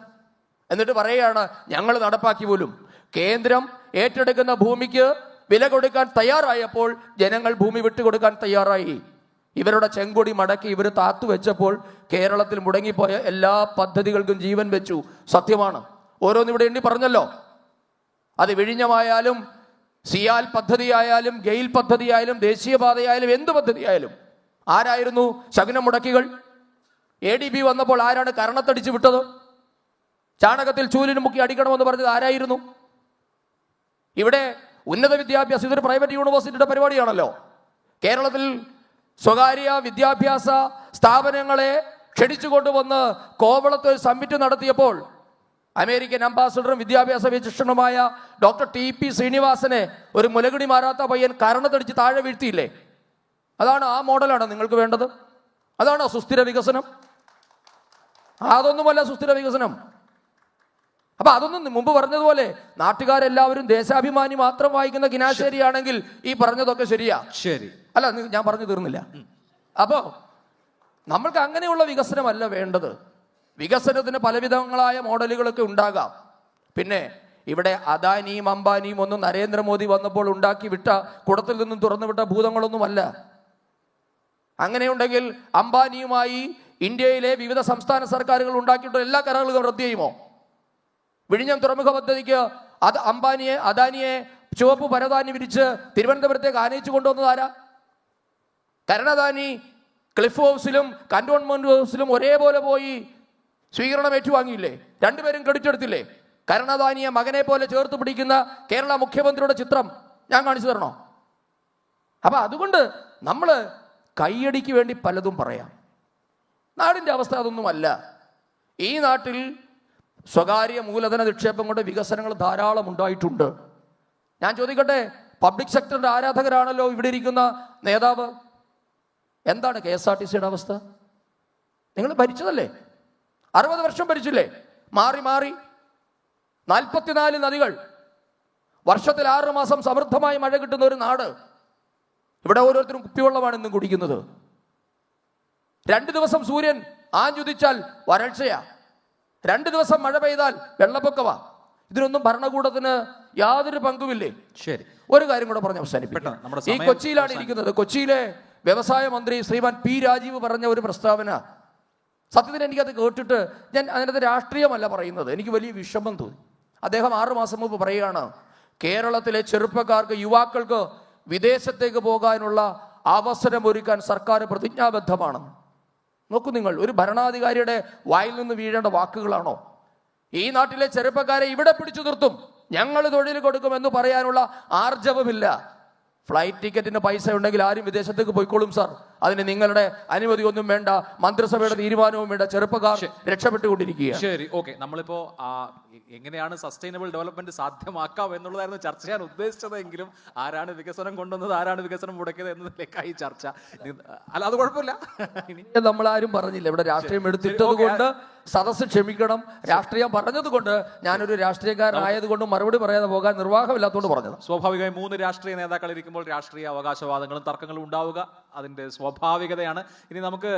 എന്നിട്ട് പറയുകയാണ് ഞങ്ങൾ നടപ്പാക്കി പോലും. കേന്ദ്രം ഏറ്റെടുക്കുന്ന ഭൂമിക്ക് വില കൊടുക്കാൻ തയ്യാറായപ്പോൾ ജനങ്ങൾ ഭൂമി വിട്ടുകൊടുക്കാൻ തയ്യാറായി. ഇവരുടെ ചെങ്കൊടി മടക്കി ഇവർ താത്തു വെച്ചപ്പോൾ കേരളത്തിൽ മുടങ്ങിപ്പോയ എല്ലാ പദ്ധതികൾക്കും ജീവൻ വെച്ചു. സത്യമാണ്. ഓരോന്നും ഇവിടെ എണ്ണി പറഞ്ഞല്ലോ. അത് വിഴിഞ്ഞമായാലും സിയാൽ പദ്ധതിയായാലും ഗെയിൽ പദ്ധതിയായാലും ദേശീയപാതയായാലും എന്ത് പദ്ധതിയായാലും ആരായിരുന്നു ശകുനം മുടക്കികൾ? ADB വന്നപ്പോൾ ആരാണ് കരണത്തടിച്ച് വിട്ടത്? ചാണകത്തിൽ ചൂലിന് മുക്കി അടിക്കണമെന്ന് പറഞ്ഞത് ആരായിരുന്നു? ഇവിടെ ഉന്നത വിദ്യാഭ്യാസം, ഇതൊരു പ്രൈവറ്റ് യൂണിവേഴ്സിറ്റിയുടെ പരിപാടിയാണല്ലോ. കേരളത്തിൽ സ്വകാര്യ വിദ്യാഭ്യാസ സ്ഥാപനങ്ങളെ ക്ഷണിച്ചുകൊണ്ടുവന്ന് കോവളത്ത് ഒരു സമ്മിറ്റ് നടത്തിയപ്പോൾ അമേരിക്കൻ അംബാസഡറും വിദ്യാഭ്യാസ വിശിഷ്ടനുമായ ഡോക്ടർ TP ശ്രീനിവാസനെ ഒരു മുലകുടി മാറാത്ത പയ്യൻ കരണത്തടിച്ച് താഴെ വീഴ്ത്തിയില്ലേ? അതാണ്, ആ മോഡലാണ് നിങ്ങൾക്ക് വേണ്ടത്? അതാണോ സുസ്ഥിര വികസനം? അതൊന്നുമല്ല സുസ്ഥിര വികസനം. അപ്പൊ അതൊന്നും മുമ്പ് പറഞ്ഞതുപോലെ നാട്ടുകാരെല്ലാവരും ദേശാഭിമാനി മാത്രം വായിക്കുന്ന കിനാശേരിയാണെങ്കിൽ ഈ പറഞ്ഞതൊക്കെ ശരിയാ. ശരി, അല്ല, ഞാൻ പറഞ്ഞു തീർന്നില്ല. അപ്പോ നമ്മൾക്ക് അങ്ങനെയുള്ള വികസനമല്ല വേണ്ടത്. വികസനത്തിന് പലവിധങ്ങളായ മോഡലുകളൊക്കെ ഉണ്ടാകാം. പിന്നെ ഇവിടെ അദാനിയും അംബാനിയും ഒന്നും നരേന്ദ്രമോദി വന്നപ്പോൾ ഉണ്ടാക്കി വിട്ട കുടത്തിൽ നിന്നും തുറന്നു വിട്ട ഭൂതങ്ങളൊന്നുമല്ല. അങ്ങനെയുണ്ടെങ്കിൽ അംബാനിയുമായി ഇന്ത്യയിലെ വിവിധ സംസ്ഥാന സർക്കാരുകൾ ഉണ്ടാക്കിയിട്ടുള്ള എല്ലാ കരാറുകളും റദ്ദ് ചെയ്യുമോ? വിഴിഞ്ഞം തുറമുഖ പദ്ധതിക്ക് അത് അദാനിയെ ചുവപ്പ് പരതാനി വിരിച്ച് തിരുവനന്തപുരത്തേക്ക് ആനയിച്ചു കൊണ്ടുവന്നത് ആരാ? കരുണാദാനി ക്ലിഫ് ഹൗസിലും കന്റോൺമെന്റ് ഹൗസിലും ഒരേപോലെ പോയി സ്വീകരണം ഏറ്റുവാങ്ങിയില്ലേ? രണ്ടുപേരും ക്രെഡിറ്റ് എടുത്തില്ലേ? കരുണാദാനിയെ മകനെ പോലെ ചേർത്ത് പിടിക്കുന്ന കേരള മുഖ്യമന്ത്രിയുടെ ചിത്രം ഞാൻ കാണിച്ചു തരണോ? അപ്പൊ അതുകൊണ്ട് നമ്മൾ കയ്യടിക്ക് വേണ്ടി പലതും പറയാം. നാടിന്റെ അവസ്ഥ അതൊന്നുമല്ല. ഈ നാട്ടിൽ സ്വകാര്യ മൂലധന നിക്ഷേപം കൊണ്ട് വികസനങ്ങൾ ധാരാളം ഉണ്ടായിട്ടുണ്ട്. ഞാൻ ചോദിക്കട്ടെ, പബ്ലിക് സെക്ടറിന്റെ ആരാധകരാണല്ലോ ഇവിടെ ഇരിക്കുന്ന നേതാവ്. എന്താണ് KSRTCയുടെ അവസ്ഥ? നിങ്ങൾ ഭരിച്ചതല്ലേ? 60 വർഷം ഭരിച്ചില്ലേ? മാറി മാറി 44 നദികൾ, വർഷത്തിൽ 6 മാസം സമൃദ്ധമായി മഴ കിട്ടുന്ന ഒരു നാട്. ഇവിടെ ഓരോരുത്തരും കുപ്പിവെള്ളമാണ് ഇന്നും കുടിക്കുന്നത്. 2 ദിവസം സൂര്യൻ ആഞ്ഞുദിച്ചാൽ വരൾച്ചയാ, 2 ദിവസം മഴ പെയ്താൽ വെള്ളപ്പൊക്കവാ. ഇതിനൊന്നും ഭരണകൂടത്തിന് യാതൊരു പങ്കുമില്ലേ? ശരി, ഒരു കാര്യം കൂടെ പറഞ്ഞ് അവസാനിപ്പിക്കണം. ഈ കൊച്ചിയിലാണ് ഇരിക്കുന്നത്. കൊച്ചിയിലെ വ്യവസായ മന്ത്രി ശ്രീമാൻ P. രാജീവ് പറഞ്ഞ ഒരു പ്രസ്താവന, സത്യത്തിൽ എനിക്കത് കേട്ടിട്ട്, ഞാൻ അതിനകത്ത് രാഷ്ട്രീയമല്ല പറയുന്നത്, എനിക്ക് വലിയ വിഷമം തോന്നി. അദ്ദേഹം 6 മാസം മുമ്പ് പറയുകയാണ്, കേരളത്തിലെ ചെറുപ്പക്കാർക്ക്, യുവാക്കൾക്ക് വിദേശത്തേക്ക് പോകാനുള്ള അവസരം ഒരുക്കാൻ സർക്കാർ പ്രതിജ്ഞാബദ്ധമാണ്. നോക്കൂ നിങ്ങൾ, ഒരു ഭരണാധികാരിയുടെ വായിൽ നിന്ന് വീഴേണ്ട വാക്കുകളാണോ? ഈ നാട്ടിലെ ചെറുപ്പക്കാരെ ഇവിടെ പിടിച്ചു നിർത്തും, ഞങ്ങൾ തൊഴിൽ കൊടുക്കുമെന്ന് പറയാനുള്ള ആർജവമില്ല. ഫ്ലൈറ്റ് ടിക്കറ്റിന് പൈസ ഉണ്ടെങ്കിൽ ആരും വിദേശത്തേക്ക് പോയിക്കോളും സാർ, അതിന് നിങ്ങളുടെ അനുമതി ഒന്നും വേണ്ട, മന്ത്രിസഭയുടെ തീരുമാനവും വേണ്ട, ചെറുപ്പക്കാർ രക്ഷപ്പെട്ടുകൊണ്ടിരിക്കുക. ശരി, ഓക്കെ. നമ്മളിപ്പോ എങ്ങനെയാണ് സസ്റ്റൈനബിൾ ഡെവലപ്മെന്റ് സാധ്യമാക്കാം എന്നുള്ളതായിരുന്നു ചർച്ച ചെയ്യാൻ ഉദ്ദേശിച്ചതെങ്കിലും ആരാണ് വികസനം കൊണ്ടുവന്നത്, ആരാണ് വികസനം മുടക്കിയത് എന്നതിലേക്കായി ചർച്ച. അല്ല, അത് കുഴപ്പമില്ല. നമ്മളാരും പറഞ്ഞില്ല ഇവിടെ രാഷ്ട്രീയം എടുത്തിട്ടത് കൊണ്ട് സദസ്സ് ക്ഷമിക്കണം. രാഷ്ട്രീയം പറഞ്ഞത് കൊണ്ട്, ഞാനൊരു രാഷ്ട്രീയക്കാരനായതുകൊണ്ട് മറുപടി പറയാതെ പോകാൻ നിർവാഹമില്ലാത്തതുകൊണ്ട് പറഞ്ഞത്. സ്വാഭാവികമായി 3 രാഷ്ട്രീയ നേതാക്കൾ ഇരിക്കുമ്പോൾ രാഷ്ട്രീയ അവകാശവാദങ്ങളും തർക്കങ്ങളും ഉണ്ടാവുക അതിന്റെ സ്വാഭാവികതയാണ്. ഇനി നമുക്ക്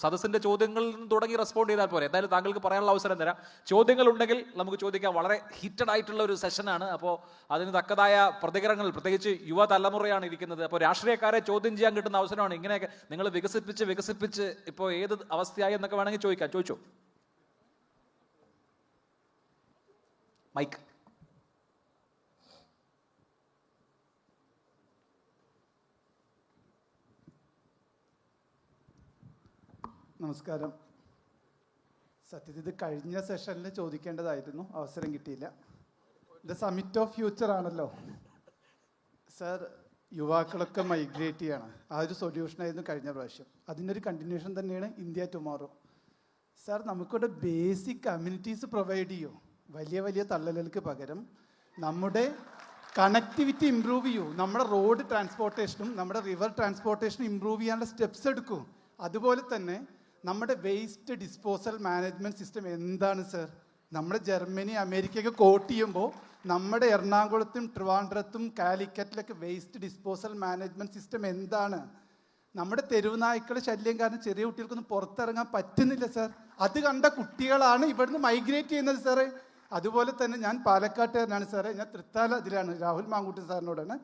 സദസ്സിന്റെ ചോദ്യങ്ങളിൽ നിന്ന് തുടങ്ങി റെസ്പോണ്ട് ചെയ്താൽ പോരെ. എന്തായാലും താങ്കൾക്ക് പറയാനുള്ള അവസരം തരാം. ചോദ്യങ്ങൾ ഉണ്ടെങ്കിൽ നമുക്ക് ചോദിക്കാം. വളരെ ഹീറ്റഡ് ആയിട്ടുള്ള ഒരു സെഷനാണ്. അപ്പോൾ അതിന് തക്കതായ പ്രതികരണങ്ങൾ, പ്രത്യേകിച്ച് യുവതലമുറയാണ് ഇരിക്കുന്നത്. അപ്പോൾ രാഷ്ട്രീയക്കാരെ ചോദ്യം ചെയ്യാൻ കിട്ടുന്ന അവസരമാണ്. ഇങ്ങനെയൊക്കെ നിങ്ങൾ വികസിപ്പിച്ച് ഇപ്പോൾ ഏത് അവസ്ഥയായി എന്നൊക്കെ വേണമെങ്കിൽ ചോദിക്കാം. ചോദിച്ചോ. മൈക്ക്. നമസ്കാരം. സത്യത്തിൽ ഇത് കഴിഞ്ഞ സെഷനിൽ ചോദിക്കേണ്ടതായിരുന്നു, അവസരം കിട്ടിയില്ല. ഇത് സമ്മിറ്റ് ഓഫ് ഫ്യൂച്ചർ ആണല്ലോ സർ. യുവാക്കളൊക്കെ മൈഗ്രേറ്റ് ചെയ്യാണ്, ആ ഒരു സൊല്യൂഷനായിരുന്നു കഴിഞ്ഞ പ്രാവശ്യം. അതിനൊരു കണ്ടിന്യൂഷൻ തന്നെയാണ് ഇന്ത്യ ടുമോറോ. സർ, നമുക്കിവിടെ ബേസിക് കമ്മ്യൂണിറ്റീസ് പ്രൊവൈഡ് ചെയ്യൂ. വലിയ വലിയ തള്ളലുകൾക്ക് പകരം നമ്മുടെ കണക്ടിവിറ്റി ഇമ്പ്രൂവ് ചെയ്യൂ. നമ്മുടെ റോഡ് ട്രാൻസ്പോർട്ടേഷനും നമ്മുടെ റിവർ ട്രാൻസ്പോർട്ടേഷനും ഇമ്പ്രൂവ് ചെയ്യാനുള്ള സ്റ്റെപ്സ് എടുക്കൂ. അതുപോലെ തന്നെ നമ്മുടെ വേസ്റ്റ് ഡിസ്പോസൽ മാനേജ്മെൻറ്റ് സിസ്റ്റം എന്താണ് സർ? നമ്മുടെ ജർമ്മനി, അമേരിക്കയൊക്കെ കോട്ട് ചെയ്യുമ്പോൾ നമ്മുടെ എറണാകുളത്തും ട്രിവാൻഡ്രത്തും കാലിക്കറ്റിലൊക്കെ വേസ്റ്റ് ഡിസ്പോസൽ മാനേജ്മെൻറ്റ് സിസ്റ്റം എന്താണ്? നമ്മുടെ തെരുവ് നായ്ക്കളുടെ ശല്യം കാരണം ചെറിയ കുട്ടികൾക്കൊന്നും പുറത്തിറങ്ങാൻ പറ്റുന്നില്ല സാർ. അത് കണ്ട കുട്ടികളാണ് ഇവിടുന്ന് മൈഗ്രേറ്റ് ചെയ്യുന്നത് സാറേ. അതുപോലെ തന്നെ ഞാൻ പാലക്കാട്ടുകാരനാണ് സാറേ. ഞാൻ തൃത്താല ഇതിലാണ്, രാഹുൽ മാങ്കൂട്ടൻ സാറിനോടാണ്.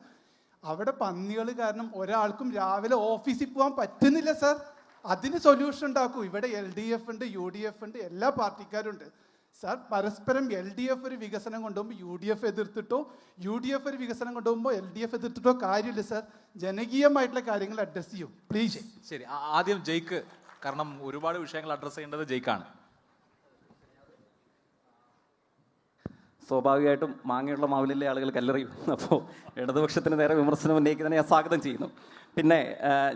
അവിടെ പന്നികൾ കാരണം ഒരാൾക്കും രാവിലെ ഓഫീസിൽ പോകാൻ പറ്റുന്നില്ല സാർ. അതിന് സൊല്യൂഷൻ ഉണ്ടാക്കൂ. ഇവിടെ LDF ഉണ്ട്, UDF ഉണ്ട്, എല്ലാ പാർട്ടിക്കാരും ഉണ്ട് സാർ. പരസ്പരം LDF ഒരു വികസനം കൊണ്ടുപോകുമ്പോൾ UDF എതിർത്തിട്ടോ, UDF ഒരു വികസനം കൊണ്ടുപോകുമ്പോൾ LDF എതിർത്തിട്ടോ കാര്യമില്ല സാർ. ജനകീയമായിട്ടുള്ള കാര്യങ്ങൾ അഡ്രസ് ചെയ്യൂ പ്ലീസ്. ശരി, ആദ്യം ജയ്ക്ക്, കാരണം ഒരുപാട് വിഷയങ്ങൾ അഡ്രസ്സ് ചെയ്യേണ്ടത് ജയ്ക്കാണ്. സ്വാഭാവികമായിട്ടും മാങ്ങയുള്ള മാവിലെ ആളുകൾ കല്ലെറിയും. അപ്പോൾ ഇടതുപക്ഷത്തിന് നേരെ വിമർശനം ഉന്നയിക്കുന്നതിനെ ഞാൻ സ്വാഗതം ചെയ്യുന്നു. പിന്നെ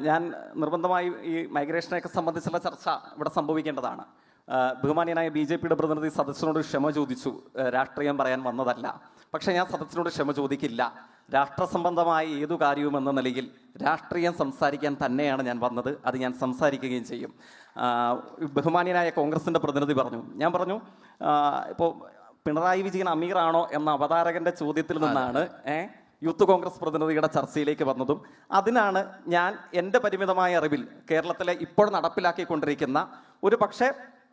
ഞാൻ നിർബന്ധമായി ഈ മൈഗ്രേഷനെയൊക്കെ സംബന്ധിച്ചുള്ള ചർച്ച ഇവിടെ സംഭവിക്കേണ്ടതാണ്. ബഹുമാന്യനായ BJPയുടെ പ്രതിനിധി സദസ്സിനോട് ക്ഷമ ചോദിച്ചു. രാഷ്ട്രീയം പറയാൻ വന്നതല്ല. പക്ഷേ ഞാൻ സദസ്സിനോട് ക്ഷമ ചോദിക്കില്ല. രാഷ്ട്രസംബന്ധമായ ഏതു കാര്യവും എന്ന നിലയിൽ രാഷ്ട്രീയം സംസാരിക്കാൻ തന്നെയാണ് ഞാൻ വന്നത്. അത് ഞാൻ സംസാരിക്കുകയും ചെയ്യും. ബഹുമാന്യനായ കോൺഗ്രസിൻ്റെ പ്രതിനിധി പറഞ്ഞു, ഞാൻ പറഞ്ഞു ഇപ്പോൾ പിണറായി വിജയൻ അമീറാണോ എന്ന അവതാരകന്റെ ചോദ്യത്തിൽ നിന്നാണ് യൂത്ത് കോൺഗ്രസ് പ്രതിനിധിയുടെ ചർച്ചയിലേക്ക് വന്നതും. അതിനാണ് ഞാൻ എൻ്റെ പരിമിതമായ അറിവിൽ കേരളത്തിലെ ഇപ്പോൾ നടപ്പിലാക്കിക്കൊണ്ടിരിക്കുന്ന, ഒരു പക്ഷേ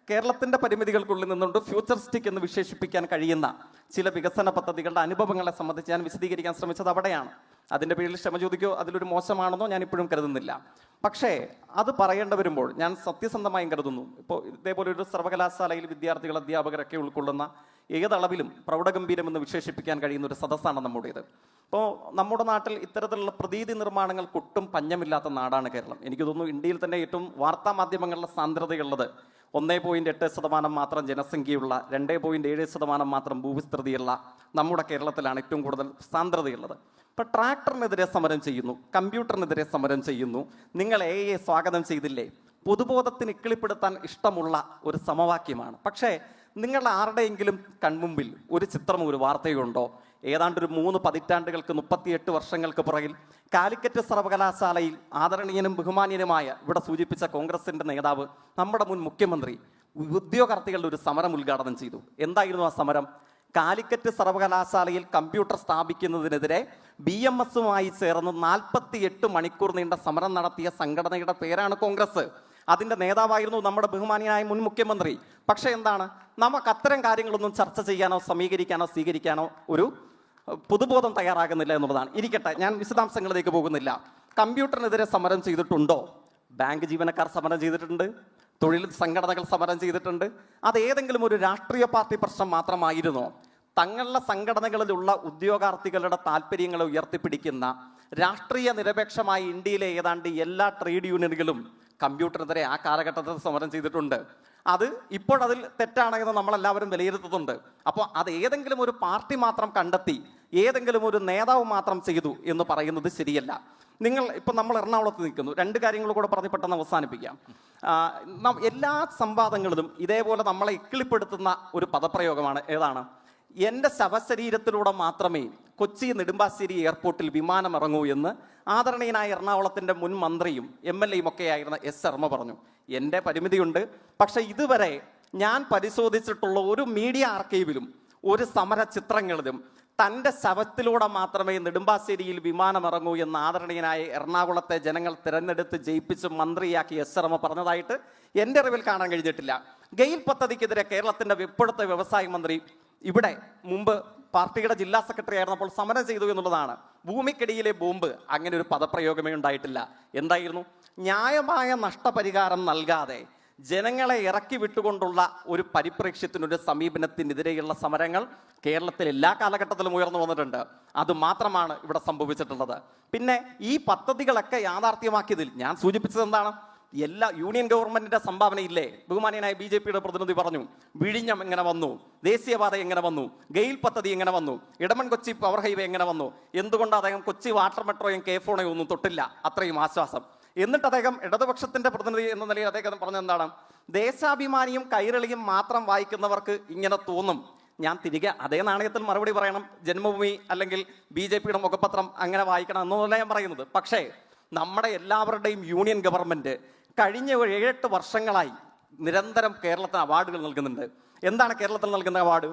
കേരളത്തിൻ്റെ പരിമിതികൾക്കുള്ളിൽ നിന്നുകൊണ്ട് ഫ്യൂച്ചറിസ്റ്റിക് എന്ന് വിശേഷിപ്പിക്കാൻ കഴിയുന്ന ചില വികസന പദ്ധതികളുടെ അനുഭവങ്ങളെ സംബന്ധിച്ച് ഞാൻ വിശദീകരിക്കാൻ ശ്രമിച്ചത് അവിടെയാണ്. അതിൻ്റെ പേരിൽ ക്ഷമ ചോദിക്കോ അതിലൊരു മോശമാണെന്നോ ഞാൻ ഇപ്പോഴും കരുതുന്നില്ല. പക്ഷേ അത് പറയേണ്ടി വരുമ്പോൾ ഞാൻ സത്യസന്ധമായും കരുതുന്നു, ഇപ്പോൾ ഇതേപോലെ ഒരു സർവകലാശാലയിൽ വിദ്യാർത്ഥികൾ, അധ്യാപകരൊക്കെ ഉൾക്കൊള്ളുന്ന ഏതളവിലും പ്രൗഢഗംഭീരമെന്ന് വിശേഷിപ്പിക്കാൻ കഴിയുന്ന ഒരു സദസ്സാണ് നമ്മുടേത്. ഇപ്പോൾ നമ്മുടെ നാട്ടിൽ ഇത്തരത്തിലുള്ള പ്രതീതി നിർമ്മാണങ്ങൾക്ക് ഒട്ടും പഞ്ഞമില്ലാത്ത നാടാണ് കേരളം. എനിക്ക് തോന്നുന്നു ഇന്ത്യയിൽ തന്നെ ഏറ്റവും വാർത്താ മാധ്യമങ്ങളുടെ സാന്ദ്രതയുള്ളത് 1.8% മാത്രം ജനസംഖ്യയുള്ള, 2.7% മാത്രം ഭൂവിസ്തൃതിയുള്ള നമ്മുടെ കേരളത്തിലാണ് ഏറ്റവും കൂടുതൽ സാന്ദ്രതയുള്ളത്. ഇപ്പം ട്രാക്ടറിനെതിരെ സമരം ചെയ്യുന്നു, കമ്പ്യൂട്ടറിനെതിരെ സമരം ചെയ്യുന്നു, നിങ്ങൾ AI സ്വാഗതം ചെയ്തില്ലേ? പൊതുബോധത്തിന് ഇക്കിളിപ്പെടുത്താൻ ഇഷ്ടമുള്ള ഒരു സമവാക്യമാണ്. പക്ഷേ നിങ്ങൾ ആരുടെയെങ്കിലും കൺമുമ്പിൽ ഒരു ചിത്രമോ ഒരു വാർത്തയോ ഉണ്ടോ? ഏതാണ്ടൊരു 3 പതിറ്റാണ്ടുകൾക്ക് 38 വർഷങ്ങൾക്ക് പുറകിൽ കാലിക്കറ്റ് സർവകലാശാലയിൽ ആദരണീയനും ബഹുമാന്യനുമായ, ഇവിടെ സൂചിപ്പിച്ച കോൺഗ്രസിൻ്റെ നേതാവ്, നമ്മുടെ മുൻ മുഖ്യമന്ത്രി ഉദ്യോഗാർത്ഥികളുടെ ഒരു സമരം ഉദ്ഘാടനം ചെയ്തു. എന്തായിരുന്നു ആ സമരം? കാലിക്കറ്റ് സർവകലാശാലയിൽ കമ്പ്യൂട്ടർ സ്ഥാപിക്കുന്നതിനെതിരെ BMS-മായി ചേർന്ന് 48 മണിക്കൂർ നീണ്ട സമരം നടത്തിയ സംഘടനയുടെ പേരാണ് കോൺഗ്രസ്. അതിൻ്റെ നേതാവായിരുന്നു നമ്മുടെ ബഹുമാനിയായ മുൻ മുഖ്യമന്ത്രി. പക്ഷേ എന്താണ്, നമുക്ക് അത്തരം കാര്യങ്ങളൊന്നും ചർച്ച ചെയ്യാനോ സമീകരിക്കാനോ സ്വീകരിക്കാനോ ഒരു പൊതുബോധം തയ്യാറാകുന്നില്ല എന്നുള്ളതാണ്. ഇരിക്കട്ടെ, ഞാൻ വിശദാംശങ്ങളിലേക്ക് പോകുന്നില്ല. കമ്പ്യൂട്ടറിനെതിരെ സമരം ചെയ്തിട്ടുണ്ടോ? ബാങ്ക് ജീവനക്കാർ സമരം ചെയ്തിട്ടുണ്ട്, തൊഴിൽ സംഘടനകൾ സമരം ചെയ്തിട്ടുണ്ട്. അത് ഏതെങ്കിലും ഒരു രാഷ്ട്രീയ പാർട്ടി പ്രശ്നം മാത്രമായിരുന്നോ? തങ്ങളുടെ സംഘടനകളിലുള്ള ഉദ്യോഗാർത്ഥികളുടെ താല്പര്യങ്ങളെ ഉയർത്തിപ്പിടിക്കുന്ന രാഷ്ട്രീയ നിരപേക്ഷമായ ഇന്ത്യയിലെ ഏതാണ്ട് എല്ലാ ട്രേഡ് യൂണിയനുകളും കമ്പ്യൂട്ടറിനെതിരെ ആ കാലഘട്ടത്തിൽ സമരം ചെയ്തിട്ടുണ്ട്. അത് ഇപ്പോഴതിൽ തെറ്റാണെന്ന് നമ്മളെല്ലാവരും വിലയിരുത്തുന്നുണ്ട്. അപ്പോൾ അത് ഏതെങ്കിലും ഒരു പാർട്ടി മാത്രം കണ്ടെത്തി ഏതെങ്കിലും ഒരു നേതാവ് മാത്രം ചെയ്തു എന്ന് പറയുന്നത് ശരിയല്ല. ഇപ്പം നമ്മൾ എറണാകുളത്ത് നിൽക്കുന്നു. 2 കാര്യങ്ങൾ കൂടെ പറഞ്ഞ് പെട്ടെന്ന് അവസാനിപ്പിക്കാം. എല്ലാ സംവാദങ്ങളിലും ഇതേപോലെ നമ്മളെ ഇക്കിളിപ്പെടുത്തുന്ന ഒരു പദപ്രയോഗമാണ്. ഏതാണ്? എൻ്റെ ശവശരീരത്തിലൂടെ മാത്രമേ കൊച്ചി നെടുമ്പാശ്ശേരി എയർപോർട്ടിൽ വിമാനം ഇറങ്ങൂ എന്ന് ആദരണീയനായ എറണാകുളത്തിൻ്റെ മുൻ മന്ത്രിയും MLA-യും ഒക്കെ ആയിരുന്ന S. ശർമ്മ പറഞ്ഞു. എൻ്റെ പരിമിതിയുണ്ട്, പക്ഷേ ഇതുവരെ ഞാൻ പരിശോധിച്ചിട്ടുള്ള ഒരു മീഡിയ ആർക്കൈവിലും ഒരു സമര ചിത്രങ്ങളിലും തൻ്റെ ശവത്തിലൂടെ മാത്രമേ നെടുമ്പാശ്ശേരിയിൽ വിമാനം ഇറങ്ങൂ എന്ന് ആദരണീയനായ എറണാകുളത്തെ ജനങ്ങൾ തിരഞ്ഞെടുത്ത് ജയിപ്പിച്ച് മന്ത്രിയാക്കി S. ശർമ്മ പറഞ്ഞതായിട്ട് എൻ്റെ അറിവിൽ കാണാൻ കഴിഞ്ഞിട്ടില്ല. ഗെയിൽ പദ്ധതിക്കെതിരെ കേരളത്തിൻ്റെ ഇപ്പോഴത്തെ വ്യവസായ മന്ത്രി ഇവിടെ മുമ്പ് പാർട്ടിയുടെ ജില്ലാ സെക്രട്ടറി ആയിരുന്നപ്പോൾ സമരം ചെയ്തു എന്നുള്ളതാണ്. ഭൂമിക്കടിയിലെ ബോംബ്, അങ്ങനെ ഒരു പദപ്രയോഗമേ ഉണ്ടായിട്ടില്ല. എന്തായിരുന്നു? ന്യായമായ നഷ്ടപരിഹാരം നൽകാതെ ജനങ്ങളെ ഇറക്കി വിട്ടുകൊണ്ടുള്ള ഒരു പരിപ്രേക്ഷ്യത്തിനൊരു സമീപനത്തിനെതിരെയുള്ള സമരങ്ങൾ കേരളത്തിൽ എല്ലാ കാലഘട്ടത്തിലും ഉയർന്നു വന്നിട്ടുണ്ട്. അത് മാത്രമാണ് ഇവിടെ സംഭവിച്ചിട്ടുള്ളത്. പിന്നെ ഈ പദ്ധതികളൊക്കെ യാഥാർത്ഥ്യമാക്കിയതിൽ ഞാൻ സൂചിപ്പിച്ചത് എന്താണ്? എല്ലാ യൂണിയൻ ഗവൺമെന്റിന്റെ സംഭാവനയില്ലേ? ബഹുമാനിയനായ BJPയുടെ പ്രതിനിധി പറഞ്ഞു. വിഴിഞ്ഞം എങ്ങനെ വന്നു? ദേശീയപാത എങ്ങനെ വന്നു? ഗെയിൽ പദ്ധതി എങ്ങനെ വന്നു? ഇടമൺ കൊച്ചി പവർ ഹൈവേ എങ്ങനെ വന്നു? എന്തുകൊണ്ട് അദ്ദേഹം കൊച്ചി വാട്ടർ മെട്രോയും K4 ഒന്നും തൊട്ടില്ല? അത്രയും ആശ്വാസം. എന്നിട്ട് അദ്ദേഹം ഇടതുപക്ഷത്തിന്റെ പ്രതിനിധി എന്ന നിലയിൽ അദ്ദേഹം പറഞ്ഞത് എന്താണ്? ദേശാഭിമാനിയും കൈരളിയും മാത്രം വായിക്കുന്നവർക്ക് ഇങ്ങനെ തോന്നും. ഞാൻ തിരികെ അതേ നാണയത്തിൽ മറുപടി പറയണം. ജന്മഭൂമി അല്ലെങ്കിൽ BJPയുടെ മുഖപത്രം അങ്ങനെ വായിക്കണം എന്നല്ല ഞാൻ പറയുന്നത്. പക്ഷേ നമ്മുടെ എല്ലാവരുടെയും യൂണിയൻ ഗവൺമെന്റ് കഴിഞ്ഞ 7-8 വർഷങ്ങളായി നിരന്തരം കേരളത്തിന് അവാർഡുകൾ നൽകുന്നുണ്ട്. എന്താണ് കേരളത്തിൽ നൽകുന്ന അവാർഡ്?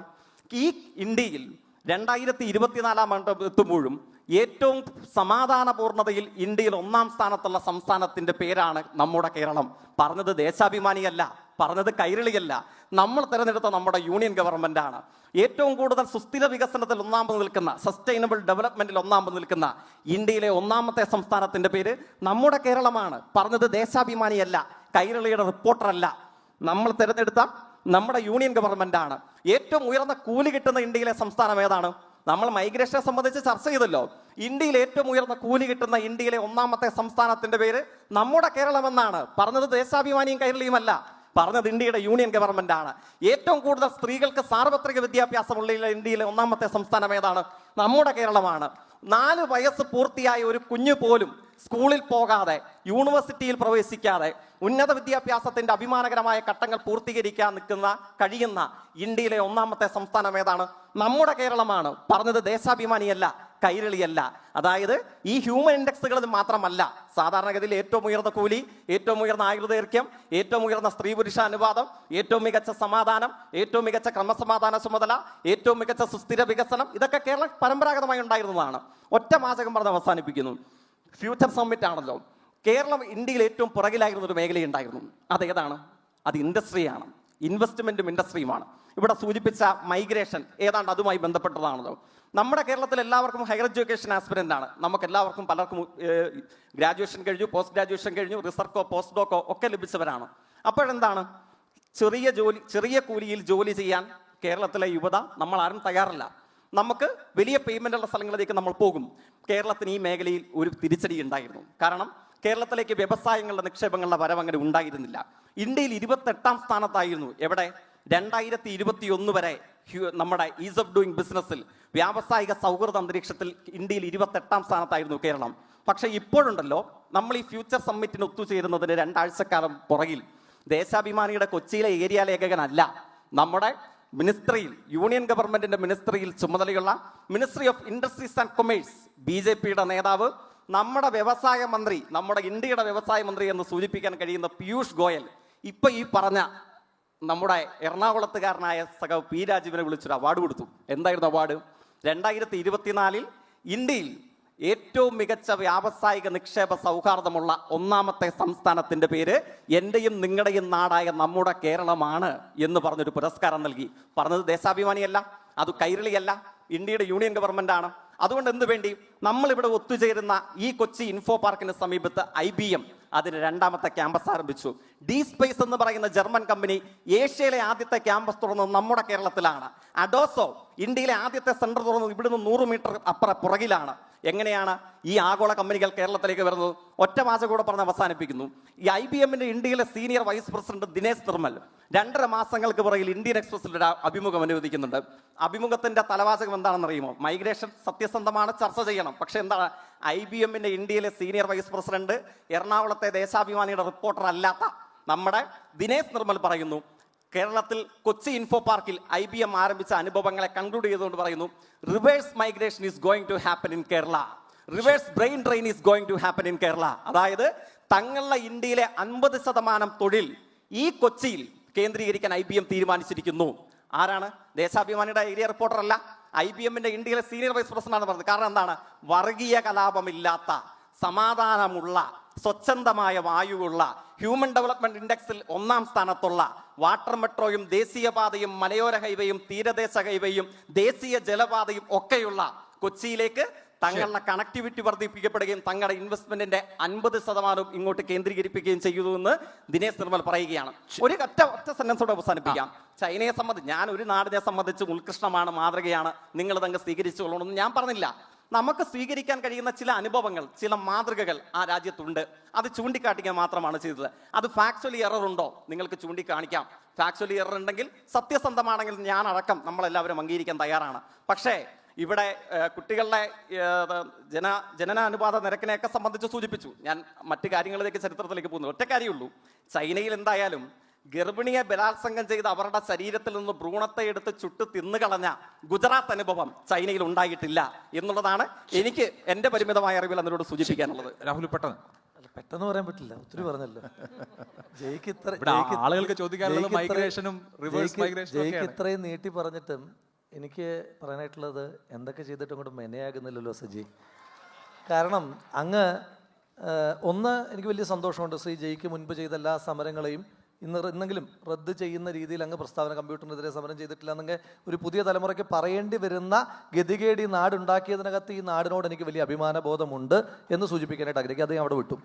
ഈ ഇന്ത്യയിൽ 2024 എത്തുമ്പോഴും ഏറ്റവും സമാധാനപൂർണ്ണതയിൽ ഇന്ത്യയിൽ 1-ാം സ്ഥാനത്തുള്ള സംസ്ഥാനത്തിന്റെ പേരാണ് നമ്മുടെ കേരളം. പറഞ്ഞത് ദേശാഭിമാനിയല്ല, പറഞ്ഞത് കൈരളിയല്ല, നമ്മൾ തിരഞ്ഞെടുത്ത നമ്മുടെ യൂണിയൻ ഗവൺമെന്റ് ആണ്. ഏറ്റവും കൂടുതൽ സുസ്ഥിര വികസനത്തിൽ 1-ാമത് നിൽക്കുന്ന, സസ്റ്റൈനബിൾ ഡെവലപ്മെന്റിൽ 1-ാമത് നിൽക്കുന്ന ഇന്ത്യയിലെ 1-ാമത്തെ സംസ്ഥാനത്തിന്റെ പേര് നമ്മുടെ കേരളമാണ്. പറഞ്ഞത് ദേശാഭിമാനിയല്ല, കൈരളിയുടെ റിപ്പോർട്ടറല്ല, നമ്മൾ തിരഞ്ഞെടുത്ത നമ്മുടെ യൂണിയൻ ഗവൺമെന്റ് ആണ്. ഏറ്റവും ഉയർന്ന കൂലി കിട്ടുന്ന ഇന്ത്യയിലെ സംസ്ഥാനം ഏതാണ്? നമ്മൾ മൈഗ്രേഷനെ സംബന്ധിച്ച് ചർച്ച ചെയ്തല്ലോ. ഇന്ത്യയിൽ ഏറ്റവും ഉയർന്ന കൂലി കിട്ടുന്ന ഇന്ത്യയിലെ 1-ാമത്തെ സംസ്ഥാനത്തിന്റെ പേര് നമ്മുടെ കേരളം എന്നാണ്. പറഞ്ഞത് ദേശാഭിമാനിയും കൈരളിയുമല്ല, പറഞ്ഞത് ഇന്ത്യയുടെ യൂണിയൻ ഗവൺമെന്റ് ആണ്. ഏറ്റവും കൂടുതൽ സ്ത്രീകൾക്ക് സാർവത്രിക വിദ്യാഭ്യാസമുള്ള ഇന്ത്യയിലെ 1-ാമത്തെ സംസ്ഥാനം ഏതാണ്? നമ്മുടെ കേരളമാണ്. 4 വയസ്സ് പൂർത്തിയായ ഒരു കുഞ്ഞു പോലും സ്കൂളിൽ പോകാതെ, യൂണിവേഴ്സിറ്റിയിൽ പ്രവേശിക്കാതെ, ഉന്നത വിദ്യാഭ്യാസത്തിന്റെ അഭിമാനകരമായ ഘട്ടങ്ങൾ പൂർത്തീകരിക്കാൻ കഴിയുന്ന ഇന്ത്യയിലെ 1-ാമത്തെ സംസ്ഥാനം ഏതാണ്? നമ്മുടെ കേരളമാണ്. പറഞ്ഞത് ദേശാഭിമാനിയല്ല, കൈരളിയല്ല. അതായത് ഈ ഹ്യൂമൻ ഇൻഡെക്സുകളിൽ മാത്രമല്ല, സാധാരണഗതിയിൽ ഏറ്റവും ഉയർന്ന കൂലി, ഏറ്റവും ഉയർന്ന ആയുർദൈർഘ്യം, ഏറ്റവും ഉയർന്ന സ്ത്രീ പുരുഷ അനുപാതം, ഏറ്റവും മികച്ച സമാധാനം, ഏറ്റവും മികച്ച ക്രമസമാധാന ചുമതല, ഏറ്റവും മികച്ച സുസ്ഥിര വികസനം, ഇതൊക്കെ കേരളം പരമ്പരാഗതമായി ഉണ്ടായിരുന്നതാണ്. ഒറ്റ വാചകം പറഞ്ഞ് അവസാനിപ്പിക്കുന്നു. ഫ്യൂച്ചർ സമ്മിറ്റ് ആണല്ലോ. കേരളം ഇന്ത്യയിൽ ഏറ്റവും പുറകിലായിരുന്ന ഒരു മേഖലയുണ്ടായിരുന്നു. അതേതാണ്? അത് ഇൻഡസ്ട്രിയാണ്, ഇൻവെസ്റ്റ്മെന്റും ഇൻഡസ്ട്രിയുമാണ്. ഇവിടെ സൂചിപ്പിച്ച മൈഗ്രേഷൻ ഏതാണ്ട് അതുമായി ബന്ധപ്പെട്ടതാണല്ലോ. നമ്മുടെ കേരളത്തിൽ എല്ലാവർക്കും ഹയർ എഡ്യൂക്കേഷൻ ആസ്പിരൻ്റ് ആണ്. നമുക്ക് എല്ലാവർക്കും പലർക്കും ഗ്രാജുവേഷൻ കഴിഞ്ഞു, പോസ്റ്റ് ഗ്രാജുവേഷൻ കഴിഞ്ഞു, റിസർച്ചോ പോസ്റ്റ് ഡോക്കോ ഒക്കെ ലഭിച്ചവരാണ്. അപ്പോഴെന്താണ്? ചെറിയ കൂലിയിൽ ജോലി ചെയ്യാൻ കേരളത്തിലെ യുവത നമ്മൾ ആരും തയ്യാറല്ല. നമുക്ക് വലിയ പേയ്മെൻ്റ് ഉള്ള സ്ഥലങ്ങളിലേക്ക് നമ്മൾ പോകും. കേരളത്തിന് ഈ മേഖലയിൽ ഒരു തിരിച്ചടി ഉണ്ടായിരുന്നു. കാരണം കേരളത്തിലേക്ക് വ്യവസായങ്ങളുടെ നിക്ഷേപങ്ങളുടെ വരവ് അങ്ങനെ ഉണ്ടായിരുന്നില്ല. ഇന്ത്യയിൽ 28-ാം സ്ഥാനത്തായിരുന്നു. എവിടെ? 2021 വരെ നമ്മുടെ ഈസ് ഓഫ് ഡൂയിങ് ബിസിനസ്സിൽ, വ്യാവസായിക സൗഹൃദ അന്തരീക്ഷത്തിൽ ഇന്ത്യയിൽ 28-ാം സ്ഥാനത്തായിരുന്നു കേരളം. പക്ഷേ ഇപ്പോഴുണ്ടല്ലോ, നമ്മൾ ഈ ഫ്യൂച്ചർ സമ്മിറ്റിന് ഒത്തുചേരുന്നതിന് 2 ആഴ്ചക്കാലം പുറകിൽ ദേശാഭിമാനിയുടെ കൊച്ചിയിലെ ഏരിയ ലേഖകനല്ല, നമ്മുടെ മിനിസ്ട്രിയിൽ, യൂണിയൻ ഗവൺമെന്റിന്റെ മിനിസ്ട്രിയിൽ ചുമതലയുള്ള ministry of industries and commerce, BJPയുടെ നേതാവ്, നമ്മുടെ വ്യവസായ മന്ത്രി, നമ്മുടെ ഇന്ത്യയുടെ വ്യവസായ മന്ത്രി എന്ന് സൂചിപ്പിക്കാൻ കഴിയുന്ന പീയൂഷ് ഗോയൽ ഇപ്പൊ ഈ പറഞ്ഞ നമ്മുടെ എറണാകുളത്തുകാരനായ സഖാവ് P. രാജീവിനെ വിളിച്ചൊരു അവാർഡ് കൊടുത്തു. എന്തായിരുന്നു അവാർഡ്? 2024 ഇന്ത്യയിൽ ഏറ്റവും മികച്ച വ്യാവസായിക നിക്ഷേപ സൗഹാർദ്ദമുള്ള 1-ാമത്തെ സംസ്ഥാനത്തിന്റെ പേര് എന്റെയും നിങ്ങളുടെയും നാടായ നമ്മുടെ കേരളമാണ് എന്ന് പറഞ്ഞൊരു പുരസ്കാരം നൽകി. പറഞ്ഞത് ദേശാഭിമാനിയല്ല, അത് കൈരളിയല്ല, ഇന്ത്യയുടെ യൂണിയൻ ഗവൺമെന്റ് ആണ്. അതുകൊണ്ട് എന്ത് വേണ്ടി? നമ്മളിവിടെ ഒത്തുചേരുന്ന ഈ കൊച്ചി ഇൻഫോ പാർക്കിന് സമീപത്ത് IBM അതിന് 2-ാമത്തെ ക്യാമ്പസ് ആരംഭിച്ചു. D-Space എന്ന് പറയുന്ന ജർമ്മൻ കമ്പനി ഏഷ്യയിലെ ആദ്യത്തെ ക്യാമ്പസ് തുറന്നത് നമ്മുടെ കേരളത്തിലാണ്. അഡോസോ ഇന്ത്യയിലെ ആദ്യത്തെ സെന്റർ തുറന്നത് ഇവിടുന്ന് 100 മീറ്റർ പുറകിലാണ്. എങ്ങനെയാണ് ഈ ആഗോള കമ്പനികൾ കേരളത്തിലേക്ക് വരുന്നത്? ഒറ്റ വാചകം കൂടെ പറഞ്ഞ് അവസാനിപ്പിക്കുന്നു. ഈ IBMന്റെ ഇന്ത്യയിലെ senior vice president Dinesh Nirmal 2.5 മാസങ്ങൾക്ക് പുറകിൽ ഇന്ത്യൻ എക്സ്പ്രസിൽ ഒരു അഭിമുഖം അനുവദിക്കുന്നുണ്ട്. അഭിമുഖത്തിന്റെ തലവാചകം എന്താണെന്നറിയുമോ? മൈഗ്രേഷൻ സത്യസന്ധമാണ്, ചർച്ച ചെയ്യണം. പക്ഷെ എന്താണ്? IBMന്റെ ഇന്ത്യയിലെ സീനിയർ വൈസ് പ്രസിഡന്റ്, എറണാകുളത്തെ ദേശാഭിമാനിയുടെ റിപ്പോർട്ടർ അല്ലാത്ത നമ്മുടെ ദിനേശ് നിർമ്മൽ പറയുന്നു, കേരളത്തിൽ കൊച്ചി ഇൻഫോ പാർക്കിൽ IBM ആരംഭിച്ച അനുഭവങ്ങളെ കൺക്ലൂഡ് ചെയ്തുകൊണ്ട് പറയുന്നു, reverse migration is going to happen in Kerala, reverse brain drain is going to happen in Kerala. അതായത് തങ്ങളുടെ ഇന്ത്യയിലെ 50% തൊഴിൽ ഈ കൊച്ചിയിൽ കേന്ദ്രീകരിക്കാൻ IBM തീരുമാനിച്ചിരിക്കുന്നു. ആരാണ്? ദേശാഭിമാനിയുടെ ഏരിയ റിപ്പോർട്ടർ അല്ല, IBMന്റെ ഇന്ത്യയിലെ സീനിയർ വൈസ് പ്രസിഡന്റ് ആണ് പറഞ്ഞത്. കാരണം എന്താണ്? വർഗീയ കലാപമില്ലാത്ത, സമാധാനമുള്ള, സ്വച്ഛന്തമായ വായുവുള്ള, ഹ്യൂമൻ ഡെവലപ്മെന്റ് ഇൻഡെക്സിൽ 1-ാം സ്ഥാനത്തുള്ള, വാട്ടർ മെട്രോയും ദേശീയപാതയും മലയോര ഹൈവേയും തീരദേശ ഹൈവേയും ദേശീയ ജലപാതയും ഒക്കെയുള്ള കൊച്ചിയിലേക്ക് തങ്ങളുടെ കണക്ടിവിറ്റി വർദ്ധിപ്പിക്കപ്പെടുകയും തങ്ങളുടെ ഇൻവെസ്റ്റ്മെന്റിന്റെ 50% ഇങ്ങോട്ട് കേന്ദ്രീകരിപ്പിക്കുകയും ചെയ്യുന്നുവെന്ന് ദിനേശ് നിർമ്മൽ പറയുകയാണ്. ഒരു ഒറ്റ സെന്റൻസോടെ അവസാനിപ്പിക്കാം. ചൈനയെ സംബന്ധിച്ച്, ഞാൻ ഒരു നാടിനെ സംബന്ധിച്ച് ഉത്കൃഷ്ടമാണ്, മാതൃകയാണ്, നിങ്ങൾ തന്നെ സ്വീകരിച്ചുകൊള്ളണമെന്ന് ഞാൻ പറഞ്ഞില്ല. നമുക്ക് സ്വീകരിക്കാൻ കഴിയുന്ന ചില അനുഭവങ്ങൾ, ചില മാതൃകകൾ ആ രാജ്യത്തുണ്ട്. അത് ചൂണ്ടിക്കാട്ടിക്കാൻ മാത്രമാണ് ചെയ്തത്. അത് ഫാക്ച്വലി എറർ ഉണ്ടോ? നിങ്ങൾക്ക് ചൂണ്ടിക്കാണിക്കാം. ഫാക്ച്വലി എറർ ഉണ്ടെങ്കിൽ, സത്യസന്ധമാണെങ്കിൽ ഞാൻ അടക്കം നമ്മളെല്ലാവരും അംഗീകരിക്കാൻ തയ്യാറാണ്. പക്ഷേ ഇവിടെ കുട്ടികളുടെ ജനനാനുപാത നിരക്കിനെയൊക്കെ സംബന്ധിച്ച് സൂചിപ്പിച്ചു. ഞാൻ മറ്റു കാര്യങ്ങളിലേക്ക്, ചരിത്രത്തിലേക്ക് പോകുന്നു. ഒറ്റ കാര്യമുള്ളൂ, ചൈനയിൽ എന്തായാലും ഗർഭിണിയെ ബലാത്സംഗം ചെയ്ത് അവരുടെ ശരീരത്തിൽ നിന്ന് ഭ്രൂണത്തെ എടുത്ത് ചുട്ട് തിന്നുകളഞ്ഞ ഗുജറാത്ത് അനുഭവം ചൈനയിൽ ഉണ്ടായിട്ടില്ല എന്നുള്ളതാണ് എനിക്ക് എന്റെ പരിമിതമായ അറിവിൽ അതിനോട് സൂചിപ്പിക്കാനുള്ളത്. രാഹുൽ പെട്ടെന്ന് പറയാൻ പറ്റില്ല, ഒത്തിരി പറഞ്ഞല്ലോ. ജയിക്ക് ആളുകൾക്ക് ചോദിക്കാനുള്ളത് മൈഗ്രേഷനും റിവേഴ്സ് മൈഗ്രേഷനും ജയിക്ക് ഇത്രയും നീട്ടി പറഞ്ഞിട്ടും എനിക്ക് പറയാനായിട്ടുള്ളത്, എന്തൊക്കെ ചെയ്തിട്ടും കൂടെ മെനയാകുന്നില്ലല്ലോ സജി. കാരണം അങ്ങ് ഒന്ന് എനിക്ക് വലിയ സന്തോഷമുണ്ട്, ശ്രീ ജയ്ക്ക് മുൻപ് ചെയ്ത എല്ലാ സമരങ്ങളെയും ഇന്നെങ്കിലും റദ്ദ് ചെയ്യുന്ന രീതിയിൽ അങ്ങ് പ്രസ്താവന, കമ്പ്യൂട്ടറിനെതിരെ സമരം ചെയ്തിട്ടില്ല എന്നെങ്കിൽ ഒരു പുതിയ തലമുറയ്ക്ക് പറയേണ്ടി വരുന്ന ഗതികേട് ഈ നാടുണ്ടാക്കിയതിനകത്ത് ഈ നാടിനോട് എനിക്ക് വലിയ അഭിമാനബോധമുണ്ട് എന്ന് സൂചിപ്പിക്കാനായിട്ട് ആഗ്രഹിക്കുക. അത് ഞാൻ അവിടെ വിട്ടു.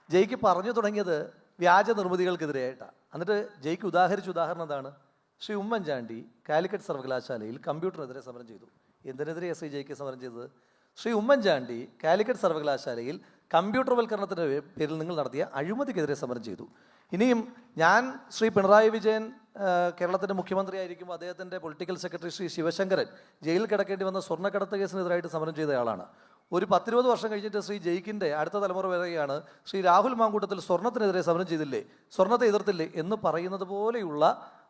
ജയ്ക്ക് പറഞ്ഞു തുടങ്ങിയത് വ്യാജ നിർമ്മിതികൾക്കെതിരെയായിട്ടാണ്. എന്നിട്ട് ജയ്ക്ക് ഉദാഹരണം എന്താണ്? ശ്രീ ഉമ്മൻചാണ്ടി കാലിക്കറ്റ് സർവകലാശാലയിൽ കമ്പ്യൂട്ടറിനെതിരെ സമരം ചെയ്തു. എന്തിനെതിരെ ശ്രീ ജയ്ക്ക് സമരം ചെയ്തത്? ശ്രീ ഉമ്മൻചാണ്ടി കാലിക്കറ്റ് സർവകലാശാലയിൽ കമ്പ്യൂട്ടർവൽക്കരണത്തിൻ്റെ പേരിൽ നിങ്ങൾ നടത്തിയ അഴിമതിക്കെതിരെ സമരം ചെയ്തു. ഇനിയും ഞാൻ ശ്രീ പിണറായി വിജയൻ കേരളത്തിൻ്റെ മുഖ്യമന്ത്രിയായിരിക്കുമ്പോൾ അദ്ദേഹത്തിൻ്റെ പൊളിറ്റിക്കൽ സെക്രട്ടറി ശ്രീ ശിവശങ്കരൻ ജയിലിൽ കിടക്കേണ്ടി വന്ന സ്വർണ്ണക്കടത്ത് കേസിനെതിരായിട്ട് സമരം ചെയ്തയാളാണ്. ഒരു 10-20 വർഷം കഴിഞ്ഞിട്ട് ശ്രീ ജയ്ക്കിൻ്റെ അടുത്ത തലമുറ വരികയാണ്, ശ്രീ രാഹുൽ മാങ്കൂട്ടത്തിൽ സ്വർണ്ണത്തിനെതിരെ സമരം ചെയ്തില്ലേ, സ്വർണ്ണത്തെ എതിർത്തില്ലേ എന്ന് പറയുന്നത് പോലെയുള്ള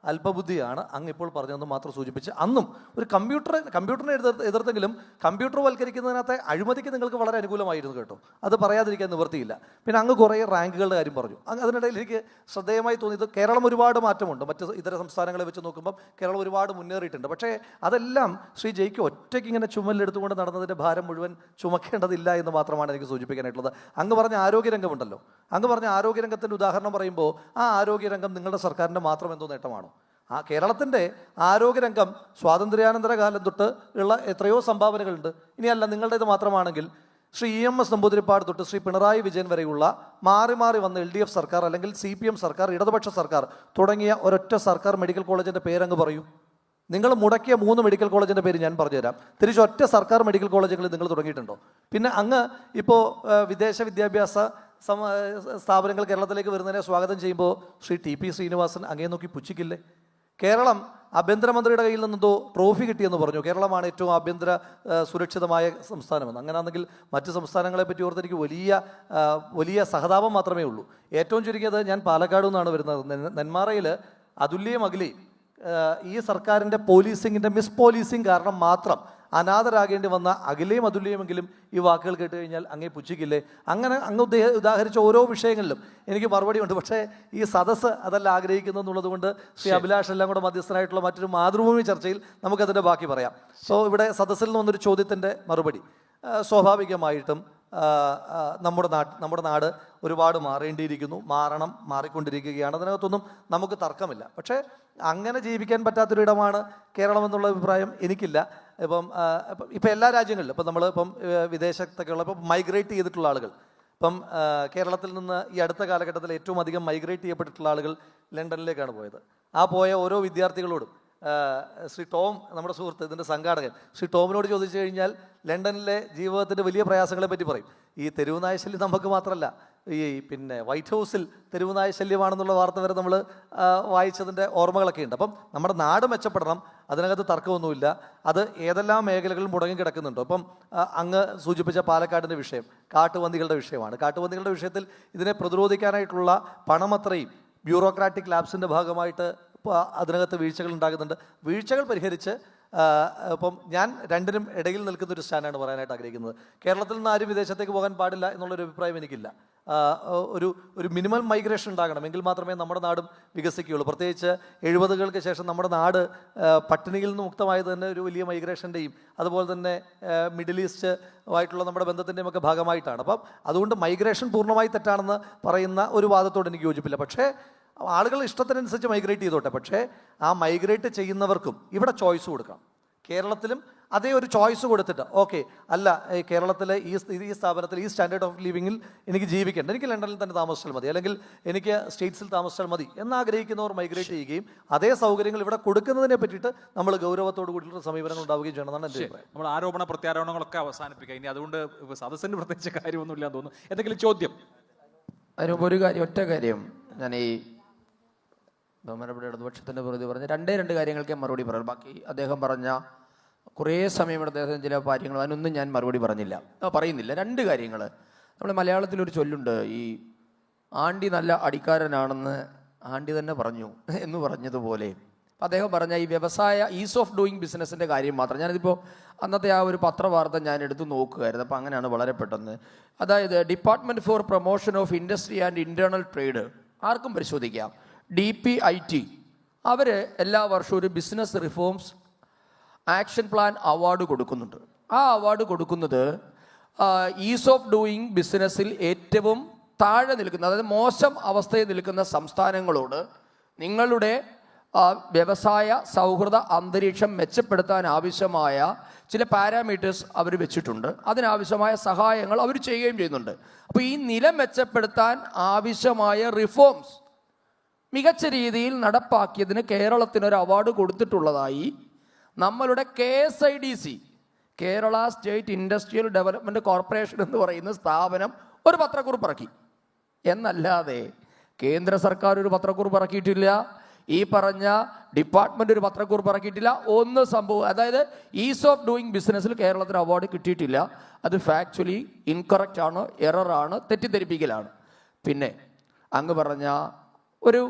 അല്പബുദ്ധിയാണ് അങ്ങ് ഇപ്പോൾ പറഞ്ഞതെന്ന് മാത്രം സൂചിപ്പിച്ച്, അന്നും ഒരു കമ്പ്യൂട്ടറിനെ എതിർത്തെങ്കിലും കമ്പ്യൂട്ടർ വൽക്കരിക്കുന്നതിനകത്തെ അഴിമതിക്ക് നിങ്ങൾക്ക് വളരെ അനുകൂലമായിരുന്നു കേട്ടോ, അത് പറയാതിരിക്കാൻ നിവൃത്തിയില്ല. പിന്നെ അങ്ങ് കുറേ റാങ്കുകളുടെ കാര്യം പറഞ്ഞു. അതിനിടയിൽ എനിക്ക് ശ്രദ്ധേയമായി തോന്നിയത് കേരളം ഒരുപാട് മാറ്റമുണ്ട്, മറ്റ് ഇതര സംസ്ഥാനങ്ങളെ വെച്ച് നോക്കുമ്പം കേരളം ഒരുപാട് മുന്നേറിയിട്ടുണ്ട്. പക്ഷേ അതെല്ലാം ശ്രീ ജയ്ക്ക് ഒറ്റയ്ക്ക് ഇങ്ങനെ ചുമലിലെടുത്തുകൊണ്ട് നടന്നതിൻ്റെ ഭാരം മുഴുവൻ ചുമക്കേണ്ടതില്ല എന്ന് മാത്രമാണ് എനിക്ക് സൂചിപ്പിക്കാനായിട്ടുള്ളത്. അങ്ങ് പറഞ്ഞ ആരോഗ്യരംഗമുണ്ടല്ലോ, അങ്ങ് പറഞ്ഞ ആരോഗ്യരംഗത്തിൻ്റെ ഉദാഹരണം പറയുമ്പോൾ ആ ആരോഗ്യരംഗം നിങ്ങളുടെ സർക്കാരിൻ്റെ മാത്രം എന്തോ നേട്ടമാണോ? ആ കേരളത്തിൻ്റെ ആരോഗ്യരംഗം സ്വാതന്ത്ര്യാനന്തര കാലം തൊട്ട് ഉള്ള എത്രയോ സംഭാവനകളുണ്ട്. ഇനിയല്ല നിങ്ങളുടേത് മാത്രമാണെങ്കിൽ ശ്രീ EMS നമ്പൂതിരിപ്പാട് തൊട്ട് ശ്രീ പിണറായി വിജയൻ വരെയുള്ള മാറി മാറി വന്ന LDF സർക്കാർ അല്ലെങ്കിൽ CPM സർക്കാർ, ഇടതുപക്ഷ സർക്കാർ തുടങ്ങിയ ഒരൊറ്റ സർക്കാർ മെഡിക്കൽ കോളേജിൻ്റെ പേരങ്ങ് പറയൂ. നിങ്ങൾ മുടക്കിയ 3 മെഡിക്കൽ കോളേജിൻ്റെ പേര് ഞാൻ പറഞ്ഞുതരാം. തിരിച്ചൊറ്റ സർക്കാർ മെഡിക്കൽ കോളേജുകളിൽ നിങ്ങൾ തുടങ്ങിയിട്ടുണ്ടോ? പിന്നെ അങ്ങ് ഇപ്പോൾ വിദേശ വിദ്യാഭ്യാസ സ്ഥാപനങ്ങൾ കേരളത്തിലേക്ക് വരുന്നതിനെ സ്വാഗതം ചെയ്യുമ്പോൾ ശ്രീ TP ശ്രീനിവാസൻ അങ്ങേ നോക്കി പുച്ഛിക്കില്ലേ? കേരളം ആഭ്യന്തരമന്ത്രിയുടെ കയ്യിൽ നിന്നെന്തോ ട്രോഫി കിട്ടിയെന്ന് പറഞ്ഞു, കേരളമാണ് ഏറ്റവും ആഭ്യന്തര സുരക്ഷിതമായ സംസ്ഥാനമെന്ന്. അങ്ങനെയാണെങ്കിൽ മറ്റ് സംസ്ഥാനങ്ങളെ പറ്റി ഓർത്ത് എനിക്ക് വലിയ സഹതാപം മാത്രമേ ഉള്ളൂ. ഏറ്റവും ചുരുങ്ങിയത് ഞാൻ പാലക്കാട് നിന്നാണ് വരുന്നത്. നെന്മാറയിൽ അതുല്യയും അഖിലയും ഈ സർക്കാരിൻ്റെ പോലീസിങ്ങിൻ്റെ മിസ് പോലീസിങ് കാരണം മാത്രം അനാഥരാകേണ്ടി വന്ന അഖിലയും അതുല്യമെങ്കിലും ഈ വാക്കുകൾ കേട്ട് കഴിഞ്ഞാൽ അങ്ങേ പുച്ഛിക്കില്ലേ? അങ്ങനെ അങ്ങ് ഉദാഹരിച്ച ഓരോ വിഷയങ്ങളിലും എനിക്ക് മറുപടി ഉണ്ട്. പക്ഷേ ഈ സദസ്സ് അതല്ല ആഗ്രഹിക്കുന്നു എന്നുള്ളത് കൊണ്ട് ശ്രീ അഭിലാഷ് എല്ലാം കൂടെ മധ്യസ്ഥനായിട്ടുള്ള മറ്റൊരു മാതൃഭൂമി ചർച്ചയിൽ നമുക്കതിൻ്റെ ബാക്കി പറയാം. സോ ഇവിടെ സദസ്സിൽ നിന്ന് വന്നൊരു ചോദ്യത്തിൻ്റെ മറുപടി, സ്വാഭാവികമായിട്ടും നമ്മുടെ നാട് ഒരുപാട് മാറേണ്ടിയിരിക്കുന്നു, മാറിക്കൊണ്ടിരിക്കുകയാണ്, അതിനകത്തൊന്നും നമുക്ക് തർക്കമില്ല. പക്ഷേ അങ്ങനെ ജീവിക്കാൻ പറ്റാത്തൊരിടമാണ് കേരളം എന്നുള്ള അഭിപ്രായം എനിക്കില്ല. ഇപ്പം എല്ലാ രാജ്യങ്ങളിലും ഇപ്പം വിദേശത്തൊക്കെയുള്ള മൈഗ്രേറ്റ് ചെയ്തിട്ടുള്ള ആളുകൾ, ഇപ്പം കേരളത്തിൽ നിന്ന് ഈ അടുത്ത കാലഘട്ടത്തിൽ ഏറ്റവും അധികം മൈഗ്രേറ്റ് ചെയ്യപ്പെട്ടിട്ടുള്ള ആളുകൾ ലണ്ടനിലേക്കാണ് പോയത്. ആ പോയ ഓരോ വിദ്യാർത്ഥികളോടും ശ്രീ ടോം, നമ്മുടെ സുഹൃത്ത്, ഇതിൻ്റെ സംഘാടകൻ, ശ്രീ ടോമിനോട് ചോദിച്ചു കഴിഞ്ഞാൽ ലണ്ടനിലെ ജീവിതത്തിൻ്റെ വലിയ പ്രയാസങ്ങളെ പറ്റി പറയും. ഈ തെരുവ് നായശല്യം നമുക്ക് മാത്രമല്ല, ഈ വൈറ്റ് ഹൗസിൽ തെരുവ് നായശല്യമാണെന്നുള്ള വാർത്ത വരെ നമ്മൾ വായിച്ചതിൻ്റെ ഓർമ്മകളൊക്കെ ഉണ്ട്. അപ്പം നമ്മുടെ നാട് മെച്ചപ്പെടണം, അതിനകത്ത് തർക്കമൊന്നുമില്ല. അത് ഏതെല്ലാം മേഖലകളിൽ മുടങ്ങി കിടക്കുന്നുണ്ടോ? അപ്പം അങ്ങ് സൂചിപ്പിച്ച പാലക്കാടിൻ്റെ വിഷയം കാട്ടുപന്നികളുടെ വിഷയമാണ്. കാട്ടുപന്നികളുടെ വിഷയത്തിൽ ഇതിനെ പ്രതിരോധിക്കാനായിട്ടുള്ള പണമത്രയും ബ്യൂറോക്രാറ്റിക് ലാബ്സിൻ്റെ ഭാഗമായിട്ട് അതിനകത്ത് വീഴ്ചകൾ ഉണ്ടാകുന്നുണ്ട്. വീഴ്ചകൾ പരിഹരിച്ച് ഇപ്പം ഞാൻ രണ്ടിനും ഇടയിൽ നിൽക്കുന്നൊരു സ്റ്റാൻഡാണ് പറയാനായിട്ട് ആഗ്രഹിക്കുന്നത്. കേരളത്തിൽ നിന്ന് ആരും വിദേശത്തേക്ക് പോകാൻ പാടില്ല എന്നുള്ളൊരു അഭിപ്രായം എനിക്കില്ല. ഒരു മിനിമം മൈഗ്രേഷൻ ഉണ്ടാകണം, എങ്കിൽ മാത്രമേ നമ്മുടെ നാടും വികസിക്കുകയുള്ളൂ. പ്രത്യേകിച്ച് 70-കൾക്ക് ശേഷം നമ്മുടെ നാട് പട്ടിണിയിൽ നിന്ന് മുക്തമായത് തന്നെ ഒരു വലിയ മൈഗ്രേഷൻ്റെയും അതുപോലെ തന്നെ മിഡിൽ ഈസ്റ്റ് ആയിട്ടുള്ള നമ്മുടെ ബന്ധത്തിൻ്റെയും ഒക്കെ ഭാഗമായിട്ടാണ്. അപ്പം അതുകൊണ്ട് മൈഗ്രേഷൻ പൂർണ്ണമായി തെറ്റാണെന്ന് പറയുന്ന ഒരു വാദത്തോട് എനിക്ക് യോജിപ്പില്ല. പക്ഷേ ആളുകൾ ഇഷ്ടത്തിനനുസരിച്ച് മൈഗ്രേറ്റ് ചെയ്തോട്ടെ, പക്ഷേ ആ മൈഗ്രേറ്റ് ചെയ്യുന്നവർക്കും ഇവിടെ ചോയ്സ് കൊടുക്കണം. കേരളത്തിലും അതേ ഒരു ചോയ്സ് കൊടുത്തിട്ട് ഓക്കെ അല്ല, കേരളത്തിലെ ഈ സ്ഥാപനത്തിൽ ഈ സ്റ്റാൻഡേർഡ് ഓഫ് ലിവിങ്ങിൽ എനിക്ക് ജീവിക്കേണ്ട, എനിക്ക് ലണ്ടനിൽ തന്നെ താമസിച്ചാൽ മതി, അല്ലെങ്കിൽ എനിക്ക് സ്റ്റേറ്റ്സിൽ താമസിച്ചാൽ മതി എന്നാഗ്രഹിക്കുന്നവർ മൈഗ്രേറ്റ് ചെയ്യുകയും അതേ സൗകര്യങ്ങൾ ഇവിടെ കൊടുക്കുന്നതിനെ പറ്റിയിട്ട് നമ്മൾ ഗൗരവത്തോട് കൂടിയുള്ള സമീപനങ്ങൾ ഉണ്ടാവുകയും ചെയ്യണമെന്നാണ് എൻ്റെ അഭിപ്രായം. നമ്മൾ ആരോപണ പ്രത്യാരോപണങ്ങളൊക്കെ അവസാനിപ്പിക്കുക. ഇനി അതുകൊണ്ട് സദസ്സിന് പ്രത്യേകിച്ച് കാര്യമൊന്നുമില്ല എന്ന് തോന്നുന്നു. എന്തെങ്കിലും ചോദ്യം? അതിനുമുമ്പ് ഒരു കാര്യം, ഒറ്റ കാര്യം ഞാൻ ഈ ബഹുമാനപ്പെട്ട ഇടതുപക്ഷത്തിൻ്റെ പ്രതി പറഞ്ഞ രണ്ട് കാര്യങ്ങൾക്കേ മറുപടി പറയാം. ബാക്കി അദ്ദേഹം പറഞ്ഞ കുറേ സമയം അദ്ദേഹം ചില കാര്യങ്ങൾ അതിനൊന്നും ഞാൻ മറുപടി പറയുന്നില്ല. 2 കാര്യങ്ങൾ. നമ്മൾ മലയാളത്തിലൊരു ചൊല്ലുണ്ട്, ഈ ആണ്ടി നല്ല അടിക്കാരനാണെന്ന് ആണ്ടി തന്നെ പറഞ്ഞു എന്ന് പറഞ്ഞതുപോലെ അദ്ദേഹം പറഞ്ഞ ഈ വ്യവസായ ഈസ് ഓഫ് ഡൂയിങ് ബിസിനസ്സിൻ്റെ കാര്യം മാത്രം ഞാനിതിപ്പോൾ അന്നത്തെ ആ ഒരു പത്രവാർത്ത ഞാൻ എടുത്ത് നോക്കുകയായിരുന്നു. അപ്പോൾ അങ്ങനെയാണ് വളരെ പെട്ടെന്ന്. അതായത് department four promotion of industry and internal trade, ആർക്കും പരിശോധിക്കാം, DPIT, അവർ എല്ലാ വർഷവും ഒരു business reforms action plan award കൊടുക്കുന്നുണ്ട്. ആ അവാർഡ് കൊടുക്കുന്നത് ഈസ് ഓഫ് ഡൂയിങ് ബിസിനസ്സിൽ ഏറ്റവും താഴെ നിൽക്കുന്ന, അതായത് മോശം അവസ്ഥയിൽ നിൽക്കുന്ന സംസ്ഥാനങ്ങളോട് നിങ്ങളുടെ വ്യവസായ സൗഹൃദ അന്തരീക്ഷം മെച്ചപ്പെടുത്താൻ ആവശ്യമായ ചില പാരാമീറ്റേഴ്സ് അവർ വെച്ചിട്ടുണ്ട്. അതിനാവശ്യമായ സഹായങ്ങൾ അവർ ചെയ്യുകയും ചെയ്യുന്നുണ്ട്. അപ്പോൾ ഈ നില മെച്ചപ്പെടുത്താൻ ആവശ്യമായ റിഫോംസ് മികച്ച രീതിയിൽ നടപ്പാക്കിയതിന് കേരളത്തിനൊരു അവാർഡ് കൊടുത്തിട്ടുള്ളതായി നമ്മളുടെ KSIDC, Kerala state industrial development corporation എന്ന് പറയുന്ന സ്ഥാപനം ഒരു പത്രക്കുറിപ്പ് ഇറക്കി. എന്നല്ലാതെ കേന്ദ്ര സർക്കാർ ഒരു പത്രക്കുറിപ്പ് ഇറക്കിയിട്ടില്ല, ഈ പറഞ്ഞ ഡിപ്പാർട്ട്മെൻറ്റ് ഒരു പത്രക്കുറിപ്പ് ഇറക്കിയിട്ടില്ല. ഒന്ന് സംഭവം, അതായത് ഈസ് ഓഫ് ഡൂയിങ് ബിസിനസ്സിൽ കേരളത്തിന് അവാർഡ് കിട്ടിയിട്ടില്ല. അത് ഫാക്ച്വലി ഇൻകറക്റ്റ് ആണ്, എററാണ്, തെറ്റിദ്ധരിപ്പിക്കലാണ്. പിന്നെ അങ്ങ് പറഞ്ഞ ഒരു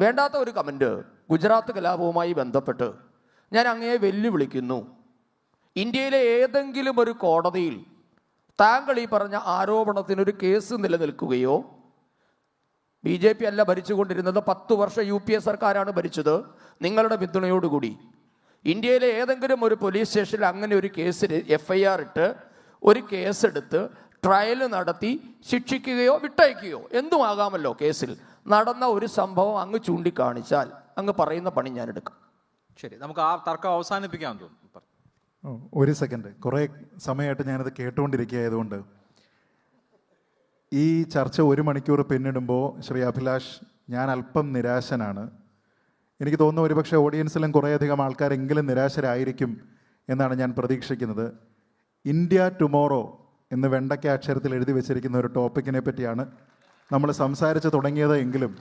വേണ്ടാത്ത ഒരു കമൻറ്റ് ഗുജറാത്ത് കലാപവുമായി ബന്ധപ്പെട്ട് ഞാൻ അങ്ങയെ വെല്ലുവിളിക്കുന്നു. ഇന്ത്യയിലെ ഏതെങ്കിലും ഒരു കോടതിയിൽ താങ്കൾ ഈ പറഞ്ഞ ആരോപണത്തിനൊരു കേസ് നിലനിൽക്കുകയോ, BJP അല്ല ഭരിച്ചുകൊണ്ടിരുന്നത്, 10 വർഷം UPA സർക്കാരാണ് ഭരിച്ചത് നിങ്ങളുടെ പിന്തുണയോടുകൂടി, ഇന്ത്യയിലെ ഏതെങ്കിലും ഒരു പോലീസ് സ്റ്റേഷനിൽ അങ്ങനെ ഒരു കേസിൽ FIR ഇട്ട് ഒരു കേസെടുത്ത് ട്രയൽ നടത്തി ശിക്ഷിക്കുകയോ വിട്ടയക്കുകയോ എന്തുമാകാമല്ലോ കേസിൽ നടന്ന ഒരു സംഭവം അങ്ങ് ചൂണ്ടിക്കാണിച്ചാൽ അങ്ങ് പറയുന്ന പണി ഞാൻ എടുക്കാം. ശരി, നമുക്ക് ആ തർക്കം അവസാനിപ്പിക്കാൻ തോന്നുന്നു. ഒരു സെക്കൻഡ്, കുറേ സമയമായിട്ട് ഞാനത് കേട്ടുകൊണ്ടിരിക്കുകയായതുകൊണ്ട് ഈ ചർച്ച 1 മണിക്കൂർ പിന്നിടുമ്പോൾ ശ്രീ അഭിലാഷ്, ഞാൻ അല്പം നിരാശനാണ്. എനിക്ക് തോന്നുന്നു ഒരുപക്ഷെ ഓഡിയൻസിലും കുറേയധികം ആൾക്കാരെങ്കിലും നിരാശരായിരിക്കും എന്നാണ് ഞാൻ പ്രതീക്ഷിക്കുന്നത്. ഇന്ത്യ ടുമോറോ എന്ന് വെണ്ടയ്ക്ക അക്ഷരത്തിൽ എഴുതി വെച്ചിരിക്കുന്ന ഒരു ടോപ്പിക്കിനെ പറ്റിയാണ് നമ്മൾ സംസാരിച്ച് തുടങ്ങിയത് എങ്കിലും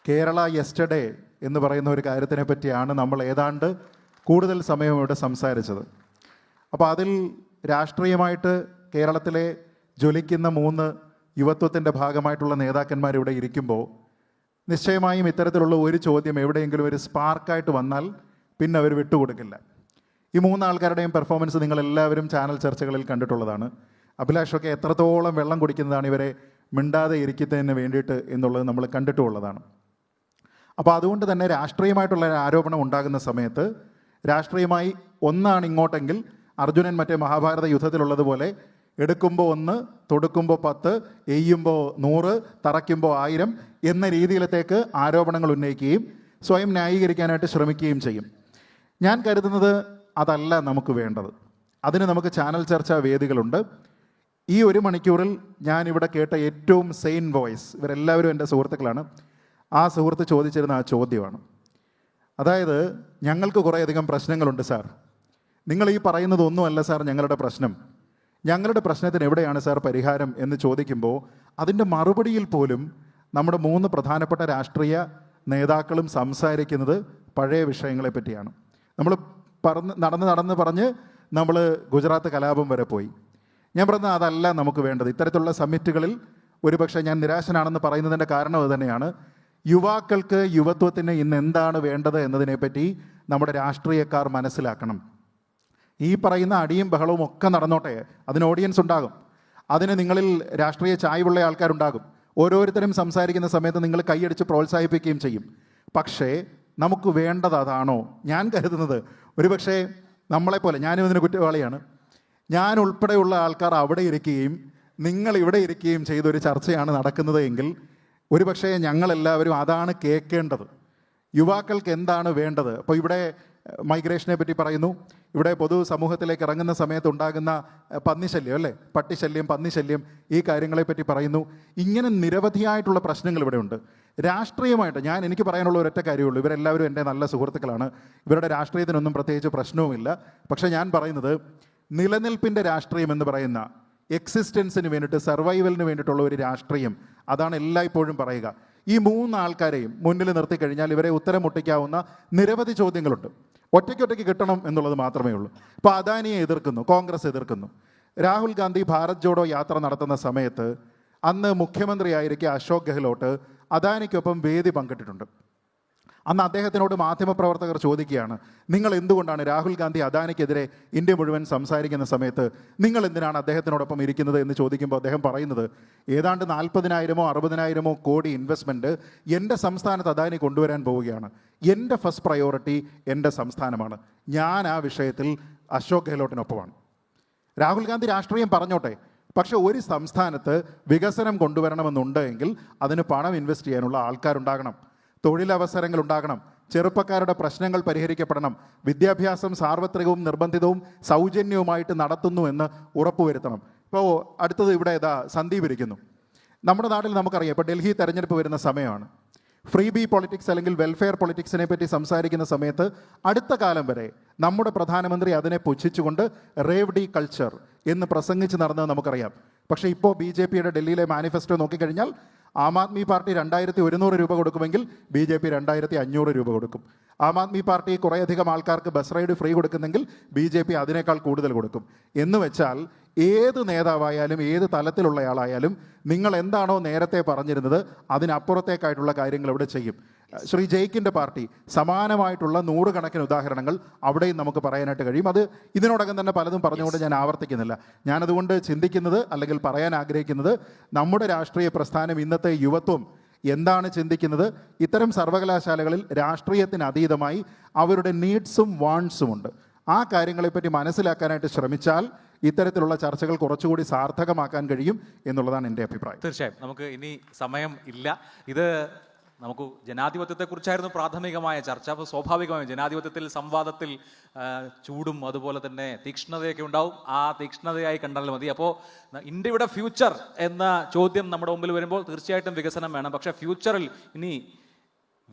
കേരള യെസ്റ്റർഡേ എന്ന് പറയുന്ന ഒരു കാര്യത്തിനെ പറ്റിയാണ് നമ്മൾ ഏതാണ്ട് കൂടുതൽ സമയം ഇവിടെ സംസാരിച്ചത്. അപ്പോൾ അതിൽ രാഷ്ട്രീയമായിട്ട് കേരളത്തിലെ ജ്വലിക്കുന്ന 3 യുവത്വത്തിൻ്റെ ഭാഗമായിട്ടുള്ള നേതാക്കന്മാർ ഇവിടെ ഇരിക്കുമ്പോൾ നിശ്ചയമായും ഇത്തരത്തിലുള്ള ഒരു ചോദ്യം എവിടെയെങ്കിലും ഒരു സ്പാർക്കായിട്ട് വന്നാൽ പിന്നെ അവർ വിട്ടുകൊടുക്കില്ല. ഈ 3 ആൾക്കാരുടെയും പെർഫോമൻസ് നിങ്ങളെല്ലാവരും ചാനൽ ചർച്ചകളിൽ കണ്ടിട്ടുള്ളതാണ്. അഭിലാഷൊക്കെ എത്രത്തോളം വെള്ളം കുടിക്കുന്നതാണ് ഇവരെ മിണ്ടാതെ ഇരിക്കുന്നതിന് വേണ്ടിയിട്ട് എന്നുള്ളത് നമ്മൾ കണ്ടിട്ടുള്ളതാണ്. അപ്പോൾ അതുകൊണ്ട് തന്നെ രാഷ്ട്രീയമായിട്ടുള്ള ആരോപണം ഉണ്ടാകുന്ന സമയത്ത് രാഷ്ട്രീയമായി ഒന്നാണ് ഇങ്ങോട്ടെങ്കിൽ അർജുനൻ മറ്റേ മഹാഭാരത യുദ്ധത്തിലുള്ളതുപോലെ എടുക്കുമ്പോൾ 1, തൊടുക്കുമ്പോൾ 10, എയ്യുമ്പോൾ 100, തറയ്ക്കുമ്പോൾ 1000 എന്ന രീതിയിലത്തേക്ക് ആരോപണങ്ങൾ ഉന്നയിക്കുകയും സ്വയം ന്യായീകരിക്കാനായിട്ട് ശ്രമിക്കുകയും ചെയ്യും. ഞാൻ കരുതുന്നത് അതല്ല നമുക്ക് വേണ്ടത്. അതിന് നമുക്ക് ചാനൽ ചർച്ചാ വേദികളുണ്ട്. ഈ 1 മണിക്കൂറിൽ ഞാനിവിടെ കേട്ട ഏറ്റവും സെയിൻ വോയിസ്, ഇവരെല്ലാവരും എൻ്റെ സുഹൃത്തുക്കളാണ്, ആ സുഹൃത്ത് ചോദിച്ചിരുന്ന ആ ചോദ്യമാണ്. അതായത് ഞങ്ങൾക്ക് കുറേയധികം പ്രശ്നങ്ങളുണ്ട് സാർ, നിങ്ങൾ ഈ പറയുന്നതൊന്നുമല്ല സാർ ഞങ്ങളുടെ പ്രശ്നം, ഞങ്ങളുടെ പ്രശ്നത്തിന് എവിടെയാണ് സാർ പരിഹാരം എന്ന് ചോദിക്കുമ്പോൾ അതിൻ്റെ മറുപടിയിൽ പോലും നമ്മുടെ 3 പ്രധാനപ്പെട്ട രാഷ്ട്രീയ നേതാക്കളും സംസാരിക്കുന്നത് പഴയ വിഷയങ്ങളെ പറ്റിയാണ്. നമ്മൾ നടന്ന് പറഞ്ഞ് നമ്മൾ ഗുജറാത്ത് കലാപം വരെ പോയി. ഞാൻ പറഞ്ഞത് അതല്ല നമുക്ക് വേണ്ടത്. ഇത്തരത്തിലുള്ള സമ്മിറ്റുകളിൽ ഒരുപക്ഷെ ഞാൻ നിരാശനാണെന്ന് പറയുന്നതിൻ്റെ കാരണം അത് തന്നെയാണ്. യുവാക്കൾക്ക് യുവത്വത്തിന് ഇന്ന് എന്താണ് വേണ്ടത് എന്നതിനെപ്പറ്റി നമ്മുടെ രാഷ്ട്രീയക്കാർ മനസ്സിലാക്കണം. ഈ പറയുന്ന അടിയും ബഹളവും ഒക്കെ നടന്നോട്ടെ, അതിന് ഓഡിയൻസ് ഉണ്ടാകും, അതിന് നിങ്ങളിൽ രാഷ്ട്രീയ ചായ്വുള്ള ആൾക്കാരുണ്ടാകും. ഓരോരുത്തരും സംസാരിക്കുന്ന സമയത്ത് നിങ്ങൾ കൈയടിച്ച് പ്രോത്സാഹിപ്പിക്കുകയും ചെയ്യും. പക്ഷേ നമുക്ക് വേണ്ടത് അതാണോ? ഞാൻ കരുതുന്നത് ഒരുപക്ഷെ നമ്മളെപ്പോലെ, ഞാനും ഇതിന് കുറ്റവാളിയാണ്, ഞാൻ ഉൾപ്പെടെയുള്ള ആൾക്കാർ അവിടെ ഇരിക്കുകയും നിങ്ങൾ ഇവിടെ ഇരിക്കുകയും ചെയ്തൊരു ചർച്ചയാണ് നടക്കുന്നത് എങ്കിൽ ഒരുപക്ഷെ ഞങ്ങളെല്ലാവരും അതാണ് കേൾക്കേണ്ടത്. യുവാക്കൾക്ക് എന്താണ് വേണ്ടത്? അപ്പോൾ ഇവിടെ മൈഗ്രേഷനെ പറ്റി പറയുന്നു, ഇവിടെ പൊതു സമൂഹത്തിലേക്ക് ഇറങ്ങുന്ന സമയത്ത് ഉണ്ടാകുന്ന പന്നിശല്യം അല്ലേ, പട്ടിശല്യം, പന്നിശല്യം, ഈ കാര്യങ്ങളെപ്പറ്റി പറയുന്നു. ഇങ്ങനെ നിരവധിയായിട്ടുള്ള പ്രശ്നങ്ങൾ ഇവിടെ ഉണ്ട്. രാഷ്ട്രീയമായിട്ട് എനിക്ക് പറയാനുള്ള ഒരൊറ്റ കാര്യമുള്ളൂ, ഇവരെല്ലാവരും എൻ്റെ നല്ല സുഹൃത്തുക്കളാണ്, ഇവരുടെ രാഷ്ട്രീയത്തിനൊന്നും പ്രത്യേകിച്ച് പ്രശ്നവുമില്ല. പക്ഷേ ഞാൻ പറയുന്നത് നിലനിൽപ്പിൻ്റെ രാഷ്ട്രീയം എന്ന് പറയുന്ന എക്സിസ്റ്റൻസിന് വേണ്ടിയിട്ട്, സർവൈവലിന് വേണ്ടിയിട്ടുള്ള ഒരു രാഷ്ട്രീയം, അതാണ് എല്ലായ്പ്പോഴും പറയുക. ഈ 3 ആൾക്കാരെയും മുന്നിൽ നിർത്തിക്കഴിഞ്ഞാൽ ഇവരെ ഉത്തരം മുട്ടിക്കാവുന്ന നിരവധി ചോദ്യങ്ങളുണ്ട്. ഒറ്റയ്ക്കൊറ്റയ്ക്ക് കിട്ടണം എന്നുള്ളത് മാത്രമേ ഉള്ളൂ. ഇപ്പോൾ അദാനിയെ എതിർക്കുന്നു, കോൺഗ്രസ് എതിർക്കുന്നു. രാഹുൽ ഗാന്ധി ഭാരത് ജോഡോ യാത്ര നടത്തുന്ന സമയത്ത് അന്ന് മുഖ്യമന്ത്രിയായിരിക്കെ അശോക് ഗെഹ്ലോട്ട് അദാനിക്കൊപ്പം വേദി പങ്കിട്ടിട്ടുണ്ട്. അന്ന് അദ്ദേഹത്തിനോട് മാധ്യമപ്രവർത്തകർ ചോദിക്കുകയാണ്, നിങ്ങൾ എന്തുകൊണ്ടാണ് രാഹുൽ ഗാന്ധി അദാനിക്കെതിരെ ഇന്ത്യ മുഴുവൻ സംസാരിക്കുന്ന സമയത്ത് നിങ്ങൾ എന്തിനാണ് അദ്ദേഹത്തിനോടൊപ്പം ഇരിക്കുന്നത് എന്ന് ചോദിക്കുമ്പോൾ അദ്ദേഹം പറയുന്നത്, ഏതാണ്ട് 40,000 60,000 കോടി ഇൻവെസ്റ്റ്മെൻറ്റ് എൻ്റെ സംസ്ഥാനത്ത് അദാനി കൊണ്ടുവരാൻ പോവുകയാണ്, എൻ്റെ ഫസ്റ്റ് പ്രയോറിറ്റി എൻ്റെ സംസ്ഥാനമാണ്, ഞാൻ ആ വിഷയത്തിൽ അശോക് ഗെഹ്ലോട്ടിനൊപ്പമാണ്. രാഹുൽ ഗാന്ധി രാഷ്ട്രീയം പറഞ്ഞോട്ടെ, പക്ഷെ ഒരു സംസ്ഥാനത്ത് വികസനം കൊണ്ടുവരണമെന്നുണ്ടെങ്കിൽ അതിന് പണം ഇൻവെസ്റ്റ് ചെയ്യാനുള്ള ആൾക്കാരുണ്ടാകണം, തൊഴിലവസരങ്ങൾ ഉണ്ടാകണം, ചെറുപ്പക്കാരുടെ പ്രശ്നങ്ങൾ പരിഹരിക്കപ്പെടണം, വിദ്യാഭ്യാസം സാർവത്രികവും നിർബന്ധിതവും സൗജന്യവുമായിട്ട് നടത്തുന്നു എന്ന് ഉറപ്പുവരുത്തണം. ഇപ്പോൾ അടുത്തത് ഇവിടെ സന്ദീപ് ഇരിക്കുന്നു. നമ്മുടെ നാട്ടിൽ നമുക്കറിയാം, ഇപ്പോൾ ഡൽഹി തെരഞ്ഞെടുപ്പ് വരുന്ന സമയമാണ്. ഫ്രീ ബി പൊളിറ്റിക്സ് അല്ലെങ്കിൽ വെൽഫെയർ പൊളിറ്റിക്സിനെ പറ്റി സംസാരിക്കുന്ന സമയത്ത് അടുത്ത കാലം വരെ നമ്മുടെ പ്രധാനമന്ത്രി അതിനെ പുച്ഛിച്ചുകൊണ്ട് റേവ് ഡി കൾച്ചർ എന്ന് പ്രസംഗിച്ച് നടന്നത് നമുക്കറിയാം. പക്ഷേ ഇപ്പോൾ BJPയുടെ ഡൽഹിയിലെ മാനിഫെസ്റ്റോ നോക്കിക്കഴിഞ്ഞാൽ ആം ആദ്മി പാർട്ടി 2100 രൂപ കൊടുക്കുമെങ്കിൽ BJP 2500 രൂപ കൊടുക്കും. ആം ആദ്മി പാർട്ടി കുറേയധികം ആൾക്കാർക്ക് ബസ് റൈഡ് ഫ്രീ കൊടുക്കുന്നെങ്കിൽ BJP അതിനേക്കാൾ കൂടുതൽ കൊടുക്കും. എന്ന് വെച്ചാൽ ഏത് നേതാവായാലും ഏത് തലത്തിലുള്ളയാളായാലും നിങ്ങൾ എന്താണോ നേരത്തെ പറഞ്ഞിരുന്നത് അതിനപ്പുറത്തേക്കായിട്ടുള്ള കാര്യങ്ങൾ ഇവിടെ ചെയ്യും. ശ്രീ ജയ്ക്കിൻ്റെ പാർട്ടി സമാനമായിട്ടുള്ള നൂറുകണക്കിന് ഉദാഹരണങ്ങൾ അവിടെയും നമുക്ക് പറയാനായിട്ട് കഴിയും. അത് ഇതിനോടകം തന്നെ പലതും പറഞ്ഞുകൊണ്ട് ഞാൻ ആവർത്തിക്കുന്നില്ല. ഞാനതുകൊണ്ട് ചിന്തിക്കുന്നത് അല്ലെങ്കിൽ പറയാൻ ആഗ്രഹിക്കുന്നത്, നമ്മുടെ രാഷ്ട്രീയ പ്രസ്ഥാനം, ഇന്നത്തെ യുവത്വം എന്താണ് ചിന്തിക്കുന്നത്? ഇത്തരം സർവകലാശാലകളിൽ രാഷ്ട്രീയത്തിന് അതീതമായി അവരുടെ നീഡ്സും വാണ്ട്സും ഉണ്ട്. ആ കാര്യങ്ങളെപ്പറ്റി മനസ്സിലാക്കാനായിട്ട് ശ്രമിച്ചാൽ ഇത്തരത്തിലുള്ള ചർച്ചകൾ കുറച്ചുകൂടി സാർത്ഥകമാക്കാൻ കഴിയും എന്നുള്ളതാണ് എൻ്റെ അഭിപ്രായം. തീർച്ചയായും നമുക്ക് ഇനി സമയം ഇല്ല. ഇത് നമുക്ക് ജനാധിപത്യത്തെക്കുറിച്ചായിരുന്നു പ്രാഥമികമായ ചർച്ച. അപ്പോൾ സ്വാഭാവികമായും ജനാധിപത്യത്തിൽ സംവാദത്തിൽ ചൂടും അതുപോലെ തന്നെ തീക്ഷ്ണതയൊക്കെ ഉണ്ടാവും. ആ തീക്ഷ്ണതയായി കണ്ടാൽ മതി. അപ്പോൾ ഇന്ത്യയുടെ ഫ്യൂച്ചർ എന്ന ചോദ്യം നമ്മുടെ മുമ്പിൽ വരുമ്പോൾ തീർച്ചയായിട്ടും വികസനം വേണം. പക്ഷേ ഫ്യൂച്ചറിൽ ഇനി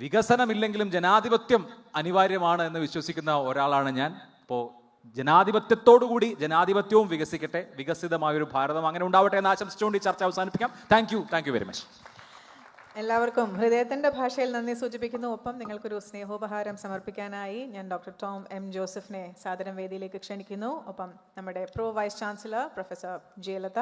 വികസനമില്ലെങ്കിലും ജനാധിപത്യം അനിവാര്യമാണ് എന്ന് വിശ്വസിക്കുന്ന ഒരാളാണ് ഞാൻ. അപ്പോൾ ജനാധിപത്യത്തോടുകൂടി ജനാധിപത്യവും വികസിക്കട്ടെ, വികസിതമായൊരു ഭാരതം അങ്ങനെ ഉണ്ടാവട്ടെ എന്ന് ആശംസിച്ചുകൊണ്ട് ഈ ചർച്ച അവസാനിപ്പിക്കാം. Thank you very much. എല്ലാവർക്കും ഹൃദയത്തിൻ്റെ ഭാഷയിൽ നന്ദി സൂചിപ്പിക്കുന്നു. ഒപ്പം നിങ്ങൾക്കൊരു സ്നേഹോപഹാരം സമർപ്പിക്കാനായി ഞാൻ ഡോക്ടർ ടോം എം ജോസഫിനെ സാദരം വേദിയിലേക്ക് ക്ഷണിക്കുന്നു. ഒപ്പം നമ്മുടെ pro vice chancellor professor Jayalatha,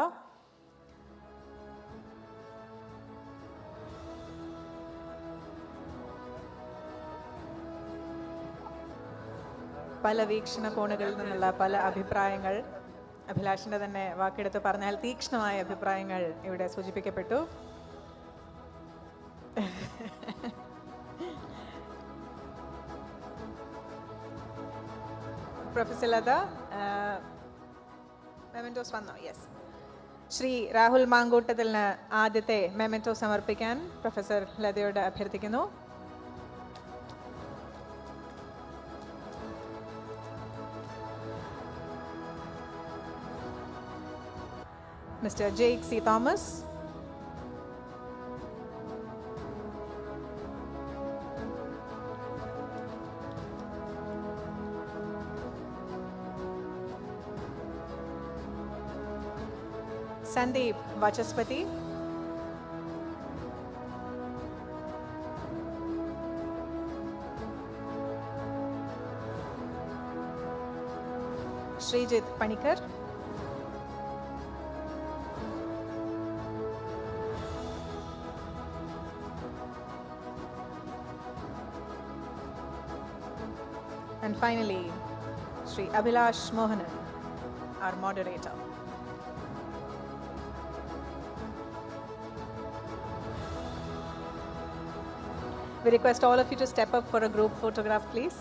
പല വീക്ഷണ കോണുകളിൽ നിന്നുള്ള പല അഭിപ്രായങ്ങൾ, അഭിലാഷിൻ്റെ തന്നെ വാക്കെടുത്ത് പറഞ്ഞാൽ തീക്ഷ്ണമായ അഭിപ്രായങ്ങൾ ഇവിടെ സൂചിപ്പിക്കപ്പെട്ടു. പ്രൊഫസർ ലത, മെമെന്റോസ് വന്നോ? യെസ്. ശ്രീ രാഹുൽ മാങ്കൂട്ടത്തിന് ആദ്യത്തെ മെമെന്റോ സമർപ്പിക്കാൻ പ്രൊഫസർ ലതയോട് അഭ്യർത്ഥിക്കുന്നു. Mr. Jake C. Thomas, Sandeep Vachaspati, Srijit Panikar, and finally, Sri Abhilash Mohanan, our moderator. We request all of you to step up for a group photograph, please.